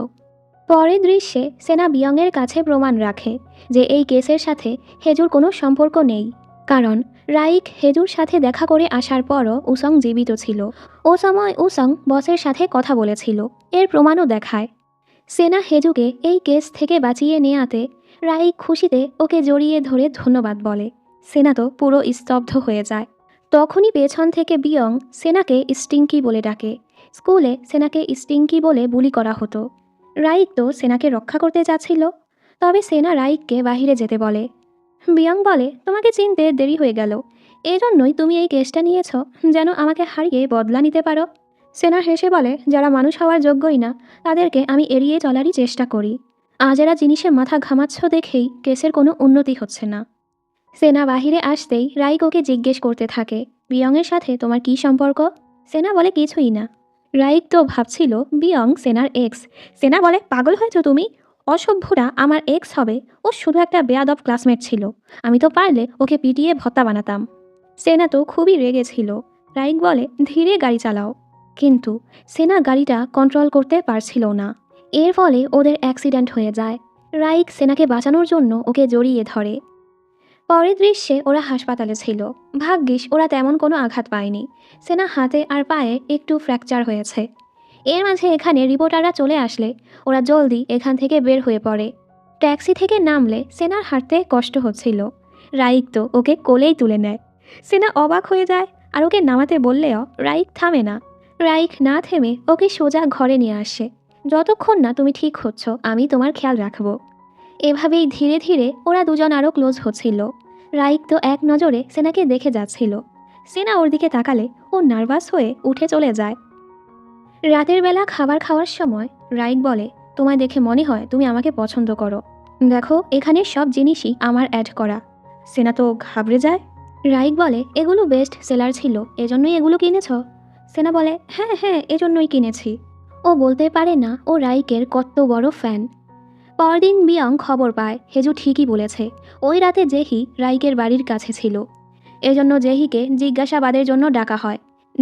পরের দৃশ্যে সেনা বিয়ংয়ের কাছে প্রমাণ রাখে যে এই কেসের সাথে হেজুর কোনো সম্পর্ক নেই, কারণ রাইক হেজুর সাথে দেখা করে আসার পরও উসং জীবিত ছিল। ও সময় উসং বসের সাথে কথা বলেছিল, এর প্রমাণও দেখায়। সেনা হেজুকে এই কেস থেকে বাঁচিয়ে নেয়াতে রাইক খুশিতে ওকে জড়িয়ে ধরে ধন্যবাদ বলে। সেনা তো পুরো স্তব্ধ হয়ে যায়। তখনই পেছন থেকে বিয়ং সেনাকে স্টিঙ্কি বলে ডাকে। স্কুলে সেনাকে স্টিঙ্কি বলে বুলি করা হতো। রাইক তো সেনাকে রক্ষা করতে চাচ্ছিল, তবে সেনা রাইককে বাহিরে যেতে বলে। বিয়ং বলে, তোমাকে চিনতে দেরি হয়ে গেল, এজন্যই তুমি এই কেসটা নিয়েছ, যেন আমাকে হারিয়ে বদলা নিতে পারো। সেনা হেসে বলে, যারা মানুষ হওয়ার যোগ্যই না তাদেরকে আমি এড়িয়ে চলারই চেষ্টা করি। আজ এরা জিনিসে মাথা ঘামাচ্ছ দেখেই কেসের কোনো উন্নতি হচ্ছে না। সেনা বাহিরে আসতেই রাইক ওকে জিজ্ঞেস করতে থাকে, বিয়ংয়ের সাথে তোমার কী সম্পর্ক? সেনা বলে, কিছুই না। রাইক তো ভাবছিল বিয়ং সেনার এক্স। সেনা বলে, পাগল হয়েছ তুমি? অসভ্যরা আমার এক্স হবে? ও শুধু একটা বেয়াদব ক্লাসমেট ছিল, আমি তো পারলে ওকে পিটিয়ে ভত্তা বানাতাম। সেনা তো খুবই রেগেছিল। রাইক বলে, ধীরে গাড়ি চালাও। কিন্তু সেনা গাড়িটা কন্ট্রোল করতে পারছিল না। এর ফলে ওদের অ্যাক্সিডেন্ট হয়ে যায়। রাইক সেনাকে বাঁচানোর জন্য ওকে জড়িয়ে ধরে। পরের দৃশ্যে ওরা হাসপাতালে ছিল। ভাগ্যিস ওরা তেমন কোনো আঘাত পায়নি। সেনা হাতে আর পায়ে একটু ফ্র্যাকচার হয়েছে। এর মাঝে এখানে রিপোর্টাররা চলে আসলে ওরা জলদি এখান থেকে বের হয়ে পড়ে। ট্যাক্সি থেকে নামলে সেনার হাঁটতে কষ্ট হচ্ছিল। রাইক তো ওকে কোলেই তুলে নেয়। সেনা অবাক হয়ে যায়, আর ওকে নামাতে বললেও রাইক থামে না। রাইক না থেমে ওকে সোজা ঘরে নিয়ে আসে। যতক্ষণ না তুমি ঠিক হচ্ছ আমি তোমার খেয়াল রাখবো। এভাবেই ধীরে ধীরে ওরা দুজন আরও ক্লোজ হচ্ছিল। রাইক তো এক নজরে সেনাকে দেখে যাচ্ছিল। সেনা ওর দিকে তাকালে ও নার্ভাস হয়ে উঠে চলে যায়। রাতের বেলা খাবার খাওয়ার সময় রাইক বলে, তোমায় দেখে মনে হয় তুমি আমাকে পছন্দ করো। দেখো, এখানে সব জিনিসই আমার অ্যাড করা। সেনা তো ঘাবড়ে যায়। রাইক বলে, এগুলো বেস্ট সেলার ছিল, এজন্যই এগুলো কিনেছ? সেনা বলে, হ্যাঁ হ্যাঁ, এজন্যই কিনেছি। ও ও বলতে পারে না ও রাইকের কত বড় ফ্যান। পরদিন বিয়ং খবর পায় হেজু ঠিকই বলেছে, ওই রাতে জেহি রাইকের বাড়ির কাছে ছিল। এজন্য জেহিকে জিজ্ঞাসাবাদের জন্য ডাকা হয়।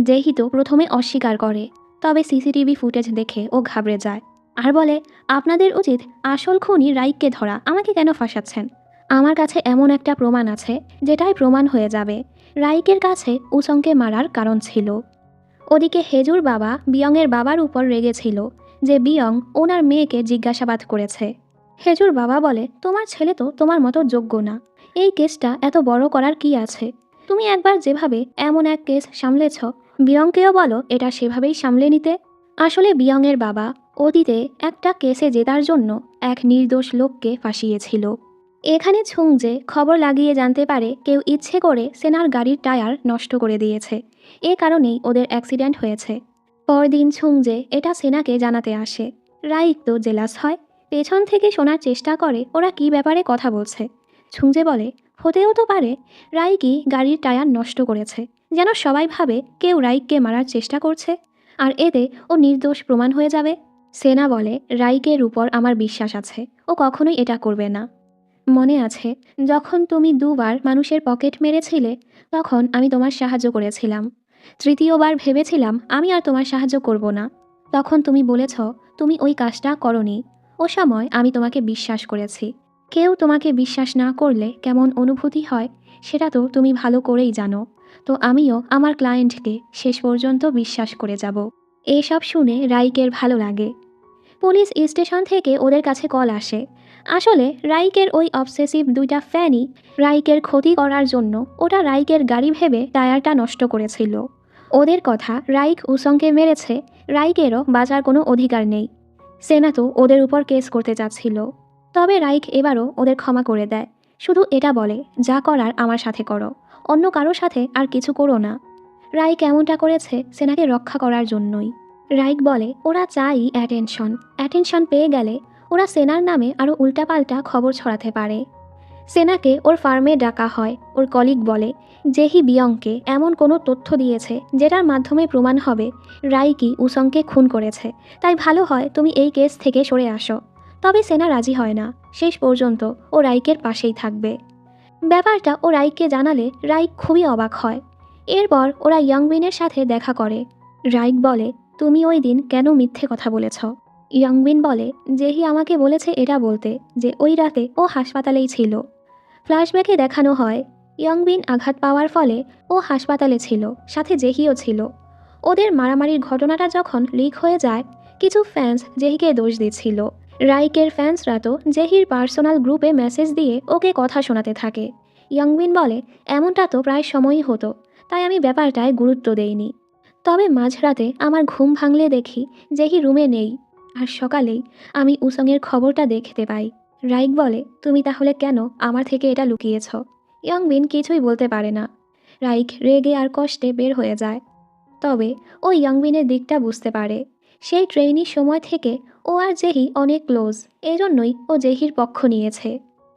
জেহি তো প্রথমে অস্বীকার করে, তবে সিসিটিভি ফুটেজ দেখে ও ঘাবড়ে যায় আর বলে, আপনাদের উচিত আসল খুনি রাইককে ধরা, আমাকে কেন ফাঁসাচ্ছেন? আমার কাছে এমন একটা প্রমাণ আছে যেটাই প্রমাণ হয়ে যাবে রাইকের কাছে উসংকে মারার কারণ ছিল। ওদিকে হেজুর বাবা বিয়ংয়ের বাবার উপর রেগেছিল যে বিয়ং ওনার মেয়েকে জিজ্ঞাসাবাদ করেছে। হেজুর বাবা বলে, তোমার ছেলে তো তোমার মতো যোগ্য না, এই কেসটা এত বড় করার কি আছে? তুমি একবার যেভাবে এমন এক কেস সামলেছ, বিয়ংকেও বলো এটা সেভাবেই সামলে নিতে। আসলে বিয়ংয়ের বাবা অতীতে একটা কেসে জেতার জন্য এক নির্দোষ লোককে ফাঁসিয়েছিল। এখানে ছুংজে খবর লাগিয়ে জানতে পারে কেউ ইচ্ছে করে সেনার গাড়ির টায়ার নষ্ট করে দিয়েছে, এ কারণেই ওদের অ্যাক্সিডেন্ট হয়েছে। পরদিন ছুংজে এটা সেনাকে জানাতে আসে। রাইক তো জেলাস হয়, পেছন থেকে শোনার চেষ্টা করে ওরা কী ব্যাপারে কথা বলছে। ছুংজে বলে, হতেও তো পারে রাইকই গাড়ির টায়ার নষ্ট করেছে, যেন সবাই ভাবে কেউ রাইককে মারার চেষ্টা করছে, আর এতে ও নির্দোষ প্রমাণ হয়ে যাবে। সেনা বলে, রাইকের উপর আমার বিশ্বাস আছে, ও কখনোই এটা করবে না। মনে আছে যখন তুমি 2বার মানুষের পকেট মেরেছিলে, তখন আমি তোমার সাহায্য করেছিলাম। তৃতীয়বার ভেবেছিলাম আমি আর তোমার সাহায্য করব না, তখন তুমি বলেছ তুমি ওই কাজটা করনি। ও সময় আমি তোমাকে বিশ্বাস করেছি। কেউ তোমাকে বিশ্বাস না করলে কেমন অনুভূতি হয় সেটা তো তুমি ভালো করেই জানো। তো আমিও আমার ক্লায়েন্টকে শেষ পর্যন্ত বিশ্বাস করে যাব। এসব শুনে রাইকের ভালো লাগে। পুলিশ স্টেশন থেকে ওদের কাছে কল আসে। আসলে রাইকের ওই অবসেসিভ 2টা ফ্যানই রাইকের ক্ষতি করার জন্য ওটা রাইকের গাড়ি ভেবে টায়ারটা নষ্ট করেছিল। ওদের কথা, রাইক উসংকে মেরেছে, রাইকেরও বাঁচার কোনো অধিকার নেই। সেনা তো ওদের উপর কেস করতে চাচ্ছিল, তবে রাইক এবারও ওদের ক্ষমা করে দেয়। শুধু এটা বলে, যা করার আমার সাথে করো, অন্য কারোর সাথে আর কিছু করো না। রাইক এমনটা করেছে সেনাকে রক্ষা করার জন্যই। রাইক বলে ওরা চাই অ্যাটেনশন পেয়ে গেলে ওরা সেনার নামে আরও উল্টাপাল্টা খবর ছড়াতে পারে। সেনাকে ওর ফার্মে ডাকা হয়। ওর কলিগ বলে, জেহি বিয়ংকে এমন কোনো তথ্য দিয়েছে যেটার মাধ্যমে প্রমাণ হবে রাইকি উসংকে খুন করেছে, তাই ভালো হয় তুমি এই কেস থেকে সরে আসো। তবে সেনা রাজি হয় না, শেষ পর্যন্ত ও রাইকের পাশেই থাকবে। ব্যাপারটা ও রাইককে জানালে রাইক খুবই অবাক হয়। এরপর ওরা ইয়ংবিনের সাথে দেখা করে। রাইক বলে, তুমি ওই দিন কেন মিথ্যে কথা বলেছ? ইয়ংবিন বলে, জেহি আমাকে বলেছে এটা বলতে যে ওই রাতে ও হাসপাতালেই ছিল। ফ্ল্যাশব্যাকে দেখানো হয় ইয়ংবিন আঘাত পাওয়ার ফলে ও হাসপাতালে ছিল, সাথে জেহিও ছিল। ওদের মারামারির ঘটনাটা যখন লিক হয়ে যায়, কিছু ফ্যান্স জেহিকে দোষ দিচ্ছিল। রাইকের ফ্যান্সরা তো জেহির পার্সোনাল গ্রুপে মেসেজ দিয়ে ওকে কথা শোনাতে থাকে। ইয়ংবিন বলে, এমনটা তো প্রায় সময়ই হতো, তাই আমি ব্যাপারটায় গুরুত্ব দেইনি। তবে মাঝরাতে আমার ঘুম ভাঙলে দেখি জেহি রুমে নেই, আর সকালেই আমি উসংয়ের খবরটা দেখতে পাই। রাইক বলে, তুমি তাহলে কেন আমার থেকে এটা লুকিয়েছ? ইয়ংবিন কিছুই বলতে পারে না। রাইক রেগে আর কষ্টে বের হয়ে যায়। তবে ও ইয়ংবিনের দিকটা বুঝতে পারে। সেই ট্রেনির সময় থেকে ও আর জেহি অনেক ক্লোজ, এই জন্যই ও জেহির পক্ষ নিয়েছে।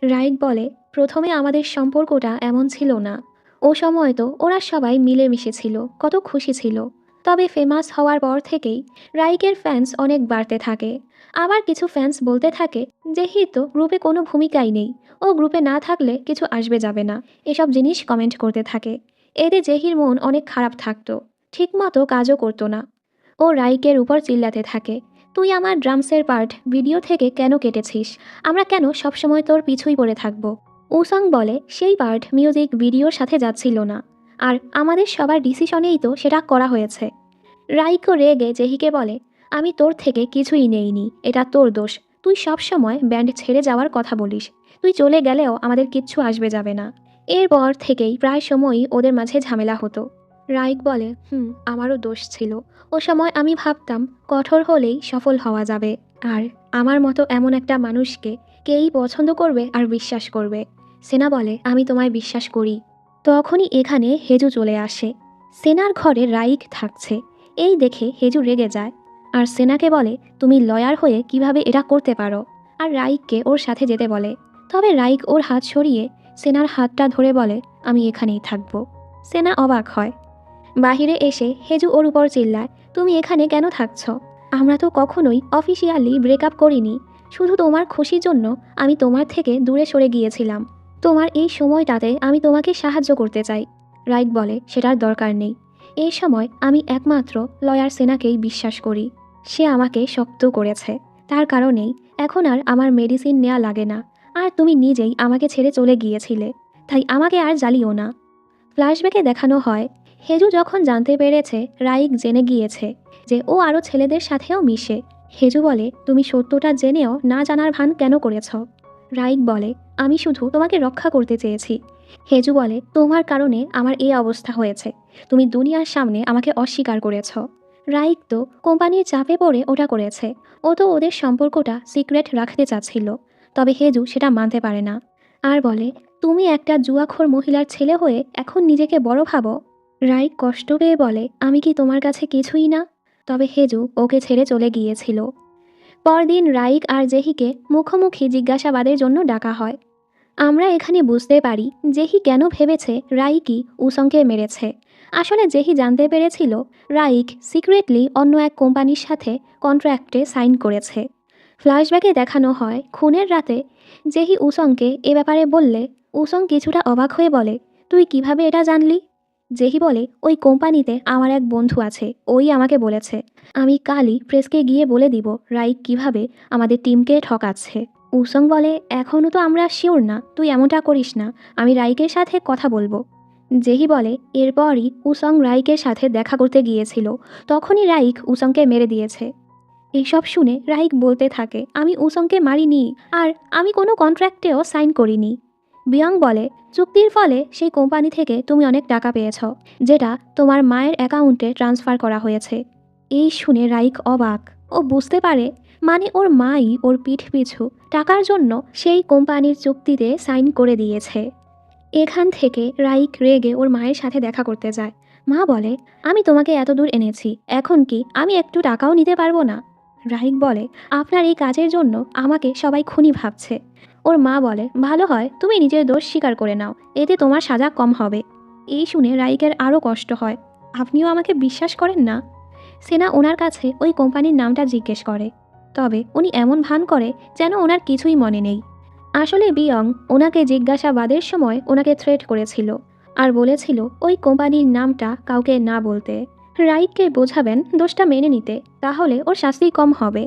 রাইক বলে, প্রথমে আমাদের সম্পর্কটা এমন ছিল না, ও সময় তো ওরা সবাই মিলেমিশে ছিল, কত খুশি ছিল। তবে ফেমাস হওয়ার পর থেকেই রাইকের ফ্যান্স অনেক বাড়তে থাকে। আবার কিছু ফ্যান্স বলতে থাকে জেহির তো গ্রুপে কোনো ভূমিকাই নেই, ও গ্রুপে না থাকলে কিছু আসবে যাবে না, এসব জিনিস কমেন্ট করতে থাকে। এতে জেহির মন অনেক খারাপ থাকতো, ঠিকমতো কাজও করতো না। ও রাইকের উপর চিল্লাতে থাকে, তুই আমার ড্রামসের পার্ট ভিডিও থেকে কেন কেটেছিস? আমরা কেন সবসময় তোর পিছুই পড়ে থাকবো? উসং বলে, সেই পার্ট মিউজিক ভিডিওর সাথে যাচ্ছিল না, আর আমাদের সবার ডিসিশনেই তো সেটা করা হয়েছে। রাইকো রেগে জেহিকে বলে, আমি তোর থেকে কিছুই নেইনি, এটা তোর দোষ। তুই সব সময় ব্যান্ড ছেড়ে যাওয়ার কথা বলিস, তুই চলে গেলেও আমাদের কিচ্ছু আসবে যাবে না। এরপর থেকেই প্রায় সময়ই ওদের মাঝে ঝামেলা হতো। রাইক বলে, আমারও দোষ ছিল। ও সময় আমি ভাবতাম কঠোর হলেই সফল হওয়া যাবে, আর আমার মতো এমন একটা মানুষকে কেই পছন্দ করবে আর বিশ্বাস করবে। সেনা বলে, আমি তোমায় বিশ্বাস করি। তখনই এখানে হেজু চলে আসে। সেনার ঘরে রাইক থাকছে, এই দেখে হেজু রেগে যায় আর সেনাকে বলে, তুমি লয়ার হয়ে কিভাবে এটা করতে পারো? আর রাইককে ওর সাথে যেতে বলে। তবে রাইক ওর হাত সরিয়ে সেনার হাতটা ধরে বলে, আমি এখানেই থাকবো। সেনা অবাক হয়। বাহিরে এসে হেজু ওর উপর চিল্লায়, তুমি এখানে কেন থাকছ? আমরা তো কখনোই অফিসিয়ালি ব্রেকআপ করিনি। শুধু তোমার খুশির জন্য আমি তোমার থেকে দূরে সরে গিয়েছিলাম। তোমার এই সময়টাতে আমি তোমাকে সাহায্য করতে চাই। রাইক বলে, সেটার দরকার নেই। এই সময় আমি একমাত্র লয়ার সেনাকেই বিশ্বাস করি। সে আমাকে শক্ত করেছে। তার কারণেই এখন আর আমার মেডিসিন নেওয়া লাগে না। আর তুমি নিজেই আমাকে ছেড়ে চলে গিয়েছিলে, তাই আমাকে আর জ্বালিও না। ফ্ল্যাশব্যাকে দেখানো হয় হেজু যখন জানতে পেরেছে রাইক জেনে গিয়েছে যে ও আরও ছেলেদের সাথেও মিশে। হেজু বলে, তুমি সত্যটা জেনেও না জানার ভান কেন করেছ? রাইক বলে, আমি শুধু তোমাকে রক্ষা করতে চেয়েছি। হেজু বলে, তোমার কারণে আমার এই অবস্থা হয়েছে। তুমি দুনিয়ার সামনে আমাকে অস্বীকার করেছ। রাইক তো কোম্পানির চাপে পড়ে ওটা করেছে। ও তো ওদের সম্পর্কটা সিক্রেট রাখতে চাচ্ছিল। তবে হেজু সেটা মানতে পারে না আর বলে, তুমি একটা জুয়াখোর মহিলার ছেলে হয়ে এখন নিজেকে বড় ভাবো। রাইক কষ্ট পেয়ে বলে, আমি কি তোমার কাছে কিছুই না? তবে হেজু ওকে ছেড়ে চলে গিয়েছিল। পরদিন রাইক আর জেহিকে মুখোমুখি জিজ্ঞাসাবাদের জন্য ডাকা হয়। আমরা এখানে বুঝতে পারি জেহি কেন ভেবেছে রাইকই উসংকে মেরেছে। আসলে জেহি জানতে পেরেছিল রাইক সিক্রেটলি অন্য এক কোম্পানির সাথে কন্ট্রাক্টে সাইন করেছে। ফ্ল্যাশব্যাকে দেখানো হয় খুনের রাতে জেহি উসংকে এ ব্যাপারে বললে উসং কিছুটা অবাক হয়ে বলে, তুই কিভাবে এটা জানলি? জেহি বলে, ওই কোম্পানিতে আমার এক বন্ধু আছে, ওই আমাকে বলেছে। আমি কালই প্রেসকে গিয়ে বলে দিব রাইক কিভাবে আমাদের টিমকে ঠকাচ্ছে। উসং বলে, এখনও তো আমরা শিওর না, তুই এমনটা করিস না, আমি রাইকের সাথে কথা বলবো। জেহি বলে, এরপরই উসং রাইকের সাথে দেখা করতে গিয়েছিল। তখনই রাইক উসংকে মেরে দিয়েছে। এইসব শুনে রাইক বলতে থাকে, আমি উসংকে মারিনি, আর আমি কোনো কন্ট্রাক্টেও সাইন করিনি। বিয়ং বলে, চুক্তির ফলে সেই কোম্পানি থেকে তুমি অনেক টাকা পেয়েছ, যেটা তোমার মায়ের অ্যাকাউন্টে ট্রান্সফার করা হয়েছে। এই শুনে রাইক অবাক। ও বুঝতে পারে মানে ওর মাই ওর পিঠ পিছু টাকার জন্য সেই কোম্পানির চুক্তিতে সাইন করে দিয়েছে। এখান থেকে রাইক রেগে ওর মায়ের সাথে দেখা করতে যায়। মা বলে, আমি তোমাকে এত দূর এনেছি, এখন কি আমি একটু টাকাও নিতে পারবো না? রাইক বলে, আপনার এই কাজের জন্য আমাকে সবাই খুনি ভাবছে। ওর মা বলে, ভালো হয় তুমি নিজের দোষ স্বীকার করে নাও, এতে তোমার সাজা কম হবে। এই শুনে রাইকের আরও কষ্ট হয়। আপনিও আমাকে বিশ্বাস করেন না? সেনা ওনার কাছে ওই কোম্পানির নামটা জিজ্ঞেস করে, তবে উনি এমন ভান করে যেন ওনার কিছুই মনে নেই। আসলে বিয়ং ওনাকে জিজ্ঞাসাবাদের সময় ওনাকে থ্রেট করেছিল আর বলেছিল ওই কোম্পানির নামটা কাউকে না বলতে। রাইককে বোঝাবেন দোষটা মেনে নিতে, তাহলে ওর শাস্তি কম হবে।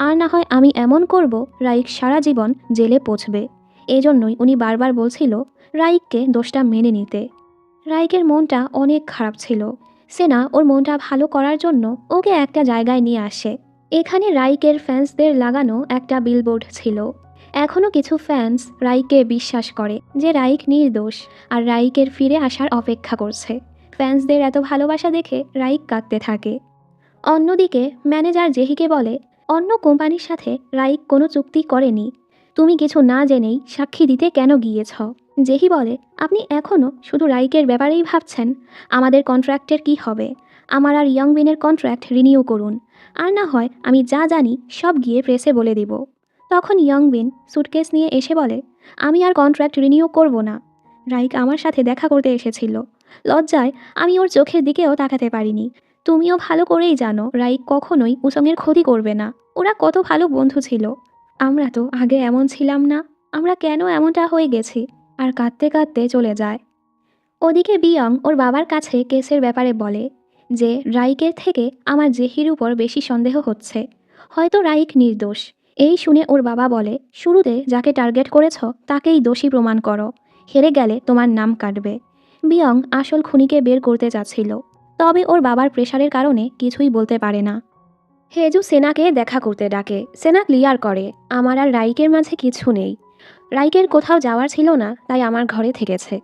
আর না হয় আমি এমন করব রাইক সারা জীবন জেলে পচবে। এজন্যই উনি বারবার বলছিল রাইককে দোষটা মেনে নিতে। রাইকের মনটা অনেক খারাপ ছিল। সেনা ওর মনটা ভালো করার জন্য ওকে একটা জায়গায় নিয়ে আসে। এখানে রাইকের ফ্যান্সদের লাগানো একটা বিলবোর্ড ছিল। এখনও কিছু ফ্যান্স রাইককে বিশ্বাস করে যে রাইক নির্দোষ আর রাইকের ফিরে আসার অপেক্ষা করছে। ফ্যান্সদের এত ভালোবাসা দেখে রাইক কাঁদতে থাকে। অন্যদিকে ম্যানেজার জেহিকে বলে, অন্য কোম্পানির সাথে রাইক কোনো চুক্তি করেনি। তুমি কিছু না জেনেই সাক্ষী দিতে কেন গিয়েছ? জেহি বলে, আপনি এখনও শুধু রাইকের ব্যাপারেই ভাবছেন। আমাদের কন্ট্রাক্টের কি হবে? আমার আর ইয়ংবিনের কন্ট্রাক্ট রিনিউ করুন, আর না হয় আমি যা জানি সব গিয়ে প্রেসে বলে দিব। তখন ইয়ংবিন সুটকেস নিয়ে এসে বলে, আমি আর কন্ট্রাক্ট রিনিউ করব না। রাইক আমার সাথে দেখা করতে এসেছিল। লজ্জায় আমি ওর চোখের দিকেও তাকাতে পারিনি। তুমিও ভালো করেই জানো রাইক কখনোই উসংয়ের ক্ষতি করবে না। ওরা কত ভালো বন্ধু ছিল। আমরা তো আগে এমন ছিলাম না। আমরা কেন এমনটা হয়ে গেছি? আর কাঁদতে কাঁদতে চলে যায়। ওদিকে বিয়ং ওর বাবার কাছে কেসের ব্যাপারে বলে যে রাইকের থেকে আমার জেহির উপর বেশি সন্দেহ হচ্ছে, হয়তো রাইক নির্দোষ। এই শুনে ওর বাবা বলে, শুরুতে যাকে টার্গেট করেছ তাকেই দোষী প্রমাণ করো, হেরে গেলে তোমার নাম কাটবে। বিয়ং আসল খুনিকে বের করতে চাচ্ছিল, তবে ওর বাবার প্রেশারের কারণে কিছুই বলতে পারে না। হেজু সেনাকে দেখা করতে ডাকে। সেনা ক্লিয়ার করে, আমার আর রাইকের মাঝে কিছু নেই। রাইকের কোথাও যাওয়ার ছিল না, তাই আমার ঘরে থেকেছে।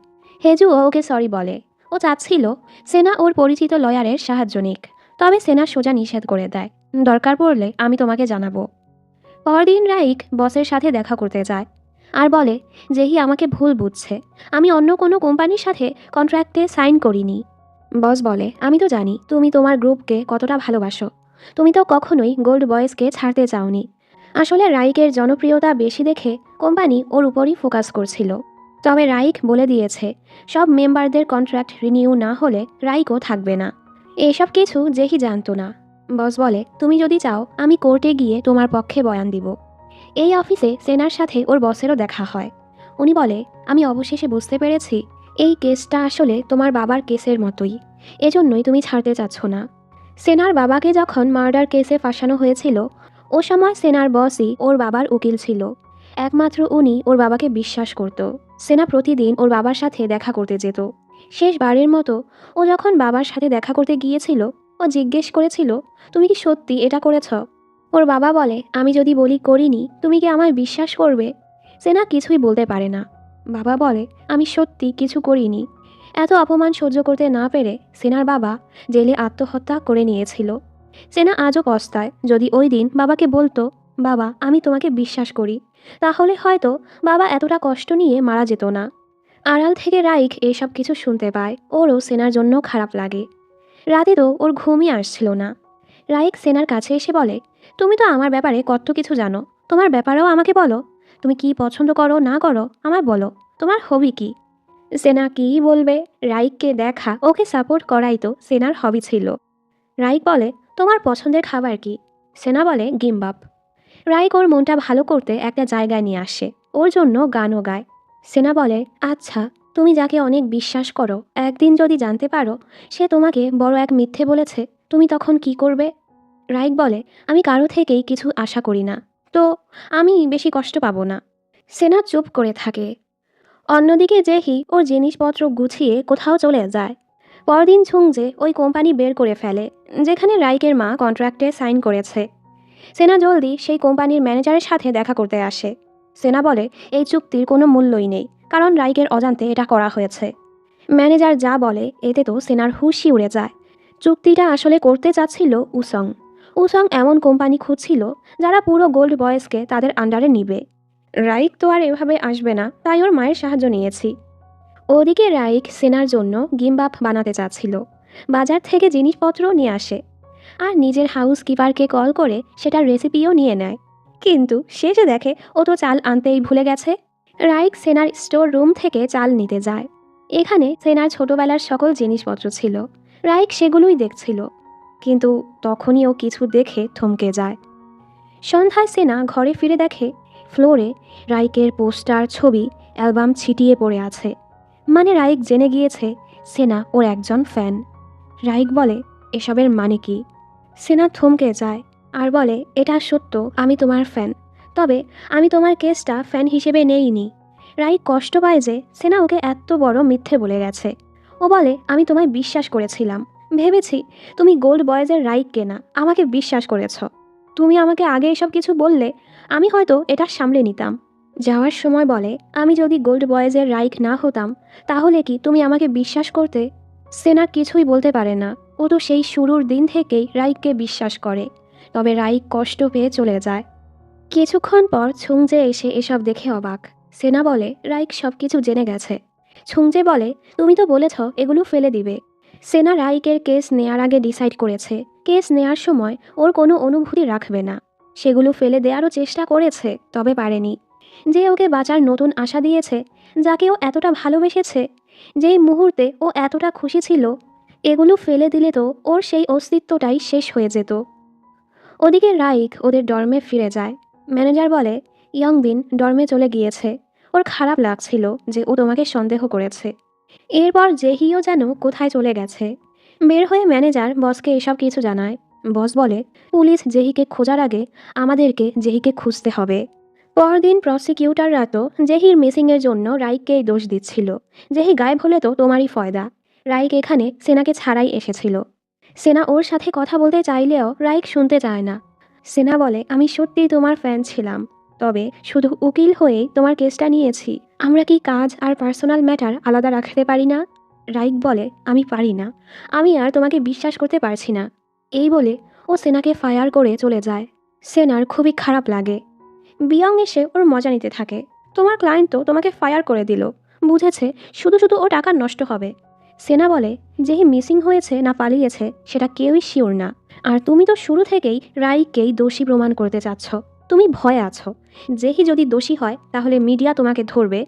হেজুও ওকে সরি বলে। ও চাচ্ছিল সেনা ওর পরিচিত লয়ারের সাহায্য নিক, তবে সেনা সোজা নিষেধ করে দেয়, দরকার পড়লে আমি তোমাকে জানাবো। পরদিন রাইক বসের সাথে দেখা করতে যায় আর বলে, জেহি আমাকে ভুল বুঝছে, আমি অন্য কোনো কোম্পানির সাথে কন্ট্রাক্টে সাইন করিনি। বস বলে, আমি তো জানি তুমি তোমার গ্রুপকে কতটা ভালোবাসো। তুমি তো কখনোই গোল্ড বয়েজকে ছাড়তে চাওনি। আসলে রাইকের জনপ্রিয়তা বেশি দেখে কোম্পানি ওর উপরই ফোকাস করছিল। তবে রাইক বলে দিয়েছে সব মেম্বারদের কন্ট্রাক্ট রিনিউ না হলে রাইকও থাকবে না। এসব কিছু জেহি জানতো না। বস বলে, তুমি যদি চাও আমি কোর্টে গিয়ে তোমার পক্ষে বয়ান দিব। এই অফিসে সেনার সাথে ওর বসেরও দেখা হয়। উনি বলে, আমি অবশেষে বুঝতে পেরেছি এই কেসটা আসলে তোমার বাবার কেসের মতোই, এজন্যই তুমি ছাড়তে চাচ্ছ না। সেনার বাবাকে যখন মার্ডার কেসে ফাঁসানো হয়েছিল, ও সময় সেনার বসই ওর বাবার উকিল ছিল। একমাত্র উনি ওর বাবাকে বিশ্বাস করত। সেনা প্রতিদিন ওর বাবার সাথে দেখা করতে যেত। শেষবারের মতো ও যখন বাবার সাথে দেখা করতে গিয়েছিল, ও জিজ্ঞেস করেছিল, তুমি কি সত্যি এটা করেছ? ওর বাবা বলে, আমি যদি বলি করিনি, তুমি কি আমায় বিশ্বাস করবে? সেনা কিছুই বলতে পারে না। বাবা বলে, আমি সত্যি কিছু করিনি। এত অপমান সহ্য করতে না পেরে সেনার বাবা জেলে আত্মহত্যা করে নিয়েছিল। সেনা আজও পস্তায়। যদি ওই দিন বাবাকে বলতো, বাবা আমি তোমাকে বিশ্বাস করি, তাহলে হয়তো বাবা এতটা কষ্ট নিয়ে মারা যেত না। আড়াল থেকে রাইক এসব কিছু শুনতে পায়। ওরও সেনার জন্য খারাপ লাগে। রাতে তো ওর ঘুমই আসছিল না। রাইক সেনার কাছে এসে বলে, তুমি তো আমার ব্যাপারে কত কিছু জানো, তোমার ব্যাপারেও আমাকে বলো। তুমি কি পছন্দ করো না করো আমায় বলো, তোমার হবি কি? সেনা কী বলবে? রাইককে দেখা, ওকে সাপোর্ট করাই তো সেনার হবি ছিল। রাইক বলে, তোমার পছন্দের খাবার কি? সেনা বলে, গিম্বাপ। রাইক ওর মনটা ভালো করতে একটা জায়গায় নিয়ে আসে, ওর জন্য গানও গায়। সেনা বলে, আচ্ছা, তুমি যাকে অনেক বিশ্বাস করো, একদিন যদি জানতে পারো সে তোমাকে বড় এক মিথ্যে বলেছে, তুমি তখন কি করবে? রাইক বলে, আমি কারো থেকেই কিছু আশা করি না, তো আমি বেশি কষ্ট পাবো না। সেনা চুপ করে থাকে। অন্যদিকে জেহি ওর জিনিসপত্র গুছিয়ে কোথাও চলে যায়। পরদিন ছুংজে ওই কোম্পানি বের করে ফেলে যেখানে রাইকের মা কন্ট্রাক্টে সাইন করেছে। সেনা জলদি সেই কোম্পানির ম্যানেজারের সাথে দেখা করতে আসে। সেনা বলে, এই চুক্তির কোনো মূল্যই নেই, কারণ রাইকের অজান্তে এটা করা হয়েছে। ম্যানেজার যা বলে এতে তো সেনার হুঁশই উড়ে যায়। চুক্তিটা আসলে করতে চাচ্ছিল উসং। উসং এমন কোম্পানি খুঁজছিল যারা পুরো গোল্ড বয়েজকে তাদের আন্ডারে নিবে। রাইক তো আর এভাবে আসবে না, তাই ওর মায়ের সাহায্য নিয়েছি। ওদিকে রাইক সেনার জন্য গিম্বাপ বানাতে চাচ্ছিল। বাজার থেকে জিনিসপত্র নিয়ে আসে আর নিজের হাউস কিপারকে কল করে সেটার রেসিপিও নিয়ে নেয়। কিন্তু শেষে দেখে ও তো চাল আনতেই ভুলে গেছে। রাইক সেনার স্টোর রুম থেকে চাল নিতে যায়। এখানে সেনার ছোটবেলার সকল জিনিসপত্র ছিল। রাইক সেগুলোই দেখছিল, কিন্তু তখনই ও কিছু দেখে থমকে যায়। সন্ধ্যায় সেনা ঘরে ফিরে দেখে ফ্লোরে রাইকের পোস্টার, ছবি, অ্যালবাম ছিটিয়ে পড়ে আছে। মানে রাইক জেনে গিয়েছে সেনা ওর একজন ফ্যান। রাইক বলে, এসবের মানে কি? সেনা থমকে যায় আর বলে, এটা সত্য, আমি তোমার ফ্যান, তবে আমি তোমার কেসটা ফ্যান হিসেবে নেইনি। রাইক কষ্ট পায় যে সেনা ওকে এত বড় মিথ্যে বলে গেছে। ও বলে, আমি তোমায় বিশ্বাস করেছিলাম, ভেবেছি তুমি গোল্ড বয়েজের রাইককে না, আমাকে বিশ্বাস করেছ। তুমি আমাকে আগে এসব কিছু বললে আমি হয়তো এটা সামলে নিতাম। যাওয়ার সময় বলে, আমি যদি গোল্ড বয়েজের রাইক না হতাম তাহলে কি তুমি আমাকে বিশ্বাস করতে? সেনা কিছুই বলতে পারে না। ও তো সেই শুরুর দিন থেকেই রাইককে বিশ্বাস করে। তবে রাইক কষ্ট পেয়ে চলে যায়। কিছুক্ষণ পর ছুংজে এসে এসব দেখে অবাক। সেনা বলে, রাইক সব কিছু জেনে গেছে। ছুংজে বলে, তুমি তো বলেছ এগুলো ফেলে দিবে। সেনা রাইকের কেস নেয়ার আগে ডিসাইড করেছে কেস নেয়ার সময় ওর কোনো অনুভূতি রাখবে না। সেগুলো ফেলে দেওয়ারও চেষ্টা করেছে, তবে পারেনি। যে ওকে বাঁচার নতুন আশা দিয়েছে, যাকে ও এতটা ভালোবেসেছে, যেই মুহূর্তে ও এতটা খুশি ছিল, এগুলো ফেলে দিলে তো ওর সেই অস্তিত্বটাই শেষ হয়ে যেত। ওদিকে রাইক ওদের ডর্মে ফিরে যায়। ম্যানেজার বলে, ইয়ংবিন ডর্মে চলে গিয়েছে, ওর খারাপ লাগছিল যে ও তোমাকে সন্দেহ করেছে। এরপর জেহিও যেন কোথায় চলে গেছে। বের হয়ে ম্যানেজার বসকে এসব কিছু জানায়। বস বলে, পুলিশ জেহিকে খোঁজার আগে আমাদেরকে জেহিকে খুঁজতে হবে। পরদিন প্রসিকিউটররা তো জেহির মিসিংয়ের জন্য রাইককেই দোষ দিচ্ছিল। জেহি গায়েব হলে তো তোমারই ফয়দা। রাইক এখানে সেনাকে ছাড়াই এসেছিল। সেনা ওর সাথে কথা বলতে চাইলেও রাইক শুনতে চায় না। সেনা বলে, আমি সত্যিই তোমার ফ্যান ছিলাম, তবে শুধু উকিল হয়েই তোমার কেসটা নিয়েছি। আমরা কি কাজ আর পার্সোনাল ম্যাটার আলাদা রাখতে পারি না? রাইক বলে, আমি পারি না, আমি আর তোমাকে বিশ্বাস করতে পারছি না। এই বলে ও সেনাকে ফায়ার করে চলে যায়। সেনার খুবই খারাপ লাগে। বিয়ং এসে ওর মজা নিতে থাকে। তোমার ক্লায়েন্ট তো তোমাকে ফায়ার করে দিল, বুঝেছে শুধু শুধু ও টাকা নষ্ট হবে। সেনা বলে, যেহি মিসিং হয়েছে না পালিয়েছে সেটা কেউই শিওর না, আর তুমি তো শুরু থেকেই রাইকেই দোষী প্রমাণ করতে চাচ্ছ। তুমি ভয়ে আছো যেহি যদি দোষী হয় তাহলে মিডিয়া তোমাকে ধরবে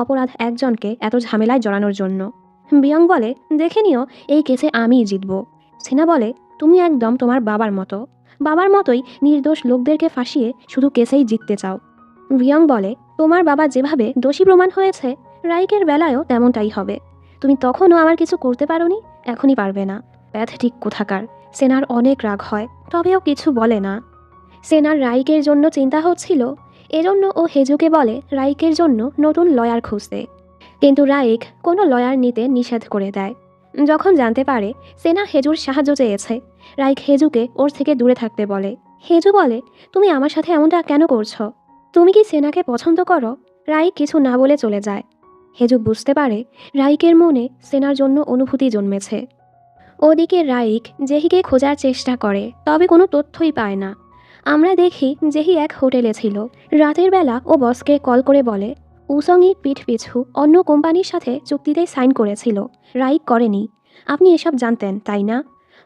অপরাধ একজনকে এত ঝামেলায় জড়ানোর জন্য। বিয়ং বলে, দেখে নিও এই কেসে আমিই জিতব। সেনা বলে, তুমি একদম তোমার বাবার মতোই নির্দোষ লোকদেরকে ফাঁসিয়ে শুধু কেসেই জিততে চাও। রিয়ং বলে, তোমার বাবা যেভাবে দোষী প্রমাণ হয়েছে রাইকের বেলায়ও তেমনটাই হবে। তুমি তখনও আমার কিছু করতে পারোনি, এখনই পারবে না। প্যাথেটিক কোথাকার। সেনার অনেক রাগ হয়, তবেও কিছু বলে না। সেনার রাইকের জন্য চিন্তা হচ্ছিল, এজন্য ও হেজুকে বলে রাইকের জন্য নতুন লয়ার খুঁজতে। কিন্তু রাইক কোনো লয়ার নিতে নিষেধ করে দেয়। যখন জানতে পারে সেনা হেজুর সাহায্য চেয়েছে, রাইক হেজুকে ওর থেকে দূরে থাকতে বলে। হেজু বলে, তুমি আমার সাথে এমনটা কেন করছো? তুমি কি সেনাকে পছন্দ করো? রাইক কিছু না বলে চলে যায়। হেজু বুঝতে পারে রাইকের মনে সেনার জন্য অনুভূতি জন্মেছে। ওদিকে রাইক জেহিকে খোঁজার চেষ্টা করে, তবে কোনো তথ্যই পায় না। আমরা দেখি জেহি এক হোটেলে ছিল। রাতের বেলা ও বসকে কল করে বলে উসংই পিঠ পিছু অন্য কোম্পানির সাথে চুক্তিতে সাইন করেছিল, রাইক করেনি। আপনি এসব জানতেন তাই না?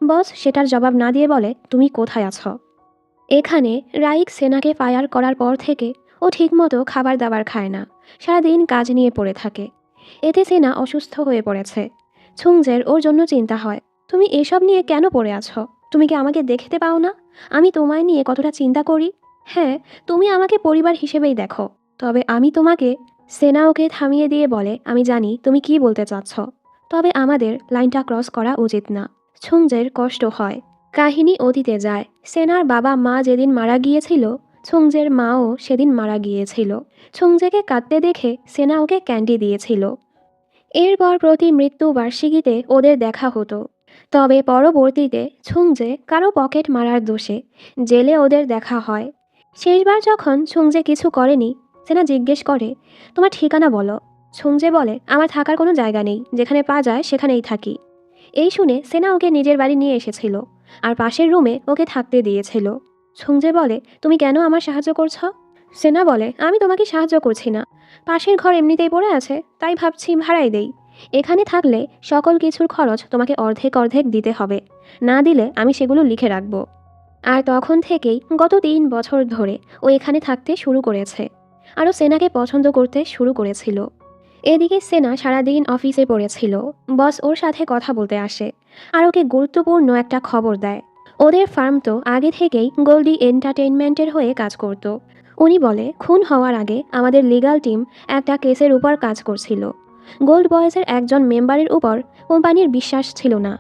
বস সেটার জবাব না দিয়ে বলে, তুমি কোথায় আছো? এখানে রাইক সেনাকে ফায়ার করার পর থেকে ও ঠিকমতো খাবার দাবার খায় না, সারাদিন কাজ নিয়ে পড়ে থাকে। এতে সেনা অসুস্থ হয়ে পড়েছে। ছুংজের ওর জন্য চিন্তা হয়, তুমি এসব নিয়ে কেন পড়ে আছো? তুমি কি আমাকে দেখতে পাও না আমি তোমায় নিয়ে কতটা চিন্তা করি? হ্যাঁ, তুমি আমাকে পরিবার হিসেবেই দেখো, তবে আমি তোমাকে। সেনা ওকে থামিয়ে দিয়ে বলে, আমি জানি তুমি কি বলতে চাচ্ছ, তবে আমাদের লাইনটা ক্রস করা উচিত না। ছুংজের কষ্ট হয়। কাহিনী অতীতে যায়। সেনার বাবা মা যেদিন মারা গিয়েছিল, ছুংজের মাও সেদিন মারা গিয়েছিল। ছুংজেকে কাঁদতে দেখে সেনা ওকে ক্যান্ডি দিয়েছিল। এরপর প্রতি মৃত্যু বার্ষিকীতে ওদের দেখা হতো। তবে পরবর্তীতে ছুংজে কারো পকেট মারার দোষে জেলে ওদের দেখা হয়। শেষবার যখন ছুংজে কিছু করেনি, সেনা জিজ্ঞেস করে, তোমার ঠিকানা বলো। ছুংজে বলে, আমার থাকার কোনো জায়গা নেই, যেখানে পা যায় সেখানেই থাকি। এই শুনে সেনা ওকে নিজের বাড়ি নিয়ে এসেছিল আর পাশের রুমে ওকে থাকতে দিয়েছিল। ছুংজে বলে, তুমি কেন আমার সাহায্য করছো? সেনা বলে, আমি তোমাকে সাহায্য করছি না, পাশের ঘর এমনিতেই পড়ে আছে, তাই ভাবছি ভাড়াই দেই। এখানে থাকলে সকল কিছুর খরচ তোমাকে অর্ধেক অর্ধেক দিতে হবে, না দিলে আমি সেগুলো লিখে রাখবো। আর তখন থেকেই গত 3 বছর ধরে ও এখানে থাকতে শুরু করেছে, আরও সেনাকে পছন্দ করতে শুরু করেছিল। এদিকে সেনা সারাদিন অফিসে পড়েছিল। বস ওর সাথে কথা বলতে আসে আর ওকে গুরুত্বপূর্ণ একটা খবর দেয়। ওদের ফার্ম তো আগে থেকেই গোল্ডি এন্টারটেইনমেন্টের হয়ে কাজ করত। উনি বলে, খুন হওয়ার আগে আমাদের লিগ্যাল টিম একটা কেসের উপর কাজ করছিল। গোল্ড বয়েজের একজন মেম্বারের উপর কোম্পানির বিশ্বাস ছিল না।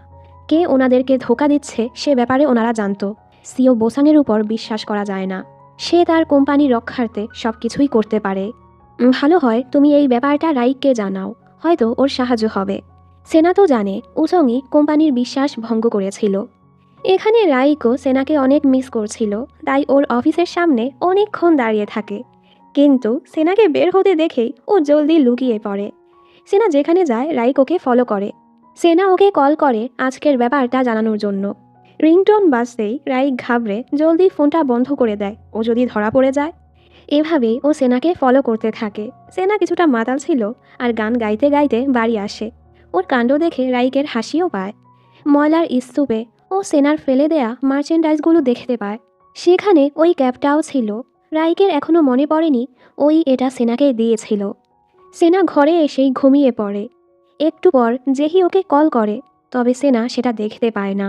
কে ওনাদেরকে ধোকা দিচ্ছে সে ব্যাপারে ওনারা জানতো। সিও বোসাংয়ের উপর বিশ্বাস করা যায় না, সে তার কোম্পানি রক্ষার্থে সব কিছুই করতে পারে। ভালো হয় তুমি এই ব্যাপারটা রাইককে জানাও, হয়তো ওর সাহায্য হবে। সেনা তো জানে উসংই কোম্পানির বিশ্বাস ভঙ্গ করেছিল। এখানে রাইকও সেনাকে অনেক মিস করছিল, তাই ওর অফিসের সামনে অনেকক্ষণ দাঁড়িয়ে থাকে। কিন্তু সেনাকে বের হতে দেখেই ও জলদি লুকিয়ে পড়ে। সেনা যেখানে যায় রাইক ওকে ফলো করে। সেনা ওকে কল করে আজকের ব্যাপারটা জানানোর জন্য। রিংটোন বাজতেই রাইক ঘাবড়ে জলদি ফোনটা বন্ধ করে দেয়, ও যদি ধরা পড়ে যায়। এভাবেই ও সেনাকে ফলো করতে থাকে। সেনা কিছুটা মাতাল ছিল আর গান গাইতে গাইতে বাড়ি আসে। ওর কাণ্ড দেখে রাইকের হাসিও পায়। ময়লার স্তূপে ও সেনার ফেলে দেয়া মার্চেন্ডাইজগুলো দেখতে পায়। সেখানে ওই ক্যাপটাও ছিল। রাইকের এখনও মনে পড়েনি ওই এটা সেনাকে দিয়েছিল। সেনা ঘরে এসেই ঘুমিয়ে পড়ে। একটু পর জেহি ওকে কল করে, তবে সেনা সেটা দেখতে পায় না।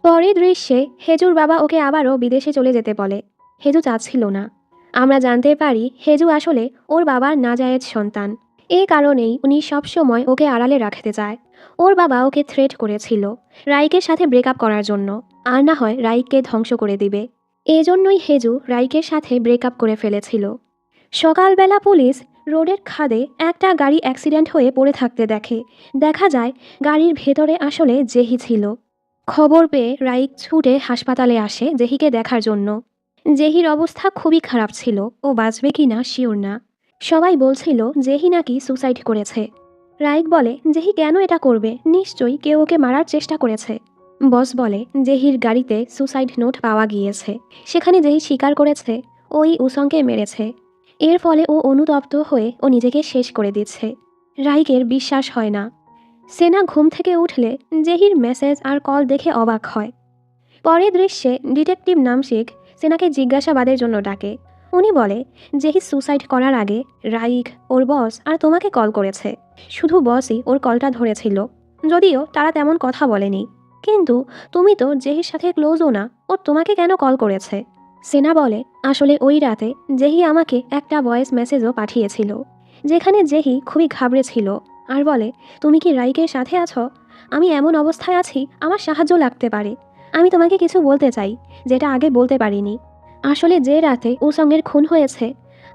পরের দৃশ্যে হেজুর বাবা ওকে আবারও বিদেশে চলে যেতে বলে। হেজু চাচ্ছিল না। আমরা জানতে পারি হেজু আসলে ওর বাবার নাজায়েজ সন্তান। এই কারণেই উনি সবসময় ওকে আড়ালে রাখতে চায়। ওর বাবা ওকে থ্রেট করেছিল রাইকের সাথে ব্রেকআপ করার জন্য, আর না হয় রাইককে ধ্বংস করে দিবে। এজন্যই হেজু রাইকের সাথে ব্রেকআপ করে ফেলেছিল। সকালবেলা পুলিশ রোডের খাদে একটা গাড়ি অ্যাক্সিডেন্ট হয়ে পড়ে থাকতে দেখে। দেখা যায় গাড়ির ভেতরে আসলে জেহি ছিল। খবর পেয়ে রাইক ছুটে হাসপাতালে আসে জেহিকে দেখার জন্য। জেহির অবস্থা খুবই খারাপ ছিল, ও বাঁচবে কি না শিওর না। সবাই বলছিল জেহি নাকি সুসাইড করেছে। রাইক বলে, জেহি কেন এটা করবে? নিশ্চয়ই কেউ ওকে মারার চেষ্টা করেছে। বস বলে, জেহির গাড়িতে সুসাইড নোট পাওয়া গিয়েছে, সেখানে জেহি স্বীকার করেছে ওই উসংকে মেরেছে। এর ফলে ও অনুতপ্ত হয়ে ও নিজেকে শেষ করে দিচ্ছে। রাইকের বিশ্বাস হয় না। সেনা ঘুম থেকে উঠলে জেহির মেসেজ আর কল দেখে অবাক হয়। পরের দৃশ্যে ডিটেকটিভ নামশিক সেনাকে জিজ্ঞাসাবাদের জন্য ডাকে। উনি বলে, জেহি সুসাইড করার আগে রাইক, ওর বস আর তোমাকে কল করেছে। শুধু বসই ওর কলটা ধরেছিল, যদিও তারা তেমন কথা বলেনি। কিন্তু তুমি তো জেহির সাথে ক্লোজও না, ও তোমাকে কেন কল করেছে? সেনা বলে, আসলে ওই রাতে জেহি আমাকে একটা ভয়েস মেসেজও পাঠিয়েছিল, যেখানে জেহি খুবই ঘাবড়েছিল আর বলে, তুমি কি রাইকের সাথে আছো? আমি এমন অবস্থায় আছি, আমার সাহায্য লাগতে পারে। আমি তোমাকে কিছু বলতে চাই, যেটা আগে বলতে পারিনি। আসলে যে রাতে উসংয়ের খুন হয়েছে,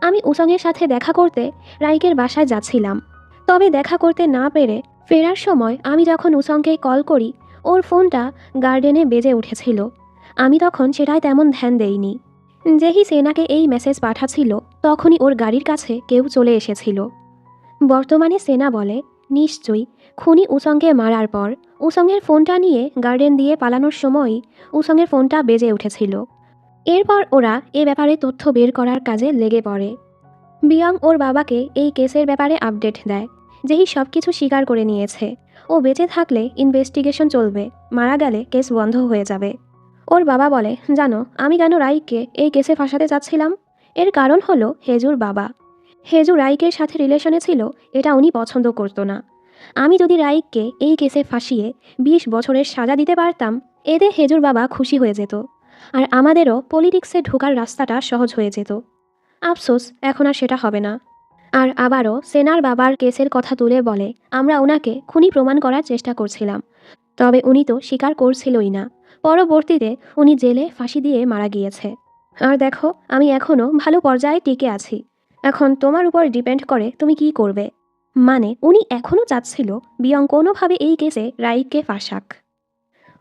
আমি উসংয়ের সাথে দেখা করতে রাইকের বাসায় যাচ্ছিলাম। তবে দেখা করতে না পেরে ফেরার সময় আমি যখন উসংকে কল করি, ওর ফোনটা গার্ডেনে বেজে উঠেছিল। আমি তখন সেটায় তেমন ধ্যান দেইনি। যেহি সেনাকে এই মেসেজ পাঠাচ্ছিল, তখনই ওর গাড়ির কাছে কেউ চলে এসেছিল। বর্তমানে সেনা বলে, নিশ্চয়ই খুনি উসংকে মারার পর উসংয়ের ফোনটা নিয়ে গার্ডেন দিয়ে পালানোর সময়ই উসংয়ের ফোনটা বেজে উঠেছিল। এরপর ওরা এ ব্যাপারে তথ্য বের করার কাজে লেগে পড়ে। বিয়ং ওর বাবাকে এই কেসের ব্যাপারে আপডেট দেয়। যেহি সব কিছু স্বীকার করে নিয়েছে। ও বেঁচে থাকলে ইনভেস্টিগেশন চলবে, মারা গেলে কেস বন্ধ হয়ে যাবে। ওর বাবা বলে, জানো আমি কেন রাইককে এই কেসে ফাঁসাতে চাচ্ছিলাম? এর কারণ হলো হেজুর বাবা। হেজু রাইকের সাথে রিলেশনে ছিল, এটা উনি পছন্দ করতো না। আমি যদি রাইককে এই কেসে ফাঁসিয়ে 20 বছরের সাজা দিতে পারতাম, এতে হেজুর বাবা খুশি হয়ে যেত, আর আমাদেরও পলিটিক্সে ঢোকার রাস্তাটা সহজ হয়ে যেত। আফসোস, এখন আর সেটা হবে না। আর আবারও সেনার বাবার কেসের কথা তুলে বলে, আমরা ওনাকে খুনি প্রমাণ করার চেষ্টা করছিলাম, তবে উনি তো স্বীকার করছিলই না। পরবর্তীতে উনি জেলে ফাঁসি দিয়ে মারা গিয়েছে। আর দেখো, আমি এখনও ভালো পর্যায়ে টিকে আছি। এখন তোমার উপর ডিপেন্ড করে তুমি কি করবে। মানে উনি এখনও চাচ্ছিল বিয়ং কোনোভাবে এই কেসে রাইককে ফাঁসাক।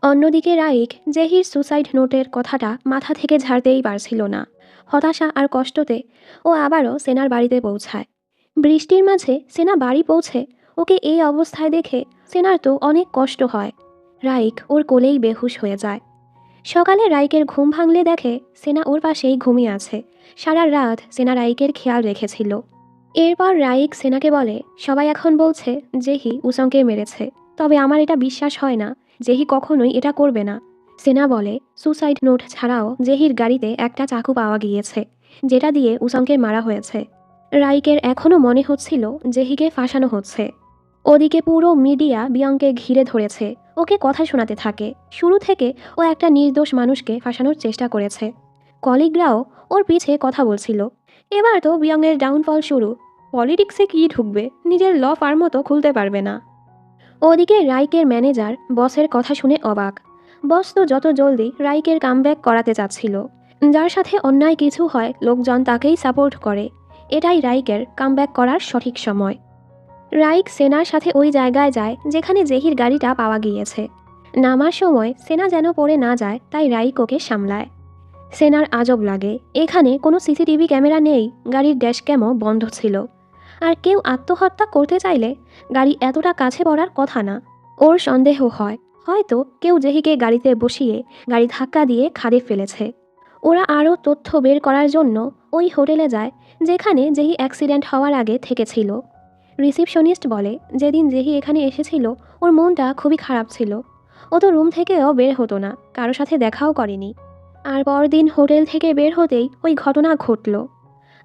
অন্যদিকে রাইক জেহির সুসাইড নোটের কথাটা মাথা থেকে ঝাড়তেই পারছিল না। হতাশা আর কষ্টতে ও আবারও সেনার বাড়িতে পৌঁছায়। বৃষ্টির মাঝে সেনা বাড়ি পৌঁছে ওকে এই অবস্থায় দেখে সেনার তো অনেক কষ্ট হয়। রাইক ওর কোলেই বেহুশ হয়ে যায়। সকালে রাইকের ঘুম ভাঙলে দেখে সেনা ওর পাশেই ঘুমিয়ে আছে। সারা রাত সেনা রাইকের খেয়াল রেখেছিল। এরপর রাইক সেনাকে বলে, সবাই এখন বলছে জেহি উসংকে মেরেছে, তবে আমার এটা বিশ্বাস হয় না। জেহি কখনোই এটা করবে না। সেনা বলে, সুসাইড নোট ছাড়াও জেহির গাড়িতে একটা চাকু পাওয়া গিয়েছে, যেটা দিয়ে উসংকে মারা হয়েছে। রাইকের এখনও মনে হচ্ছিল জেহিকে ফাঁসানো হচ্ছে। ওদিকে পুরো মিডিয়া বিয়ংকে ঘিরে ধরেছে, ওকে কথা শোনাতে থাকে। শুরু থেকে ও একটা নির্দোষ মানুষকে ফাঁসানোর চেষ্টা করেছে। কলিগরাও ওর পিছে কথা বলছিল। এবার তো বিয়ংয়ের ডাউনফল শুরু। পলিটিক্সে কি ঢুকবে, নিজের ল ফার্মও তো খুলতে পারবে না। ওদিকে রাইকের ম্যানেজার বসের কথা শুনে অবাক। বস তো যত জলদি রাইকের কামব্যাক করাতে চাচ্ছিল। যার সাথে অন্যায় কিছু হয় লোকজন তাকেই সাপোর্ট করে। এটাই রাইকের কামব্যাক করার সঠিক সময়। রাইক সেনার সাথে ওই জায়গায় যায় যেখানে জেহির গাড়িটা পাওয়া গিয়েছে। নামার সময় সেনা যেন পড়ে না যায়, তাই রাইক ওকে সামলায়। সেনার আজব লাগে, এখানে কোনো সিসিটিভি ক্যামেরা নেই, গাড়ির ড্যাশক্যামও বন্ধ ছিল। আর কেউ আত্মহত্যা করতে চাইলে গাড়ি এতটা কাছে পড়ার কথা না। ওর সন্দেহ হয় হয়তো কেউ জেহিকে গাড়িতে বসিয়ে গাড়ি ধাক্কা দিয়ে খাদে ফেলেছে। ওরা আরও তথ্য বের করার জন্য ওই হোটেলে যায় যেখানে জেহি অ্যাক্সিডেন্ট হওয়ার আগে থেকেছিল। রিসিপশনিস্ট বলে, যেদিন জেহি এখানে এসেছিল ওর মনটা খুবই খারাপ ছিল। ও তো রুম থেকেও বের হতো না, কারো সাথে দেখাও করেনি। আর পরদিন হোটেল থেকে বের হতেই ওই ঘটনা ঘটল।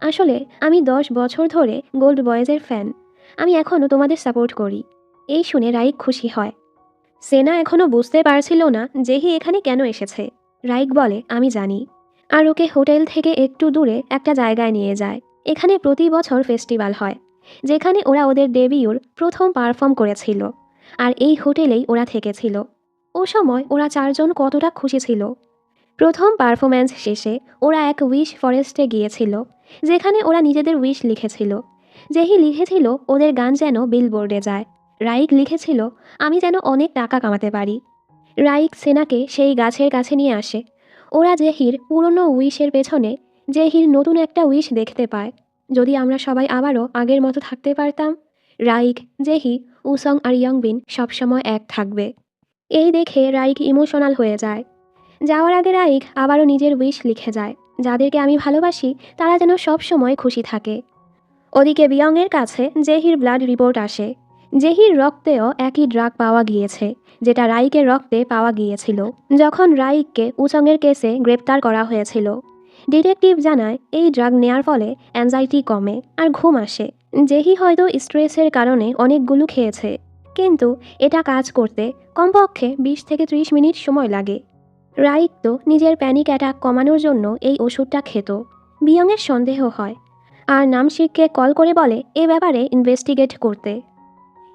আসলে আমি 10 বছর ধরে গোল্ড বয়েজের ফ্যান। আমি এখনও তোমাদের সাপোর্ট করি। এই শুনে রাইক খুশি হয়। সেনা এখনও বুঝতে পারছিল না জেহি এখানে কেন এসেছে। রাইক বলে, আমি জানি। আর ওকে হোটেল থেকে একটু দূরে একটা জায়গায় নিয়ে যায়। এখানে প্রতি বছর ফেস্টিভ্যাল হয়, যেখানে ওরা ওদের ডেবিউর প্রথম পারফর্ম করেছিল। আর এই হোটেলেই ওরা থেকেছিল। ও সময় ওরা 4 জন কতটা খুশি ছিল। প্রথম পারফরম্যান্স শেষে ওরা এক উইশ ফরেস্টে গিয়েছিল, যেখানে ওরা নিজেদের উইশ লিখেছিল। যেহি লিখেছিল ওদের গান যেন বিলবোর্ডে যায়। রাইক লিখেছিল আমি যেন অনেক টাকা কামাতে পারি। রাইক সেনাকে সেই গাছের কাছে নিয়ে আসে। ওরা জেহির পুরনো উইশের পেছনে জেহির নতুন একটা উইশ দেখতে পায়। যদি আমরা সবাই আবারও আগের মতো থাকতে পারতাম। রাইক, জেহি, উসং আর ইয়ংবিন সবসময় এক থাকবে। এই দেখে রাইক ইমোশনাল হয়ে যায়। যাওয়ার আগে রাইক আবারও নিজের উইশ লিখে যায়, যাদেরকে আমি ভালোবাসি তারা যেন সব সময় খুশি থাকে। ওদিকে বিয়ংয়ের কাছে জেহির ব্লাড রিপোর্ট আসে। জেহির রক্তেও একই ড্রাগ পাওয়া গিয়েছে, যেটা রাইকের রক্তে পাওয়া গিয়েছিল যখন রাইককে উসংয়ের কেসে গ্রেপ্তার করা হয়েছিল। ডিটেকটিভ জানায় এই ড্রাগ নেয়ার ফলে অ্যাংজাইটি কমে আর ঘুম আসে। জেহি হয়তো স্ট্রেসের কারণে অনেকগুলো খেয়েছে। কিন্তু এটা কাজ করতে কমপক্ষে 20 থেকে 30 মিনিট সময় লাগে। রাইক তো নিজের প্যানিক অ্যাটাক কমানোর জন্য এই ওষুধটা খেত। বিয়ংয়ের সন্দেহ হয় আর নামশিককে কল করে বলে এ ব্যাপারে ইনভেস্টিগেট করতে।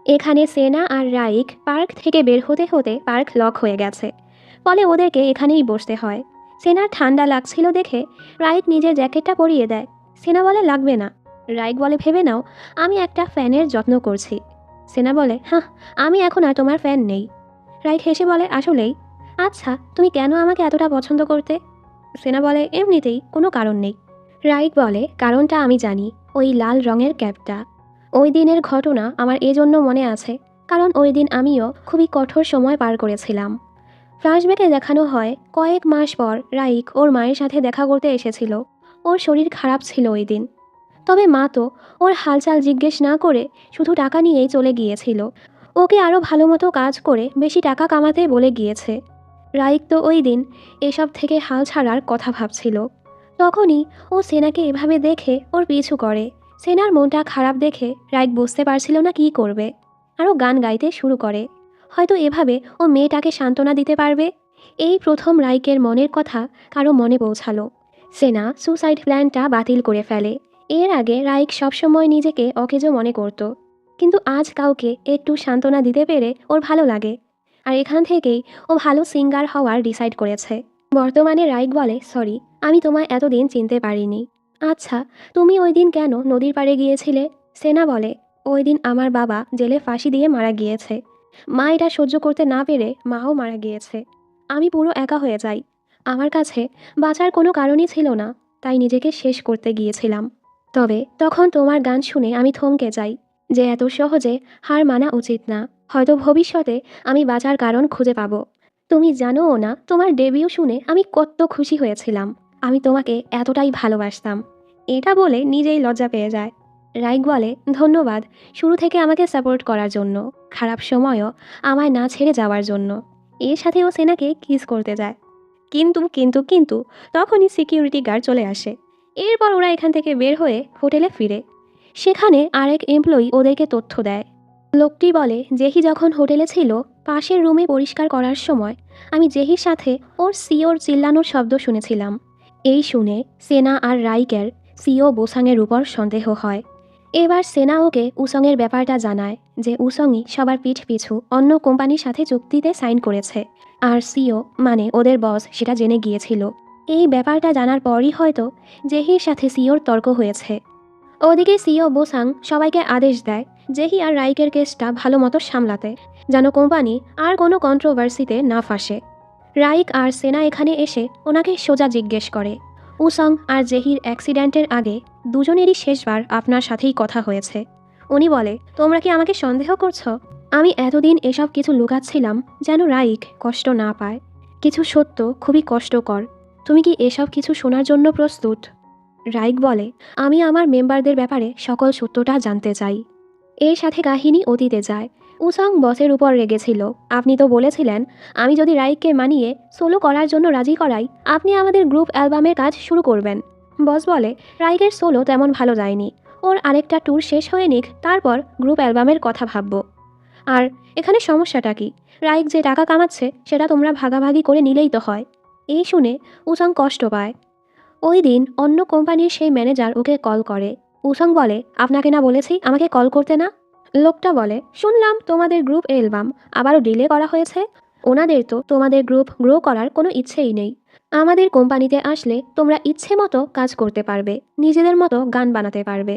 এখানে সেনা আর রাইক পার্ক থেকে বের হতে হতে পার্ক লক হয়ে গেছে, ফলে ওদেরকে এখানেই বসতে হয়। সেনার ঠান্ডা লাগছিল দেখে রাইক নিজের জ্যাকেটটা পরিয়ে দেয়। সেনা বলে লাগবে না। রাইক বলে ভেবে নাও আমি একটা ফ্যানের যত্ন করছি। সেনা বলে হ্যাঁ, আমি এখন আর তোমার ফ্যান নেই। রাইক হেসে বলে আসলেই? আচ্ছা, তুমি কেন আমাকে এতটা পছন্দ করতে? সেনা বলে এমনিতেই, কোনো কারণ নেই। রাইক বলে কারণটা আমি জানি, ওই লাল রঙের ক্যাপটা। ওই দিনের ঘটনা আমার এজন্য মনে আছে কারণ ওই দিন আমিও খুবই কঠোর সময় পার করেছিলাম। ফ্ল্যাশব্যাকে দেখানো হয় কয়েক মাস পর রাইক ওর মায়ের সাথে দেখা করতে এসেছিল। ওর শরীর খারাপ ছিল ওই দিন, তবে মা তো ওর হালচাল জিজ্ঞেস না করে শুধু টাকা নিয়েই চলে গিয়েছিল। ওকে আরও ভালো মতো কাজ করে বেশি টাকা কামাতে বলে গিয়েছে। রাইক তো ওই দিন এসব থেকে হাল ছাড়ার কথা ভাবছিল। তখনই ও সেনাকে এভাবে দেখে ওর পিছু করে। সেনার মনটা খারাপ দেখে রাইক বুঝতে পারছিল না কী করবে। আরও গান গাইতে শুরু করে, হয়তো এভাবে ও মেয়েটাকে সান্ত্বনা দিতে পারবে। এই প্রথম রাইকের মনের কথা কারো মনে পৌঁছালো। সেনা সুসাইড প্ল্যানটা বাতিল করে ফেলে। এর আগে রাইক সবসময় নিজেকে অকেজো মনে করত, কিন্তু আজ কাউকে একটু সান্ত্বনা দিতে পেরে ওর ভালো লাগে। আর এখান থেকেই ও ভালো সিঙ্গার হওয়ার ডিসাইড করেছে। বর্তমানে রাইক বলে সরি, আমি তোমায় এতদিন চিনতে পারিনি। আচ্ছা, তুমি ওই দিন কেন নদীর পাড়ে গিয়েছিলে? সেনা বলে ওই দিন আমার বাবা জেলে ফাঁসি দিয়ে মারা গিয়েছে। মা এটা সহ্য করতে না পেরে মাও মারা গিয়েছে। আমি পুরো একা হয়ে যাই। আমার কাছে বাঁচার কোনো কারণই ছিল না, তাই নিজেকে শেষ করতে গিয়েছিলাম। তবে তখন তোমার গান শুনে আমি থমকে যাই যে এত সহজে হার মানা উচিত না। হয়তো ভবিষ্যতে আমি বাঁচার কারণ খুঁজে পাবো। তুমি জানোও না তোমার ডেবিউ শুনে আমি কত খুশি হয়েছিলাম। আমি তোমাকে এতটাই ভালোবাসতাম। এটা বলে নিজেই লজ্জা পেয়ে যায়। রাইক বলে ধন্যবাদ শুরু থেকে আমাকে সাপোর্ট করার জন্য, খারাপ সময়ও আমায় না ছেড়ে যাওয়ার জন্য। এর সাথে ও সেনাকে কিস করতে যায়। কিন্তু কিন্তু কিন্তু তখনই সিকিউরিটি গার্ড চলে আসে। এরপর ওরা এখান থেকে বের হয়ে হোটেলে ফিরে। সেখানে আরেক এমপ্লয়ি ওদেরকে তথ্য দেয়। লোকটি বলে জেহি যখন হোটেলে ছিল পাশের রুমে পরিষ্কার করার সময় আমি জেহির সাথে ওর সিওর চিল্লানোর শব্দ শুনেছিলাম। এই শুনে সেনা আর রাইকের সিও বোসাংয়ের উপর সন্দেহ হয়। এবার সেনা ওকে উসংয়ের ব্যাপারটা জানায় যে উসংই সবার পিঠ পিছু অন্য কোম্পানির সাথে চুক্তিতে সাইন করেছে, আর সিও মানে ওদের বস সেটা জেনে গিয়েছিল। এই ব্যাপারটা জানার পরই হয়তো জেহির সাথে সিওর তর্ক হয়েছে। ওদিকে সিও বোসাং সবাইকে আদেশ দেয় জেহি আর রাইকের কেসটা ভালো মতো সামলাতে, যেন কোম্পানি আর কোনো কন্ট্রোভার্সিতে না ফাঁসে। রাইক আর সেনা এখানে এসে ওনাকে সোজা জিজ্ঞেস করে উসং আর জেহির অ্যাক্সিডেন্টের আগে দুজনেরই শেষবার আপনার সাথেই কথা হয়েছে। উনি বলে তোমরা কি আমাকে সন্দেহ করছো? আমি এতদিন এসব কিছু লুকাচ্ছিলাম যেন রাইক কষ্ট না পায়। কিছু সত্য খুবই কষ্টকর। তুমি কি এসব কিছু শোনার জন্য প্রস্তুত? রাইক বলে আমি আমার মেম্বারদের ব্যাপারে সকল সত্যটা জানতে চাই। এর সাথে কাহিনী অতীতে যায়। উসং বসের উপর রেগেছিল। আপনি তো বলেছিলেন আমি যদি রাইককে মানিয়ে সোলো করার জন্য রাজি করাই আপনি আমাদের গ্রুপ অ্যালবামের কাজ শুরু করবেন। বস বলে রাইকের সোলো তেমন ভালো যায়নি, ওর আরেকটা ট্যুর শেষ হয়ে নিক, তারপর গ্রুপ অ্যালবামের কথা ভাবব। আর এখানে সমস্যাটা কি? রাইক যে টাকা কামাচ্ছে সেটা তোমরা ভাগাভাগি করে নিলেই তো হয়। এই শুনে উসং কষ্ট পায়। ওই দিন অন্য কোম্পানির সেই ম্যানেজার ওকে কল করে। উসং বলে আপনাকে না বলেছি আমাকে কল করতে না? লোকটা বলে শুনলাম তোমাদের গ্রুপ অ্যালবাম আবারও ডিলে করা হয়েছে। ওনাদের তো তোমাদের গ্রুপ গ্রো করার কোনো ইচ্ছেই নেই। আমাদের কোম্পানিতে আসলে তোমরা ইচ্ছে মতো কাজ করতে পারবে, নিজেদের মতো গান বানাতে পারবে।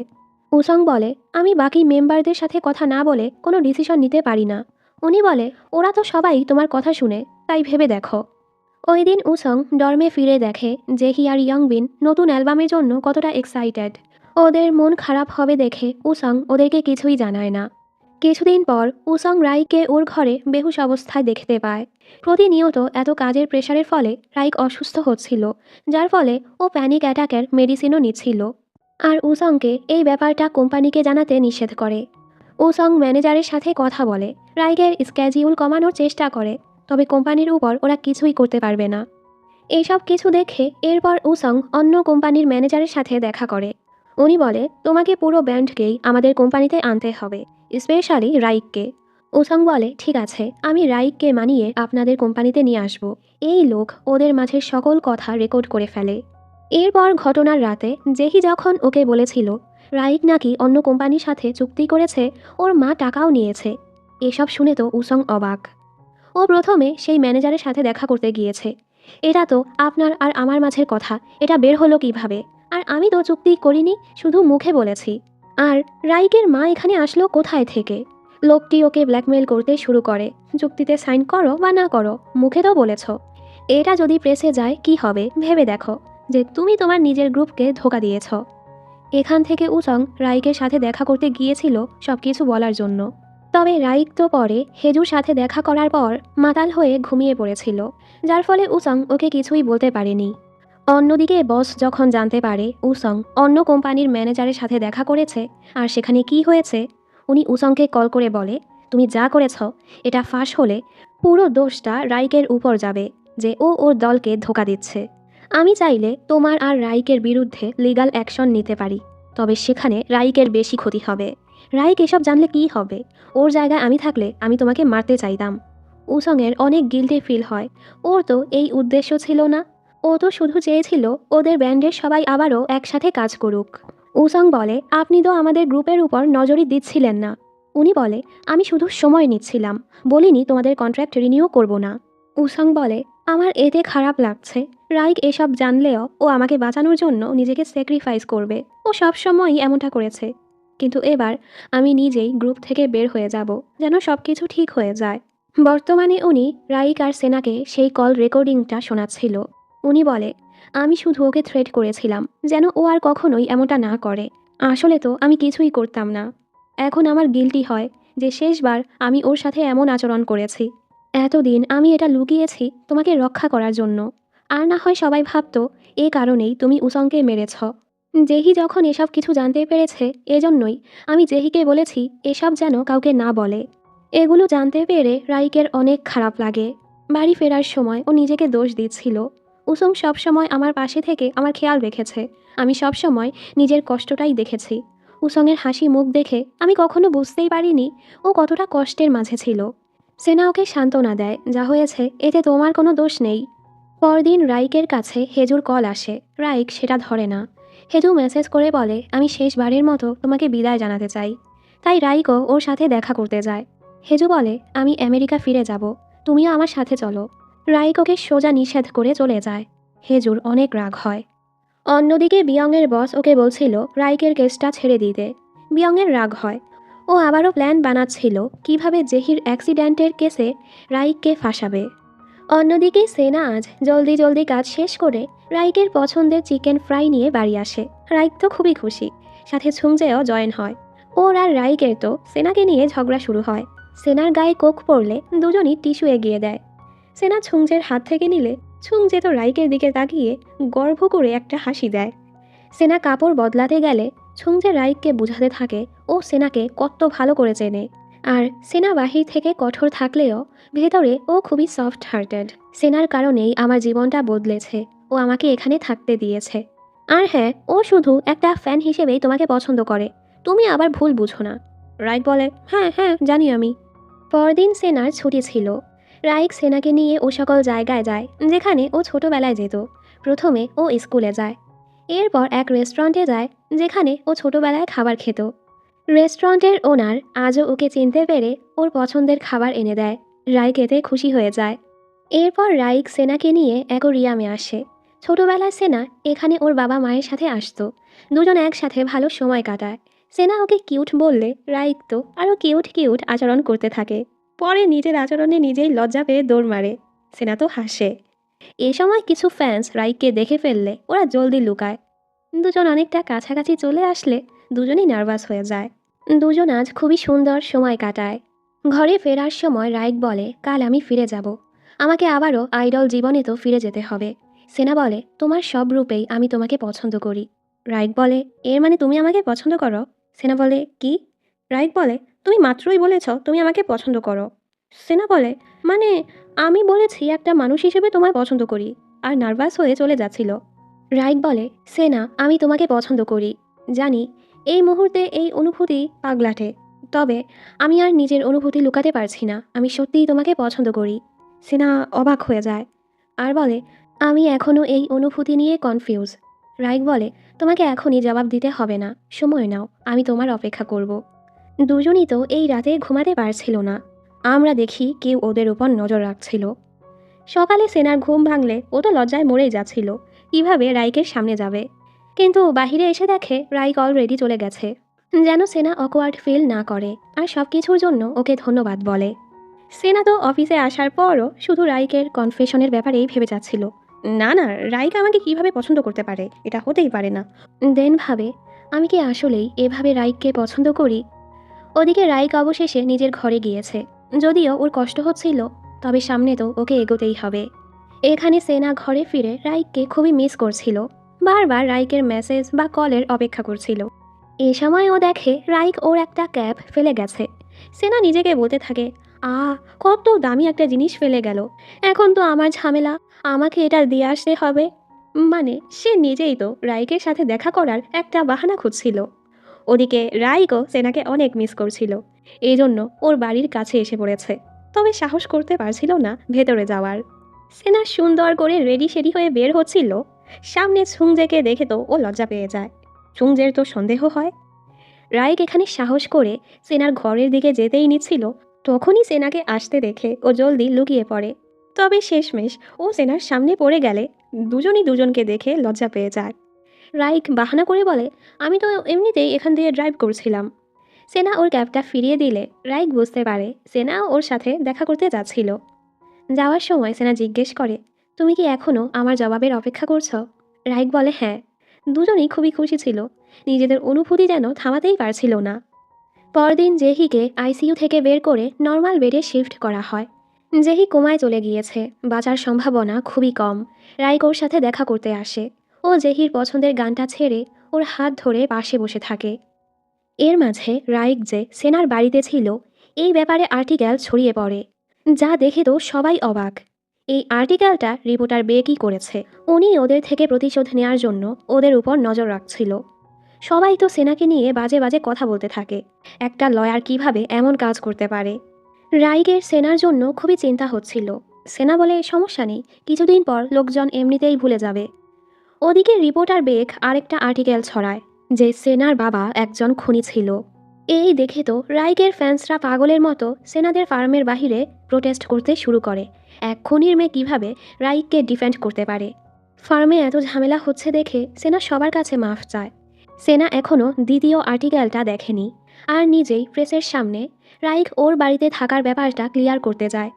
উসং বলে আমি বাকি মেম্বারদের সাথে কথা না বলে কোনো ডিসিশন নিতে পারি না। উনি বলে ওরা তো সবাই তোমার কথা শুনে, তাই ভেবে দেখো। ওই দিন উসং ডর্মে ফিরে দেখে জেহি আর ইয়ংবিন নতুন অ্যালবামের জন্য কতটা এক্সাইটেড। ওদের মন খারাপ হবে দেখে উসং ওদেরকে কিছুই জানায় না। কিছুদিন পর উসং রাইকে ওর ঘরে বেহুশ অবস্থায় দেখতে পায়। প্রতিনিয়ত এত কাজের প্রেশারের ফলে রাইক অসুস্থ হচ্ছিল, যার ফলে ও প্যানিক অ্যাটাকের মেডিসিনও নিচ্ছিল। আর উসংকে এই ব্যাপারটা কোম্পানিকে জানাতে নিষেধ করে। উসং ম্যানেজারের সাথে কথা বলে, রাইকের স্ক্যাজিউল কমানোর চেষ্টা করে, তবে কোম্পানির উপর ওরা কিছুই করতে পারবে না। এইসব কিছু দেখে এরপর উসং অন্য কোম্পানির ম্যানেজারের সাথে দেখা করে। উনি বলে তোমাকে পুরো ব্যান্ডকেই আমাদের কোম্পানিতে আনতে হবে, স্পেশালি রাইককে। উসং বলে, ঠিক আছে, আমি রাইককে মানিয়ে আপনাদের কোম্পানিতে নিয়ে আসব। এই লোক ওদের মাঝে সকল কথা রেকর্ড করে ফেলে। এরপর ঘটনার রাতে জেহি যখন ওকে বলেছিল রাইক নাকি অন্য কোম্পানির সাথে চুক্তি করেছে, ওর মা টাকাও নিয়েছে, এসব শুনে তো উসং অবাক। ও প্রথমে সেই ম্যানেজারের সাথে দেখা করতে গিয়েছে। এটা তো আপনার আর আমার মাঝের কথা, এটা বের হলো কিভাবে? আর আমি তো চুক্তি করিনি, শুধু মুখে বলেছি। আর রাইকের মা এখানে আসলো কোথায় থেকে? লোকটি ওকে ব্ল্যাকমেল করতে শুরু করে, চুক্তিতে সাইন করো বা না করো, মুখে তো বলেছ। এটা যদি প্রেসে যায় কি হবে ভেবে দেখো, যে তুমি তোমার নিজের গ্রুপকে ধোকা দিয়েছ। এখান থেকে উসং রাইকের সাথে দেখা করতে গিয়েছিল সবকিছু বলার জন্য। তবে রাইক তো পরে হেজুর সাথে দেখা করার পর মাতাল হয়ে ঘুমিয়ে পড়েছিল, যার ফলে উসং ওকে কিছুই বলতে পারেনি। অন্যদিকে বস যখন জানতে পারে উসং অন্য কোম্পানির ম্যানেজারের সাথে দেখা করেছে আর সেখানে কি হয়েছে, উনি উসংকে কল করে বলে, তুমি যা করেছ এটা ফাঁস হলে পুরো দোষটা রাইকের উপর যাবে, যে ও ওর দলকে ধোকা দিচ্ছে। আমি চাইলে তোমার আর রাইকের বিরুদ্ধে লিগ্যাল অ্যাকশন নিতে পারি, তবে সেখানে রাইকের বেশি ক্ষতি হবে। রাইক এসব জানলে কি হবে? ওর জায়গায় আমি থাকলে আমি তোমাকে মারতে চাইতাম। উসংয়ের অনেক গিল্টি ফিল হয়, ওর তো এই উদ্দেশ্য ছিল না। ও তো শুধু চেয়েছিল ওদের ব্যান্ডের সবাই আবারও একসাথে কাজ করুক। উসং বলে, আপনি তো আমাদের গ্রুপের উপর নজরই দিচ্ছিলেন না। উনি বলে, আমি শুধু সময় নিচ্ছিলাম, বলিনি তোমাদের কন্ট্রাক্ট রিনিউ করব না। উসং বলে, আমার এতে খারাপ লাগছে। রাইক এসব জানলেও ও আমাকে বাঁচানোর জন্য নিজেকে স্যাক্রিফাইস করবে, ও সবসময়ই এমনটা করেছে। কিন্তু এবার আমি নিজেই গ্রুপ থেকে বের হয়ে যাব, যেন সব কিছু ঠিক হয়ে যায়। বর্তমানে উনি রাইক আর সেনাকে সেই কল রেকর্ডিংটা শোনাচ্ছিল। উনি বলে, আমি শুধু ওকে থ্রেট করেছিলাম যেন ও আর কখনোই এমনটা না করে। আসলে তো আমি কিছুই করতাম না। এখন আমার গিল্টি হয় যে শেষবার আমি ওর সাথে এমন আচরণ করেছি। এতদিন আমি এটা লুকিয়েছি তোমাকে রক্ষা করার জন্য। আর না হয় সবাই ভাবতো এ কারণেই তুমি উসংকে মেরেছ। জেহি যখন এসব কিছু জানতে পেরেছে, এজন্যই আমি জেহিকে বলেছি এসব যেন কাউকে না বলে। এগুলো জানতে পেরে রাইকের অনেক খারাপ লাগে। বাড়ি ফেরার সময় ও নিজেকে দোষ দিচ্ছিল। উসং সবসময় আমার পাশে থেকে আমার খেয়াল রেখেছে, আমি সবসময় নিজের কষ্টটাই দেখেছি। উসংয়ের হাসি মুখ দেখে আমি কখনো বুঝতেই পারিনি ও কতটা কষ্টের মাঝে ছিল। সেনা ওকে সান্ত্বনা দেয়, যা হয়েছে এতে তোমার কোনো দোষ নেই। পরদিন রাইকের কাছে হেজুর কল আসে, রাইক সেটা ধরে না। হেজু মেসেজ করে বলে, আমি শেষবারের মতো তোমাকে বিদায় জানাতে চাই। তাই রাইকও ওর সাথে দেখা করতে যায়। হেজু বলে, আমি আমেরিকা ফিরে যাব, তুমিও আমার সাথে চলো। রাইক ওকে সোজা নিষেধ করে চলে যায়। হেজুর অনেক রাগ হয়। অন্যদিকে বিয়ংয়ের বস ওকে বলছিল রাইকের কেসটা ছেড়ে দিতে। বিয়ংয়ের রাগ হয়। ও আবারও প্ল্যান বানাচ্ছিল কিভাবে জেহির অ্যাক্সিডেন্টের কেসে রাইককে ফাঁসাবে। অন্যদিকে সেনা আজ জলদি জলদি কাজ শেষ করে রাইকের পছন্দের চিকেন ফ্রাই নিয়ে বাড়ি আসে। রাইক তো খুবই খুশি, সাথে ছুংজেও জয়েন হয়। ওর আর রাইকের তো সেনাকে নিয়ে ঝগড়া শুরু হয়। সেনার গায়ে কোক পড়লে দুজনই টিস্যু এগিয়ে দেয়। সেনা ছুংজের হাত থেকে নিলে ছুংজে তো রাইকের দিকে তাকিয়ে গর্ব করে একটা হাসি দেয়। সেনা কাপড় বদলাতে গেলে ছুংজে রাইককে বোঝাতে থাকে ও সেনাকে কত ভালো করে চেনে। আর সেনা বাহির থেকে কঠোর থাকলেও ভেতরে ও খুবই সফট হার্টেড। সেনার কারণেই আমার জীবনটা বদলেছে, ও আমাকে এখানে থাকতে দিয়েছে। আর হ্যাঁ, ও শুধু একটা ফ্যান হিসেবেই তোমাকে পছন্দ করে, তুমি আবার ভুল বুঝো না। রাইক বলে, হ্যাঁ হ্যাঁ জানি আমি। পরদিন সেনার ছুটি ছিল। রাইক সেনাকে নিয়ে ও সকল জায়গায় যায় যেখানে ও ছোটবেলায় যেত। প্রথমে ও স্কুলে যায়, এরপর এক রেস্টুরেন্টে যায় যেখানে ও ছোটবেলায় খাবার খেত। রেস্টুরেন্টের ওনার আজও ওকে চিনতে পেরে ওর পছন্দের খাবার এনে দেয়। রাইক এতে খুশি হয়ে যায়। এরপর রাইক সেনাকে নিয়ে অ্যাকোরিয়ামে আসে। ছোটবেলায় সেনা এখানে ওর বাবা মায়ের সাথে আসতো, দুজন একসাথে ভালো সময় কাটায়। সেনা ওকে কিউট বললে রাইক তো আরও কিউট কিউট আচরণ করতে থাকে। পরে নিজের আচরণে নিজেই লজ্জা পেয়ে দৌড় মারে। সেনা তো হাসে। এ সময় কিছু ফ্যান্স রাইককে দেখে ফেললে ওরা জলদি লুকায়। দুজন অনেকটা কাছাকাছি চলে আসলে দুজনই নার্ভাস হয়ে যায়। দুজন আজ খুবই সুন্দর সময় কাটায়। ঘরে ফেরার সময় রাইক বলে, কাল আমি ফিরে যাব, আমাকে আবারও আইডল জীবনে তো ফিরে যেতে হবে। সেনা বলে, তোমার সব রূপেই আমি তোমাকে পছন্দ করি। রাইক বলে, এর মানে তুমি আমাকে পছন্দ করো? সেনা বলে, কি? রাইক বলে, তুমি মাত্রই বলেছ তুমি আমাকে পছন্দ করো। সেনা বলে, মানে আমি বলেছি একটা মানুষ হিসেবে তোমায় পছন্দ করি, আর নার্ভাস হয়ে চলে যাচ্ছিল। রাইক বলে, সেনা আমি তোমাকে পছন্দ করি, জানি এই মুহূর্তে এই অনুভূতি পাগলাটে, তবে আমি আর নিজের অনুভূতি লুকাতে পারছি না, আমি সত্যিই তোমাকে পছন্দ করি। সেনা অবাক হয়ে যায় আর বলে, আমি এখনও এই অনুভূতি নিয়ে কনফিউজ। রাইক বলে, তোমাকে এখনই জবাব দিতে হবে না, সময় নাও, আমি তোমার অপেক্ষা করব। দুজনই তো এই রাতে ঘুমাতে পারছিল না। আমরা দেখি কেউ ওদের উপর নজর রাখছিল। সকালে সেনার ঘুম ভাঙলে ও তো লজ্জায় মরেই যাচ্ছিল, কিভাবে রাইকের সামনে যাবে। কিন্তু বাহিরে এসে দেখে রাইক অলরেডি চলে গেছে, যেন সেনা অকওয়ার্ড ফিল না করে আর সব কিছুর জন্য ওকে ধন্যবাদ বলে। সেনা তো অফিসে আসার পরও শুধু রাইকের কনফেশনের ব্যাপারেই ভেবে যাচ্ছিল। না না, রাইক আমাকে কিভাবে পছন্দ করতে পারে, এটা হতেই পারে না। দেন ভাবে, আমি কি আসলেই এভাবে রাইককে পছন্দ করি? ওদিকে রাইক অবশেষে নিজের ঘরে গিয়েছে। যদিও ওর কষ্ট হচ্ছিল, তবে সামনে তো ওকে এগোতেই হবে। এখানে সেনা ঘরে ফিরে রাইককে খুবই মিস করছিল, বারবার রাইকের মেসেজ বা কলের অপেক্ষা করছিল। এ সময় ও দেখে রাইক ওর একটা ক্যাপ ফেলে গেছে। সেনা নিজেকে বলতে থাকে, কত দামি একটা জিনিস ফেলে গেল, এখন তো আমার ঝামেলা, আমাকে এটা দিয়ে আসতে হবে। মানে সে নিজেই তো রাইকের সাথে দেখা করার একটা বাহানা খুঁজছিল। ওদিকে রাইকও সেনাকে অনেক মিস করছিল, এই জন্য ওর বাড়ির কাছে এসে পড়েছে, তবে সাহস করতে পারছিল না ভেতরে যাওয়ার। সেনা সুন্দর করে রেডি সেডি হয়ে বের হচ্ছিল, সামনে ছুংজেকে দেখে তো ও লজ্জা পেয়ে যায়। ছুংজের তো সন্দেহ হয়। রাইক এখানে সাহস করে সেনার ঘরের দিকে যেতেই নিচ্ছিল, তখনই সেনাকে আসতে দেখে ও জলদি লুকিয়ে পড়ে। তবে শেষমেশ ও সেনার সামনে পড়ে গেলে দুজনই দুজনকে দেখে লজ্জা পেয়ে যায়। রাইক বাহানা করে বলে, আমি তো এমনিতেই এখান দিয়ে ড্রাইভ করছিলাম। সেনা ওর ক্যাবটা ফিরিয়ে দিলে রাইক বুঝতে পারে সেনা ওর সাথে দেখা করতে যাচ্ছিল। যাওয়ার সময় সেনা জিজ্ঞেস করে, তুমি কি এখনও আমার জবাবের অপেক্ষা করছো? রাইক বলে, হ্যাঁ। দুজনেই খুবই খুশি ছিল, নিজেদের অনুভূতি যেন থামাতেই পারছিল না। পরদিন জেহিকে আইসিইউ থেকে বের করে নর্মাল বেডে শিফট করা হয়। জেহি কোমায় চলে গিয়েছে, বাঁচার সম্ভাবনা খুবই কম। রাইক ওর সাথে দেখা করতে আসে। ও জেহির পছন্দের গানটা ছেড়ে ওর হাত ধরে পাশে বসে থাকে। এর মাঝে রাইক যে সেনার বাড়িতে ছিল এই ব্যাপারে আর্টিকেল ছড়িয়ে পড়ে, যা দেখে তো সবাই অবাক। এই আর্টিকেলটা রিপোর্টার বেকি করেছে, উনি ওদের থেকে প্রতিশোধ নেওয়ার জন্য ওদের উপর নজর রাখছিল। সবাই তো সেনাকে নিয়ে বাজে বাজে কথা বলতে থাকে, একটা লয়ার কিভাবে এমন কাজ করতে পারে। রাইকের সেনার জন্য খুবই চিন্তা হচ্ছিল। সেনা বলে, সমস্যা নেই, কিছুদিন পর লোকজন এমনিতেই ভুলে যাবে। ওদিকে রিপোর্টার বেক আরেকটা আর্টিকেল ছড়ায় যে সেনার বাবা একজন খুনি ছিল। এই দেখে তো রাইকের ফ্যান্সরা পাগলের মতো সেনাদের ফার্মের বাহিরে প্রোটেস্ট করতে শুরু করে, এক খুনির মেয়ে কীভাবে রাইককে ডিফেন্ড করতে পারে। ফার্মে এত ঝামেলা হচ্ছে দেখে সেনা সবার কাছে মাফ চায়। সেনা এখনও দ্বিতীয় আর্টিকেলটা দেখেনি আর নিজেই প্রেসের সামনে রাইক ওর বাড়িতে থাকার ব্যাপারটা ক্লিয়ার করতে যায়।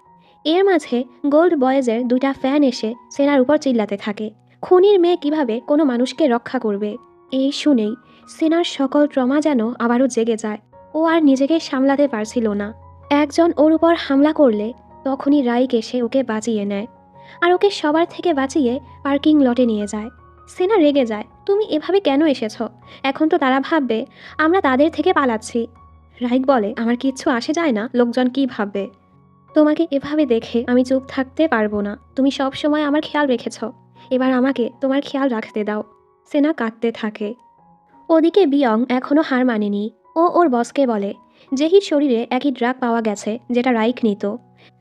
এর মাঝে গোল্ড বয়েজের দুইটা ফ্যান এসে সেনার উপর চিল্লাতে থাকে, খুনির মেয়ে কিভাবে কোনো মানুষকে রক্ষা করবে। এই শুনেই সেনার সকল ট্রমা যেন আবারও জেগে যায়। ও আর নিজেকে সামলাতে পারছিল না। একজন ওর উপর হামলা করলে তখনই রাইক এসে ওকে বাঁচিয়ে নেয় আর ওকে সবার থেকে বাঁচিয়ে পার্কিং লটে নিয়ে যায়। সেনা রেগে যায়, তুমি এভাবে কেন এসেছ? এখন তো তারা ভাববে আমরা তাদের থেকে পালাচ্ছি। রাইক বলে, আমার কিচ্ছু আসে যায় না লোকজন কি ভাববে। তোমাকে এভাবে দেখে আমি চুপ থাকতে পারবো না, তুমি সব সময় আমার খেয়াল রেখেছ, এবার আমাকে তোমার খেয়াল রাখতে দাও। সেনা কাঁদতে থাকে। ওদিকে বিয়ং এখনও হার মানেনি। ও ওর বসকে বলে, জেহির শরীরে একই ড্রাগ পাওয়া গেছে যেটা রাইক নিত।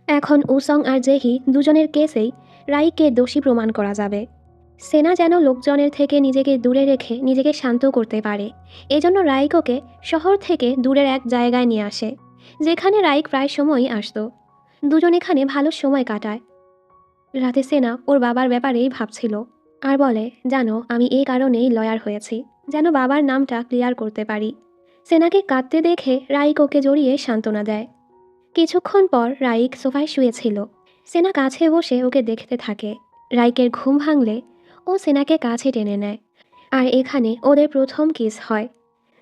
এখন উসং আর জেহি দুজনের কেসেই রাইককে দোষী প্রমাণ করা যাবে। সেনা যেন লোকজনের থেকে নিজেকে দূরে রেখে নিজেকে শান্ত করতে পারে, এজন্য রাইক ওকে শহর থেকে দূরের এক জায়গায় নিয়ে আসে, যেখানে রাইক প্রায় সময়ই আসতো। দুজন এখানে ভালো সময় কাটায়। রাতে সেনা ওর বাবার ব্যাপারেই ভাবছিল আর বলে, জানো আমি এই কারণেই লয়ার হয়েছি, যেন বাবার নামটা ক্লিয়ার করতে পারি। সেনাকে কাঁদতে দেখে রাইক ওকে জড়িয়ে সান্ত্বনা দেয়। কিছুক্ষণ পর রাইক সোফায় শুয়েছিল। সেনা কাছে বসে ওকে দেখতে থাকে। রাইকের ঘুম ভাঙলে ও সেনাকে কাছে টেনে নেয় আর এখানে ওদের প্রথম কিস হয়।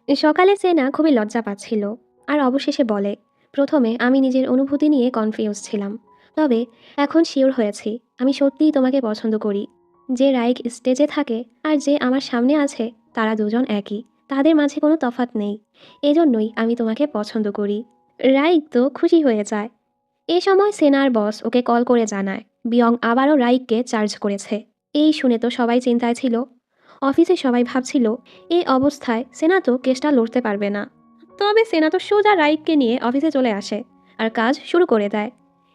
সকালে সেনা খুবই লজ্জা পাচ্ছিল আর অবশেষে বলে, প্রথমে আমি নিজের অনুভূতি নিয়ে কনফিউজ ছিলাম, তবে এখন শিওর হয়েছি আমি সত্যিই তোমাকে পছন্দ করি। যে রাইক স্টেজে থাকে আর যে আমার সামনে আছে তারা দুজন একই, তাদের মাঝে কোনো তফাৎ নেই, এজন্যই আমি তোমাকে পছন্দ করি। রাইক তো খুশি হয়ে যায়। এ সময় সেনার বস ওকে কল করে জানায় বিয়ং আবারও রাইককে চার্জ করেছে। এই শুনে তো সবাই চিন্তায় ছিল। অফিসে সবাই ভাবছিল এই অবস্থায় সেনা তো কেসটা লড়তে পারবে না, তবে সেনা তো সোজা রাইককে নিয়ে অফিসে চলে আসে আর কাজ শুরু করে দেয়।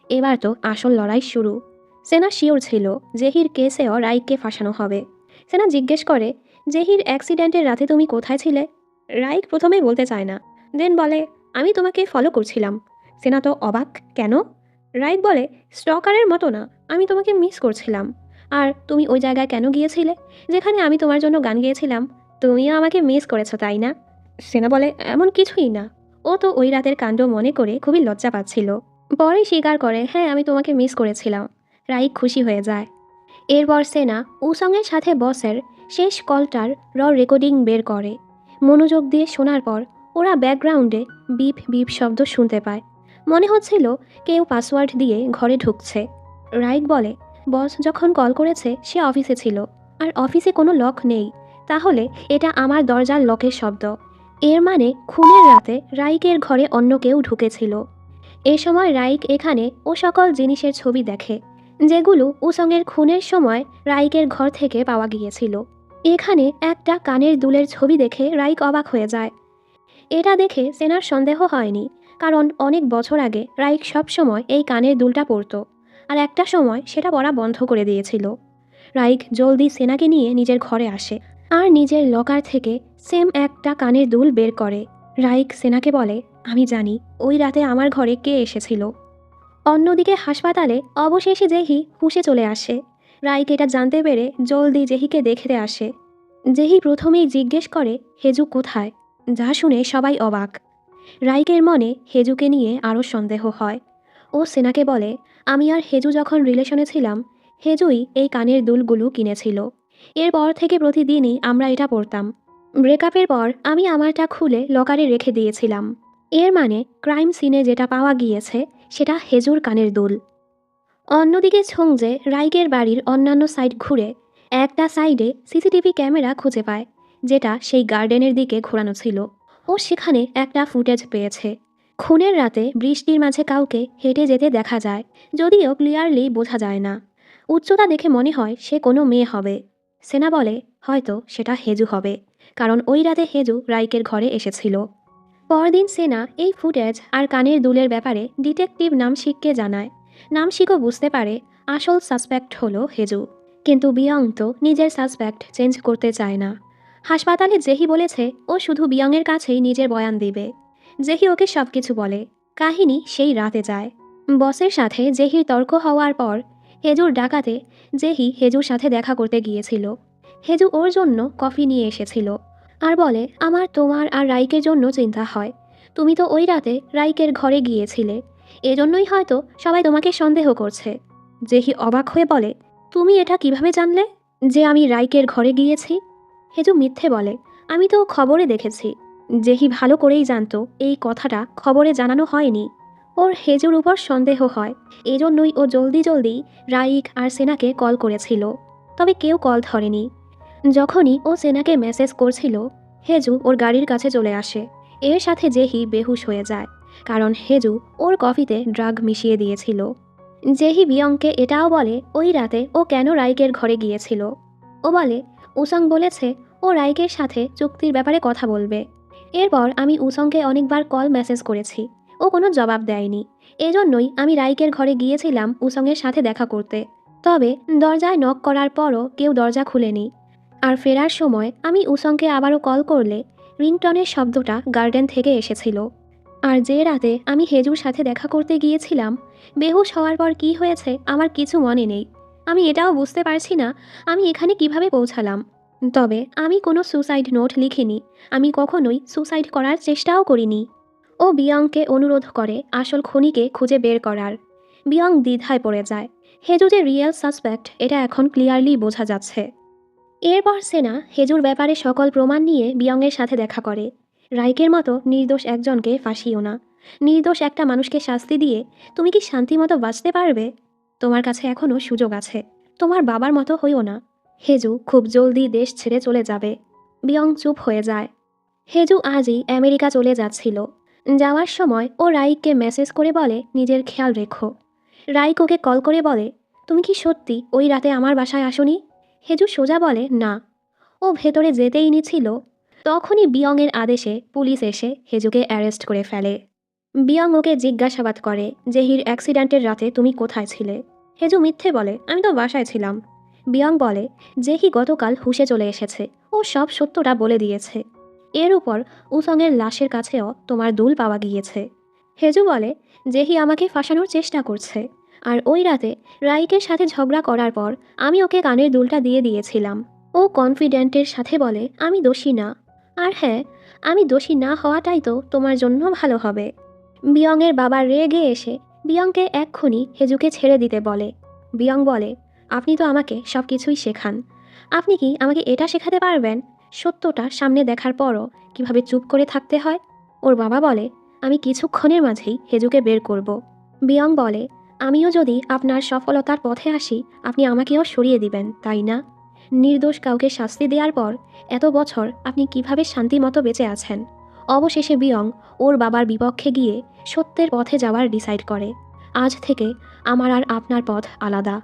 এবার তো আসল লড়াই শুরু। সেনা শিওর ছিল জেহির কেসেও রাইককে ফাঁসানো হবে। সেনা জিজ্ঞেস করে, জেহির অ্যাক্সিডেন্টের রাতে তুমি কোথায় ছিলে? রাইক প্রথমেই বলতে চায় না, দেন বলে, আমি তোমাকে ফলো করছিলাম। সেনা তো অবাক, কেন? রাইক বলে, স্টকারের মতো না, আমি তোমাকে মিস করছিলাম। আর তুমি ওই জায়গায় কেন গিয়েছিলে যেখানে আমি তোমার জন্য গান গেয়েছিলাম? তুমিও আমাকে মিস করেছো, তাই না? সেনা বলে, এমন কিছুই না। ও তো ওই রাতের কাণ্ড মনে করে খুবই লজ্জা পাচ্ছিল। পরে স্বীকার করে, হ্যাঁ আমি তোমাকে মিস করেছিলাম। রাইক খুশি হয়ে যায়। এরপর সেনা উসংয়ের সাথে বসের শেষ কলটার রেকর্ডিং বের করে। মনোযোগ দিয়ে শোনার পর ওরা ব্যাকগ্রাউন্ডে বিপ বিপ শব্দ শুনতে পায়। মনে হচ্ছিল কেউ পাসওয়ার্ড দিয়ে ঘরে ঢুকছে। রাইক বলে, বস যখন কল করেছে সে অফিসে ছিল, আর অফিসে কোনো লক নেই, তাহলে এটা আমার দরজার লকের শব্দ। এর মানে খুনের রাতে রাইকের ঘরে অন্য কেউ ঢুকেছিল। এ সময় রাইক এখানে ও সকল জিনিসের ছবি দেখে যেগুলো উসংয়ের খুনের সময় রাইকের ঘর থেকে পাওয়া গিয়েছিল। এখানে একটা কানের দুলের ছবি দেখে রাইক অবাক হয়ে যায়। এটা দেখে সেনার সন্দেহ হয়নি, কারণ অনেক বছর আগে রাইক সবসময় এই কানের দুলটা পরতো, আর একটা সময় সেটা পরা বন্ধ করে দিয়েছিল। রাইক জলদি সেনাকে নিয়ে নিজের ঘরে আসে আর নিজের লকার থেকে সেম একটা কানের দুল বের করে। রাইক সেনাকে বলে, আমি জানি ওই রাতে আমার ঘরে কে এসেছিল। অন্যদিকে হাসপাতালে অবশেষে জেহি হুঁশে চলে আসে। রাইক এটা জানতে পেরে জলদি জেহিকে দেখতে আসে। জেহি প্রথমেই জিজ্ঞেস করে, হেজু কোথায়? যা শুনে সবাই অবাক। রাইকের মনে হেজুকে নিয়ে আরও সন্দেহ হয়। ও সেনাকে বলে, আমি আর হেজু যখন রিলেশনে ছিলাম, হেজুই এই কানের দুলগুলো কিনেছিল। এরপর থেকে প্রতিদিনই আমরা এটা পরতাম। ব্রেকআপের পর আমি আমারটা খুলে লকারে রেখে দিয়েছিলাম। এর মানে ক্রাইম সিনে যেটা পাওয়া গিয়েছে সেটা হেজুর কানের দুল। অন্যদিকে ছংজে রাইকের বাড়ির অন্যান্য সাইড ঘুরে একটা সাইডে সিসিটিভি ক্যামেরা খুঁজে পায়, যেটা সেই গার্ডেনের দিকে ঘোরানো ছিল। ও সেখানে একটা ফুটেজ পেয়েছে। খুনের রাতে বৃষ্টির মাঝে কাউকে হেঁটে যেতে দেখা যায়, যদিও ক্লিয়ারলি বোঝা যায় না। উচ্চতা দেখে মনে হয় সে কোনো মেয়ে হবে। সেনা বলে, হয়তো সেটা হেজু হবে, কারণ ওই রাতে হেজু রাইকের ঘরে এসেছিল। পরদিন সেনা এই ফুটেজ আর কানের দুলের ব্যাপারে ডিটেকটিভ নামশিককে জানায়। নামশিকও বুঝতে পারে আসল সাসপেক্ট হলো হেজু, কিন্তু বিয়ং তো নিজের সাসপেক্ট চেঞ্জ করতে চায় না। হাসপাতালে জেহি বলেছে ও শুধু বিয়ংয়ের কাছেই নিজের বয়ান দিবে। জেহি ওকে সব কিছু বলে। কাহিনী সেই রাতে যায়। বসের সাথে জেহির তর্ক হওয়ার পর হেজুর ডাকাতে জেহি হেজুর সাথে দেখা করতে গিয়েছিল। হেজু ওর জন্য কফি নিয়ে এসেছিল আর বলে, আমার তোমার আর রাইকের জন্য চিন্তা হয়। তুমি তো ওই রাতে রাইকের ঘরে গিয়েছিলে, এজন্যই হয়তো সবাই তোমাকে সন্দেহ করছে। জেহি অবাক হয়ে বলে, তুমি এটা কিভাবে জানলে যে আমি রাইকের ঘরে গিয়েছি? হেজু মিথ্যে বলে, আমি তো খবরে দেখেছি। জেহি ভালো করেই জানতো এই কথাটা খবরে জানানো হয়নি। ওর হেজুর উপর সন্দেহ হয়, এজন্যই ও জলদি জলদি রাইক আর সেনাকে কল করেছিল। তবে কেউ কল ধরেনি। যখনই ও সেনাকে মেসেজ করছিল, হেজু ওর গাড়ির কাছে চলে আসে। এর সাথে জেহি বেহুশ হয়ে যায়, কারণ হেজু ওর কফিতে ড্রাগ মিশিয়ে দিয়েছিল। জেহি বিয়ংকে এটাও বলে ওই রাতে ও কেন রাইকের ঘরে গিয়েছিল। ও বলে, উসং বলেছে ও রাইকের সাথে চুক্তির ব্যাপারে কথা বলবে। এরপর আমি উসংকে অনেকবার কল মেসেজ করেছি, ও কোনো জবাব দেয়নি। এজন্যই আমি রাইকের ঘরে গিয়েছিলাম উসংয়ের সাথে দেখা করতে। তবে দরজায় নক করার পরও কেউ দরজা খুলেনি। আর ফেরার সময় আমি উসংকে আবারও কল করলে রিংটনের শব্দটা গার্ডেন থেকে এসেছিল। আর যে রাতে আমি হেজুর সাথে দেখা করতে গিয়েছিলাম, বেহুশ হওয়ার পর কি হয়েছে আমার কিছু মনে নেই। আমি এটাও বুঝতে পারছি না আমি এখানে কিভাবে পৌঁছালাম। তবে আমি কোনো সুসাইড নোট লিখিনি, আমি কখনোই সুসাইড করার চেষ্টাও করিনি। ও বিয়ংকে অনুরোধ করে আসল খুনিকে খুঁজে বের করার। বিয়ং দ্বিধায় পড়ে যায়। হেজু যে রিয়েল সাসপেক্ট এটা এখন ক্লিয়ারলি বোঝা যাচ্ছে। এরপর সেনা হেজুর ব্যাপারে সকল প্রমাণ নিয়ে বিয়ংয়ের সাথে দেখা করে। রাইকের মতো নির্দোষ একজনকে ফাঁসিও না। নির্দোষ একটা মানুষকে শাস্তি দিয়ে তুমি কি শান্তিমতো বাঁচতে পারবে? তোমার কাছে এখনও সুযোগ আছে। তোমার বাবার মতো হইও না। হেজু খুব জলদি দেশ ছেড়ে চলে যাবে। বিয়ং চুপ হয়ে যায়। হেজু আজই আমেরিকা চলে যাচ্ছিল। যাওয়ার সময় ও রাইককে মেসেজ করে বলে নিজের খেয়াল রেখো। রাইক ওকে কল করে বলে, তুমি কি সত্যি ওই রাতে আমার বাসায় আসোনি? হেজু সোজা বলে, না। ও ভেতরে যেতেই নিছিল, তখনই বিয়ংয়ের আদেশে পুলিশ এসে হেজুকে অ্যারেস্ট করে ফেলে। বিয়ং ওকে জিজ্ঞাসাবাদ করে, জেহির অ্যাক্সিডেন্টের রাতে তুমি কোথায় ছিলে? হেজু মিথ্যে বলে, আমি তো বাসায় ছিলাম। বিয়ং বলে, জেহি গতকাল হুশে চলে এসেছে, ও সব সত্যটা বলে দিয়েছে। এর উপর উসংয়ের লাশের কাছেও তোমার দুল পাওয়া গিয়েছে। হেজু বলে, জেহি আমাকে ফাঁসানোর চেষ্টা করছে, আর ওই রাতে রাইকের সাথে ঝগড়া করার পর আমি ওকে কানের দুলটা দিয়ে দিয়েছিলাম। ও কনফিডেন্টের সাথে বলে, আমি দোষী না। আর হ্যাঁ, আমি দোষী না হওয়াটাই তো তোমার জন্য ভালো হবে। বিয়ংয়ের বাবা রেগে এসে বিয়ংকে এক্ষুনি হেজুকে ছেড়ে দিতে বলে। বিয়ং বলে, আপনি তো আমাকে সব কিছুই শেখান, আপনি কি আমাকে এটা শেখাতে পারবেন সত্যটা সামনে দেখার পরও কিভাবে চুপ করে থাকতে হয়? ওর বাবা বলে, আমি কিছুক্ষণের মাঝেই হেজুকে বের করব। বিয়ং বলে, আমিও যদি আপনার সফলতার পথে আসি, আপনি আমাকেও সরিয়ে দিবেন, তাই না? নির্দোষ কাউকে শাস্তি দেওয়ার পর এত বছর আপনি কিভাবে শান্তিমতো বেঁচে আছেন? অবশেষে বিয়ং ওর বাবার বিপক্ষে গিয়ে সত্যের পথে যাওয়ার ডিসাইড করে। আজ থেকে আমার আর আপনার পথ আলাদা।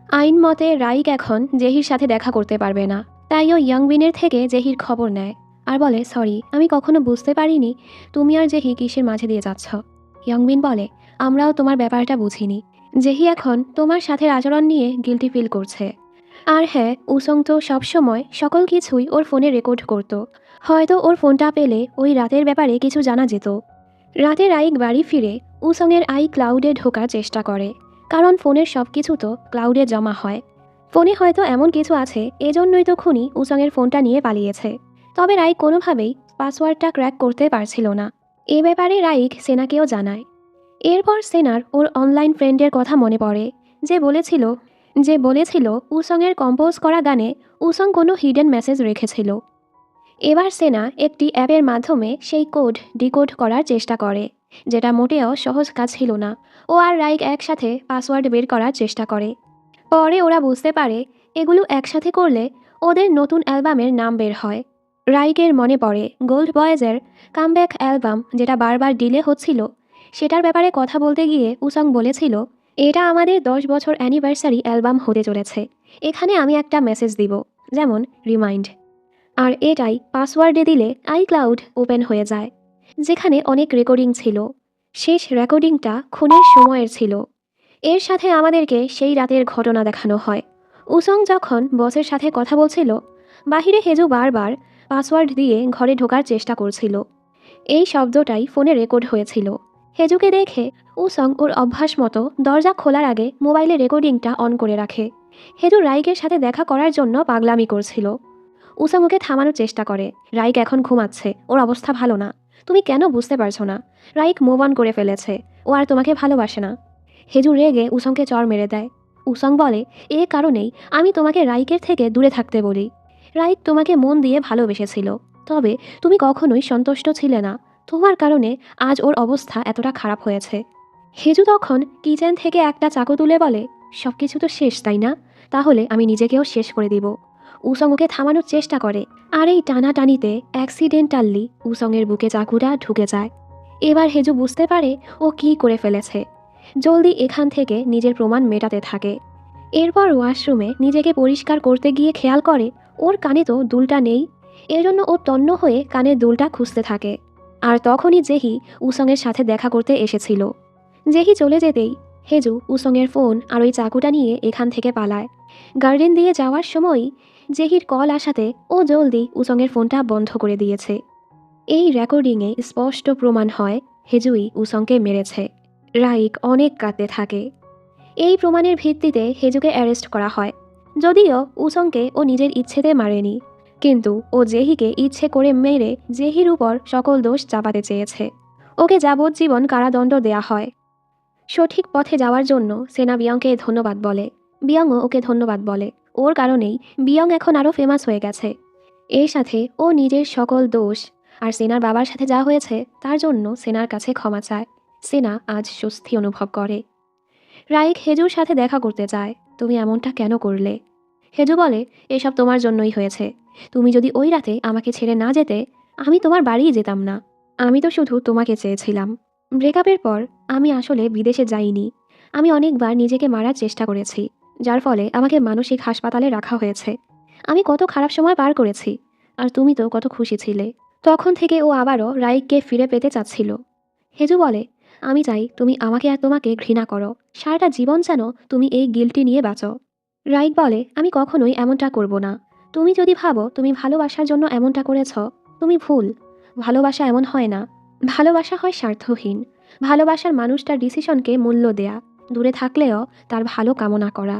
আইন মতে রাইক এখন জেহির সাথে দেখা করতে পারবে না, তাই ও ইয়াংবিনের থেকে জেহির খবর নেয় আর বলে, সরি, আমি কখনো বুঝতে পারিনি তুমি আর জেহি কিসের মাঝে দিয়ে যাচ্ছ। ইয়াংবিন বলে, আমরাও তোমার ব্যাপারটা বুঝিনি। জেহি এখন তোমার সাথে আচরণ নিয়ে গিল্টি ফিল করছে। আর হ্যাঁ, উসং তো সবসময় সকল কিছুই ওর ফোনে রেকর্ড করত, হয়তো ওর ফোনটা পেলে ওই রাতের ব্যাপারে কিছু জানা যেত। রাতে রাইক বাড়ি ফিরে উসংয়ের আই ক্লাউডে ঢোকার চেষ্টা করে, কারণ ফোনের সব কিছু তো ক্লাউডে জমা হয়। ফোনে হয়তো এমন কিছু আছে, এজন্যই তো খুনি উসংয়ের ফোনটা নিয়ে পালিয়েছে। তবে রাইক কোনোভাবেই পাসওয়ার্ডটা ক্র্যাক করতে পারছিল না। এ ব্যাপারে রাইক সেনাকেও জানায়। এরপর সেনার ওর অনলাইন ফ্রেন্ডের কথা মনে পড়ে, যে বলেছিল উসংয়ের কম্পোজ করা গানে উসং কোনো হিডেন মেসেজ রেখেছিল। এবার সেনা একটি অ্যাপের মাধ্যমে সেই কোড ডিকোড করার চেষ্টা করে, যেটা মোটেও সহজ কাজ ছিল না। ও আর রাইক একসাথে পাসওয়ার্ড বের করার চেষ্টা করে। পরে ওরা বুঝতে পারে এগুলো একসাথে করলে ওদের নতুন অ্যালবামের নাম বের হয়। রাইকের মনে পড়ে গোল্ড বয়েজের কামব্যাক অ্যালবাম, যেটা বারবার ডিলে হচ্ছিল। সেটার ব্যাপারে কথা বলতে গিয়ে উসং বলেছিল, এটা আমাদের 10 বছর অ্যানিভার্সারি অ্যালবাম হতে চলেছে, এখানে আমি একটা মেসেজ দিব, যেমন রিমাইন্ড। আর এটাই পাসওয়ার্ডে দিলে আইক্লাউড ওপেন হয়ে যায়, যেখানে অনেক রেকর্ডিং ছিল। শেষ রেকর্ডিংটা খুনের সময়ের ছিল। এর সাথে আমাদেরকে সেই রাতের ঘটনা দেখানো হয়। উসং যখন বসের সাথে কথা বলছিল, বাহিরে হেজু বারবার পাসওয়ার্ড দিয়ে ঘরে ঢোকার চেষ্টা করছিল। এই শব্দটাই ফোনে রেকর্ড হয়েছিল। হেজুকে দেখে উসং ওর অভ্যাস মতো দরজা খোলার আগে মোবাইলে রেকর্ডিংটা অন করে রাখে। হেজু রাইকের সাথে দেখা করার জন্য পাগলামি করছিল। উসং ওকে থামানোর চেষ্টা করে, রাইক এখন ঘুমাচ্ছে, ওর অবস্থা ভালো না, তুমি কেন বুঝতে পারছো না? রাইক মুভ অন করে ফেলেছে, ও আর তোমাকে ভালোবাসে না। হেজু রেগে উসংকে চড় মেরে দেয়। উসং বলে, এ কারণেই আমি তোমাকে রাইকের থেকে দূরে থাকতে বলি। রাইক তোমাকে মন দিয়ে ভালোবেসেছিল, তবে তুমি কখনোই সন্তুষ্ট ছিলে না। তোমার কারণে আজ ওর অবস্থা এতটা খারাপ হয়েছে। হেজু তখন কিচেন থেকে একটা চাকু তুলে বলে, সব কিছু তো শেষ, তাই না? তাহলে আমি নিজেকেও শেষ করে দিব। উসং ওকে থামানোর চেষ্টা করে, আর এই টানাটানিতে অ্যাক্সিডেন্টালি উসংয়ের বুকে চাকুটা ঢুকে যায়। এবার হেজু বুঝতে পারে ও কী করে ফেলেছে। জলদি এখান থেকে নিজের প্রমাণ মেটাতে থাকে। এরপর ওয়াশরুমে নিজেকে পরিষ্কার করতে গিয়ে খেয়াল করে ওর কানে তো দুলটা নেই। এজন্য ও তন্ন হয়ে কানের দুলটা খুঁজতে থাকে। আর তখনই জেহি উসংয়ের সাথে দেখা করতে এসেছিল। জেহি চলে যেতেই হেজু উসংয়ের ফোন আর ওই চাকুটা নিয়ে এখান থেকে পালায়। গার্ডেন দিয়ে যাওয়ার সময়ই জেহির কল আসাতে ও জলদি উসংয়ের ফোনটা বন্ধ করে দিয়েছে। এই রেকর্ডিংয়ে স্পষ্ট প্রমাণ হয় হেজুই উসংকে মেরেছে। রাইক অনেক কাঁদতে থাকে। এই প্রমাণের ভিত্তিতে হেজুকে অ্যারেস্ট করা হয়। যদিও উসংকে ও নিজের ইচ্ছেতে মারেনি, কিন্তু ও জেহিকে ইচ্ছে করে মেরে জেহির উপর সকল দোষ চাপাতে চেয়েছে। ওকে যাবজ্জীবন কারাদণ্ড দেয়া হয়। সঠিক পথে যাওয়ার জন্য সেনা বিয়ংকে ধন্যবাদ বলে। বিয়ংও ওকে ধন্যবাদ বলে। ওর কারণেই বিয়ং এখন আরও ফেমাস হয়ে গেছে। এর সাথে ও নিজের সকল দোষ আর সেনার বাবার সাথে যা হয়েছে তার জন্য সেনার কাছে ক্ষমা চায়। সেনা আজ স্বস্তি অনুভব করে। রাইক হেজুর সাথে দেখা করতে চায়। তুমি এমনটা কেন করলে? হেজু বলে, এসব তোমার জন্যই হয়েছে। তুমি যদি ওই রাতে আমাকে ছেড়ে না যেতে, আমি তোমার বাড়িই যেতাম না। আমি তো শুধু তোমাকে চেয়েছিলাম। ব্রেকআপের পর আমি আসলে বিদেশে যাইনি। আমি অনেকবার নিজেকে মারার চেষ্টা করেছি, যার ফলে আমাকে মানসিক হাসপাতালে রাখা হয়েছে। আমি কত খারাপ সময় পার করেছি। আর তুমি তো কত খুশি ছিলে। তখন থেকে ও আবারও রাইককে ফিরে পেতে চাচ্ছিল। হেজু বলে, আমি চাই তুমি আমাকে আর তোমাকে ঘৃণা করো, সারাটা জীবন যেন তুমি এই গিল্টি নিয়ে বাঁচো। রাইক বলে, আমি কখনোই এমনটা করব না। তুমি যদি ভাবো তুমি ভালোবাসার জন্য এমনটা করেছ, তুমি ভুল। ভালোবাসা এমন হয় না। ভালোবাসা হয় স্বার্থহীন। ভালোবাসার মানুষটার ডিসিশনকে মূল্য দেয়া, দূরে থাকলেও তার ভালো কামনা করা।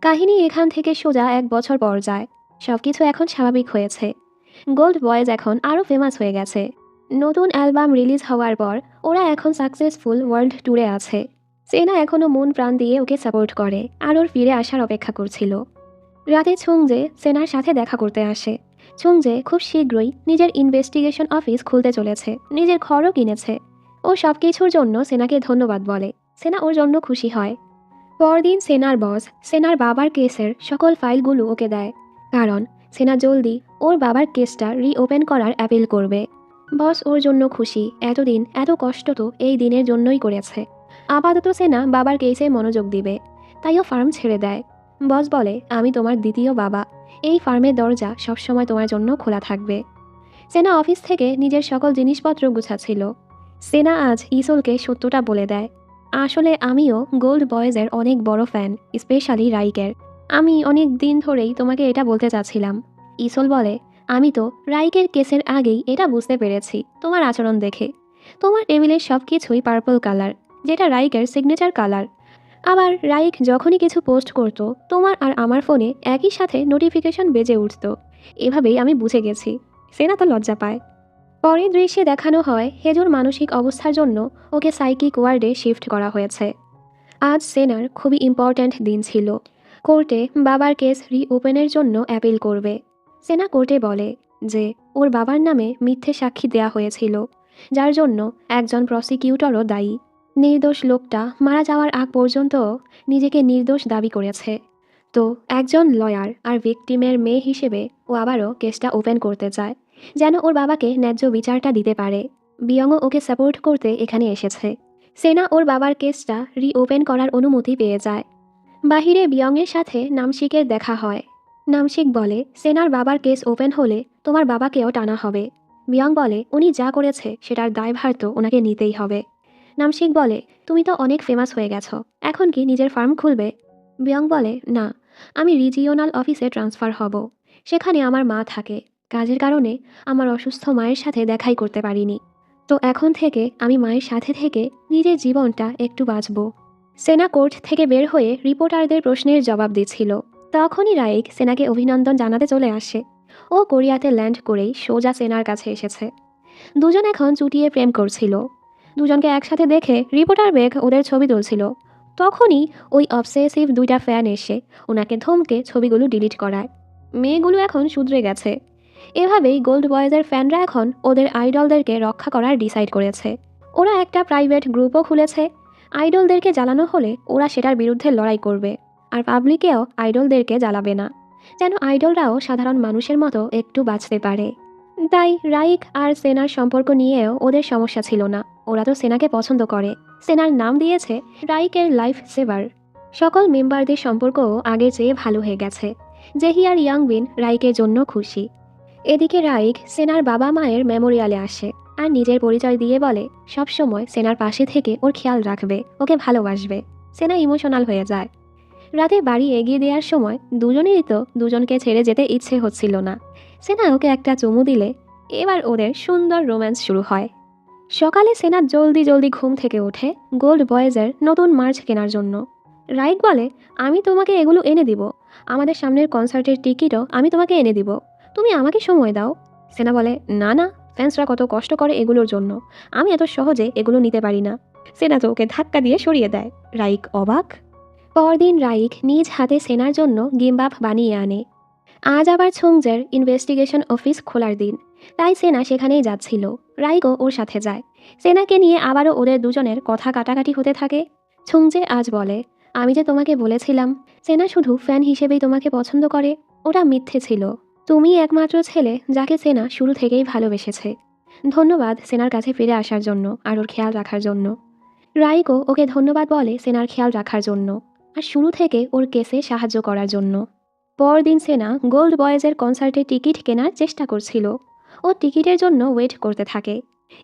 কাহিনী এখান থেকে সোজা 1 বছর পর যায়। সবকিছু এখন স্বাভাবিক হয়েছে। গোল্ড বয়েজ এখন আরও ফেমাস হয়ে গেছে। নতুন অ্যালবাম রিলিজ হওয়ার পর ওরা এখন সাকসেসফুল ওয়ার্ল্ড ট্যুরে আছে। সেনা এখনও মন প্রাণ দিয়ে ওকে সাপোর্ট করে আর ওর ফিরে আসার অপেক্ষা করছিল। রাতে ছুংজে সেনার সাথে দেখা করতে আসে। ছুংজে খুব শীঘ্রই নিজের ইনভেস্টিগেশন অফিস খুলতে চলেছে, নিজের ঘরও কিনেছে। ও সব কিছুর জন্য সেনাকে ধন্যবাদ বলে। সেনা ওর জন্য খুশি হয়। পরদিন সেনার বস সেনার বাবার কেসের সকল ফাইলগুলো ওকে দেয়, কারণ সেনা জলদি ওর বাবার কেসটা রিওপেন করার অ্যাপিল করবে। বস ওর জন্য খুশি। এতদিন এত কষ্ট তো এই দিনের জন্যই করেছে। আপাতত সেনা বাবার কেসে মনোযোগ দিবে, তাই ও ফার্ম ছেড়ে দেয়। বস বলে, আমি তোমার দ্বিতীয় বাবা। এই ফার্মের দরজা সবসময় তোমার জন্য খোলা থাকবে। সেনা অফিস থেকে নিজের সকল জিনিসপত্র গুছাচ্ছিল। সেনা আজ ইসোলকে সত্যটা বলে দেয়, আসলে আমিও গোল্ড বয়েজের অনেক বড় ফ্যান, স্পেশালি রাইকের। আমি অনেক দিন ধরেই তোমাকে এটা বলতে চাচ্ছিলাম। ইসোল বলে, আমি তো রাইকের কেসের আগেই এটা বুঝতে পেরেছি তোমার আচরণ দেখে। তোমার টেবিলের সব কিছুই পার্পল কালার, যেটা রাইকের সিগনেচার কালার। আবার রাইক যখনই কিছু পোস্ট করত, তোমার আর আমার ফোনে একই সাথে নোটিফিকেশন বেজে উঠত। এভাবেই আমি বুঝে গেছি। সেনা তো লজ্জা পায়। পরের দৃশ্যে দেখানো হয় হেজুর মানসিক অবস্থার জন্য ওকে সাইকিক ওয়ার্ডে শিফট করা হয়েছে। আজ সেনার খুবই ইম্পর্ট্যান্ট দিন ছিল। কোর্টে বাবার কেস রিওপেনের জন্য অ্যাপিল করবে। সেনা কোর্টে বলে যে ওর বাবার নামে মিথ্যে সাক্ষী দেয়া হয়েছিল, যার জন্য একজন প্রসিকিউটরও দায়ী। নির্দোষ লোকটা মারা যাওয়ার আগ পর্যন্ত নিজেকে নির্দোষ দাবি করেছে। তো একজন লয়ার আর ভিকটিমের মেয়ে হিসেবে ও আবারও কেসটা ওপেন করতে চায়, যেন ওর বাবাকে ন্যায্য বিচারটা দিতে পারে। বিয়ংও ওকে সাপোর্ট করতে এখানে এসেছে। সেনা ওর বাবার কেসটা রিওপেন করার অনুমতি পেয়ে যায়। বাহিরে বিয়ংয়ের সাথে নামশিকের দেখা হয়। নামশিক বলে, সেনার বাবার কেস ওপেন হলে তোমার বাবাকেও টানা হবে। বিয়ং বলে, উনি যা করেছে সেটার দায়ভার তো ওনাকে নিতেই হবে। নামশিক বলে, তুমি তো অনেক ফেমাস হয়ে গেছো, এখন কি নিজের ফার্ম খুলবে? বিয়ং বলে, না, আমি রিজিওনাল অফিসে ট্রান্সফার হব। সেখানে আমার মা থাকে। কাজের কারণে আমার অসুস্থ মায়ের সাথে দেখাই করতে পারিনি। তো এখন থেকে আমি মায়ের সাথে থেকে নিজের জীবনটা একটু বাঁচব। সেনা কোর্ট থেকে বের হয়ে রিপোর্টারদের প্রশ্নের জবাব দিচ্ছিল। তখনই রাইক সেনাকে অভিনন্দন জানাতে চলে আসে। ও কোরিয়াতে ল্যান্ড করেই সোজা সেনার কাছে এসেছে। দুজন এখন চুটিয়ে প্রেম করছিল। দুজনকে একসাথে দেখে রিপোর্টার বেগ ওদের ছবি তুলছিল। তখনই ওই অবসেসিভ 2টা ফ্যান এসে ওনাকে ধমকে ছবিগুলো ডিলিট করায়। মেয়েগুলো এখন শুধরে গেছে। এভাবেই গোল্ড বয়েজের ফ্যানরা এখন ওদের আইডলদেরকে রক্ষা করার ডিসাইড করেছে। ওরা একটা প্রাইভেট গ্রুপও খুলেছে। আইডলদেরকে জ্বালানো হলে ওরা সেটার বিরুদ্ধে লড়াই করবে, আর পাবলিকেও আইডলদেরকে জ্বালাবে না, যেন আইডলরাও সাধারণ মানুষের মতো একটু বাঁচতে পারে। তাই রাইক আর সেনার সম্পর্ক নিয়েও ওদের সমস্যা ছিল না। ওরা তো সেনাকে পছন্দ করে। সেনার নাম দিয়েছে রাইকের লাইফ সেভার। সকল মেম্বারদের সম্পর্কও আগের চেয়ে ভালো হয়ে গেছে। জেহি আর ইয়াংবিন রাইকের জন্য খুশি। এদিকে রাইক সেনার বাবা মায়ের মেমোরিয়ালে আসে আর নিজের পরিচয় দিয়ে বলে সবসময় সেনার পাশে থেকে ওর খেয়াল রাখবে, ওকে ভালোবাসবে। সেনা ইমোশনাল হয়ে যায়। রাতে বাড়ি এগিয়ে দেওয়ার সময় দুজনেরই তো দুজনকে ছেড়ে যেতে ইচ্ছে হচ্ছিল না। সেনা ওকে একটা চুমু দিলে এবার ওদের সুন্দর রোম্যান্স শুরু হয়। সকালে সেনা জলদি জলদি ঘুম থেকে ওঠে গোল্ড বয়েজের নতুন মার্চ কেনার জন্য। রাইক বলে, আমি তোমাকে এগুলো এনে দিব। আমাদের সামনের কনসার্টের টিকিটও আমি তোমাকে এনে দিব। তুমি আমাকে সময় দাও। সেনা বলে, না না, ফ্যান্সরা কত কষ্ট করে এগুলোর জন্য, আমি এত সহজে এগুলো নিতে পারি না। সেনা তো ওকে ধাক্কা দিয়ে সরিয়ে দেয়। রাইক অবাক। পরদিন রাইক নিজ হাতে সেনার জন্য গিমবাপ বানিয়ে আনে। আজ আবার ছুংজের ইনভেস্টিগেশন অফিস খোলার দিন, তাই সেনা সেখানেই যাচ্ছিল। রাইকও ওর সাথে যায়। সেনাকে নিয়ে আবারও ওদের দুজনের কথা কাটাকাটি হতে থাকে। ছুংজে আজ বলে, আমি যে তোমাকে বলেছিলাম সেনা শুধু ফ্যান হিসেবেই তোমাকে পছন্দ করে, ওটা মিথ্যে ছিল। তুমি একমাত্র ছেলে যাকে সেনা শুরু থেকেই ভালোবেসেছে। ধন্যবাদ সেনার কাছে ফিরে আসার জন্য আর ওর খেয়াল রাখার জন্য। রাইকও ওকে ধন্যবাদ বলে সেনার খেয়াল রাখার জন্য আর শুরু থেকে ওর কেসে সাহায্য করার জন্য। পরদিন সেনা গোল্ড বয়েজের কনসার্টের টিকিট কেনার চেষ্টা করছিল। ও টিকিটের জন্য ওয়েট করতে থাকে।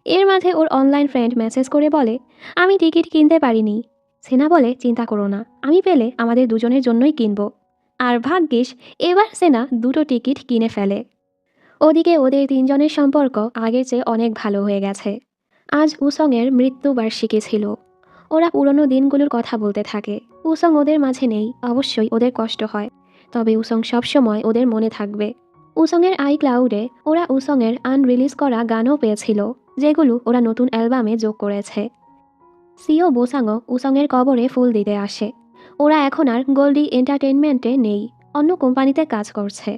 এর মাঝে ওর অনলাইন ফ্রেন্ড মেসেজ করে বলে, আমি টিকিট কিনতে পারিনি। সেনা বলে, চিন্তা করো না, আমি পেলে আমাদের দুজনের জন্যই কিনবো। আর ভাগ্যিস এবার সেনা দুটো টিকিট কিনে ফেলে। ওদিকে ওদের তিনজনের সম্পর্ক আগের চেয়ে অনেক ভালো হয়ে গেছে। আজ উসংয়ের মৃত্যুবার্ষিকী ছিল। ওরা পুরনো দিনগুলোর কথা বলতে থাকে। উসং ওদের মাঝে নেই, অবশ্যই ওদের কষ্ট হয়, তবে উসং সবসময় ওদের মনে থাকবে। উসংয়ের আইক্লাউডে ওরা উসংয়ের আনরিলিজ করা গানও পেয়েছিল, যেগুলো ওরা নতুন অ্যালবামে যোগ করেছে। সিও বোসাংও উসংয়ের কবরে ফুল দিতে আসে। ওরা এখন আর গোল্ডি এন্টারটেনমেন্টে নেই, অন্য কোম্পানিতে কাজ করছে।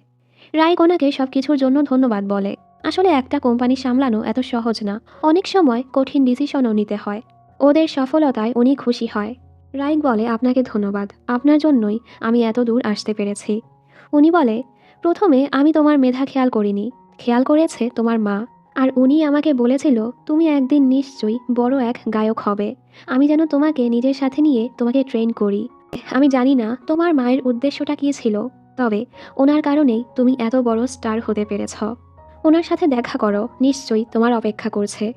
রাইক ওনাকে সব কিছুর জন্য ধন্যবাদ বলে। আসলে একটা কোম্পানি সামলানো এত সহজ না, অনেক সময় কঠিন ডিসিশনও নিতে হয়। ওদের সফলতায় উনি খুশি হয়। রাইক বলে, আপনাকে ধন্যবাদ, আপনার জন্যই আমি এত দূর আসতে পেরেছি। উনি বলে, প্রথমে আমি তোমার মেধা খেয়াল করিনি, খেয়াল করেছে তোমার মা। আর উনি আমাকে বলেছিল তুমি একদিন নিশ্চয়ই বড় এক গায়ক হবে, আমি যেন তোমাকে নিজের সাথে নিয়ে তোমাকে ট্রেন করি। আমি জানি না তোমার মায়ের উদ্দেশ্যটা কী ছিল, তবে ওনার কারণেই তুমি এত বড় স্টার হতে পেরেছ। ওনার সাথে দেখা করো, নিশ্চয়ই তোমার অপেক্ষা করছে।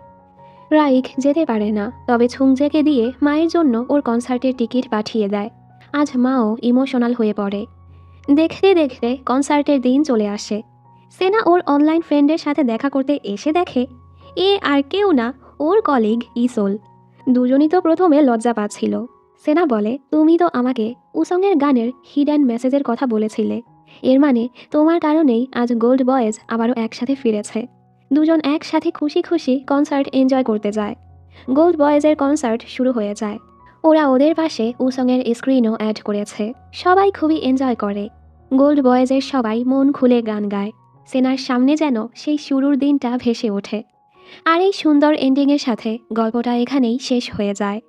রাইক যেতে পারে না, তবে ছুংজেকে দিয়ে মায়ের জন্য ওর কনসার্টের টিকিট পাঠিয়ে দেয়। আজ মাও ইমোশনাল হয়ে পড়ে। দেখতে দেখতে কনসার্টের দিন চলে আসে। সেনা ওর অনলাইন ফ্রেন্ডের সাথে দেখা করতে এসে দেখে এ আর কেউ না, ওর কলিগ ইসোল। দুজনই তো প্রথমে লজ্জা পাচ্ছিল। সেনা বলে, তুমি তো আমাকে উসংয়ের গানের হিডেন মেসেজের কথা বলেছিলে, এর মানে তোমার কারণেই আজ গোল্ড বয়েজ আবারও একসাথে ফিরেছে। দুজন একসাথে খুশি খুশি কনসার্ট এনজয় করতে যায়। গোল্ড বয়েজের কনসার্ট শুরু হয়ে যায়। ওরা ওদের পাশে উসংয়ের স্ক্রিনও অ্যাড করেছে। সবাই খুবই এনজয় করে। গোল্ড বয়েজের সবাই মন খুলে গান গায়। সেনার সামনে যেন সেই শুরুর দিনটা ভেসে ওঠে। আর এই সুন্দর এন্ডিংয়ের সাথে গল্পটা এখানেই শেষ হয়ে যায়।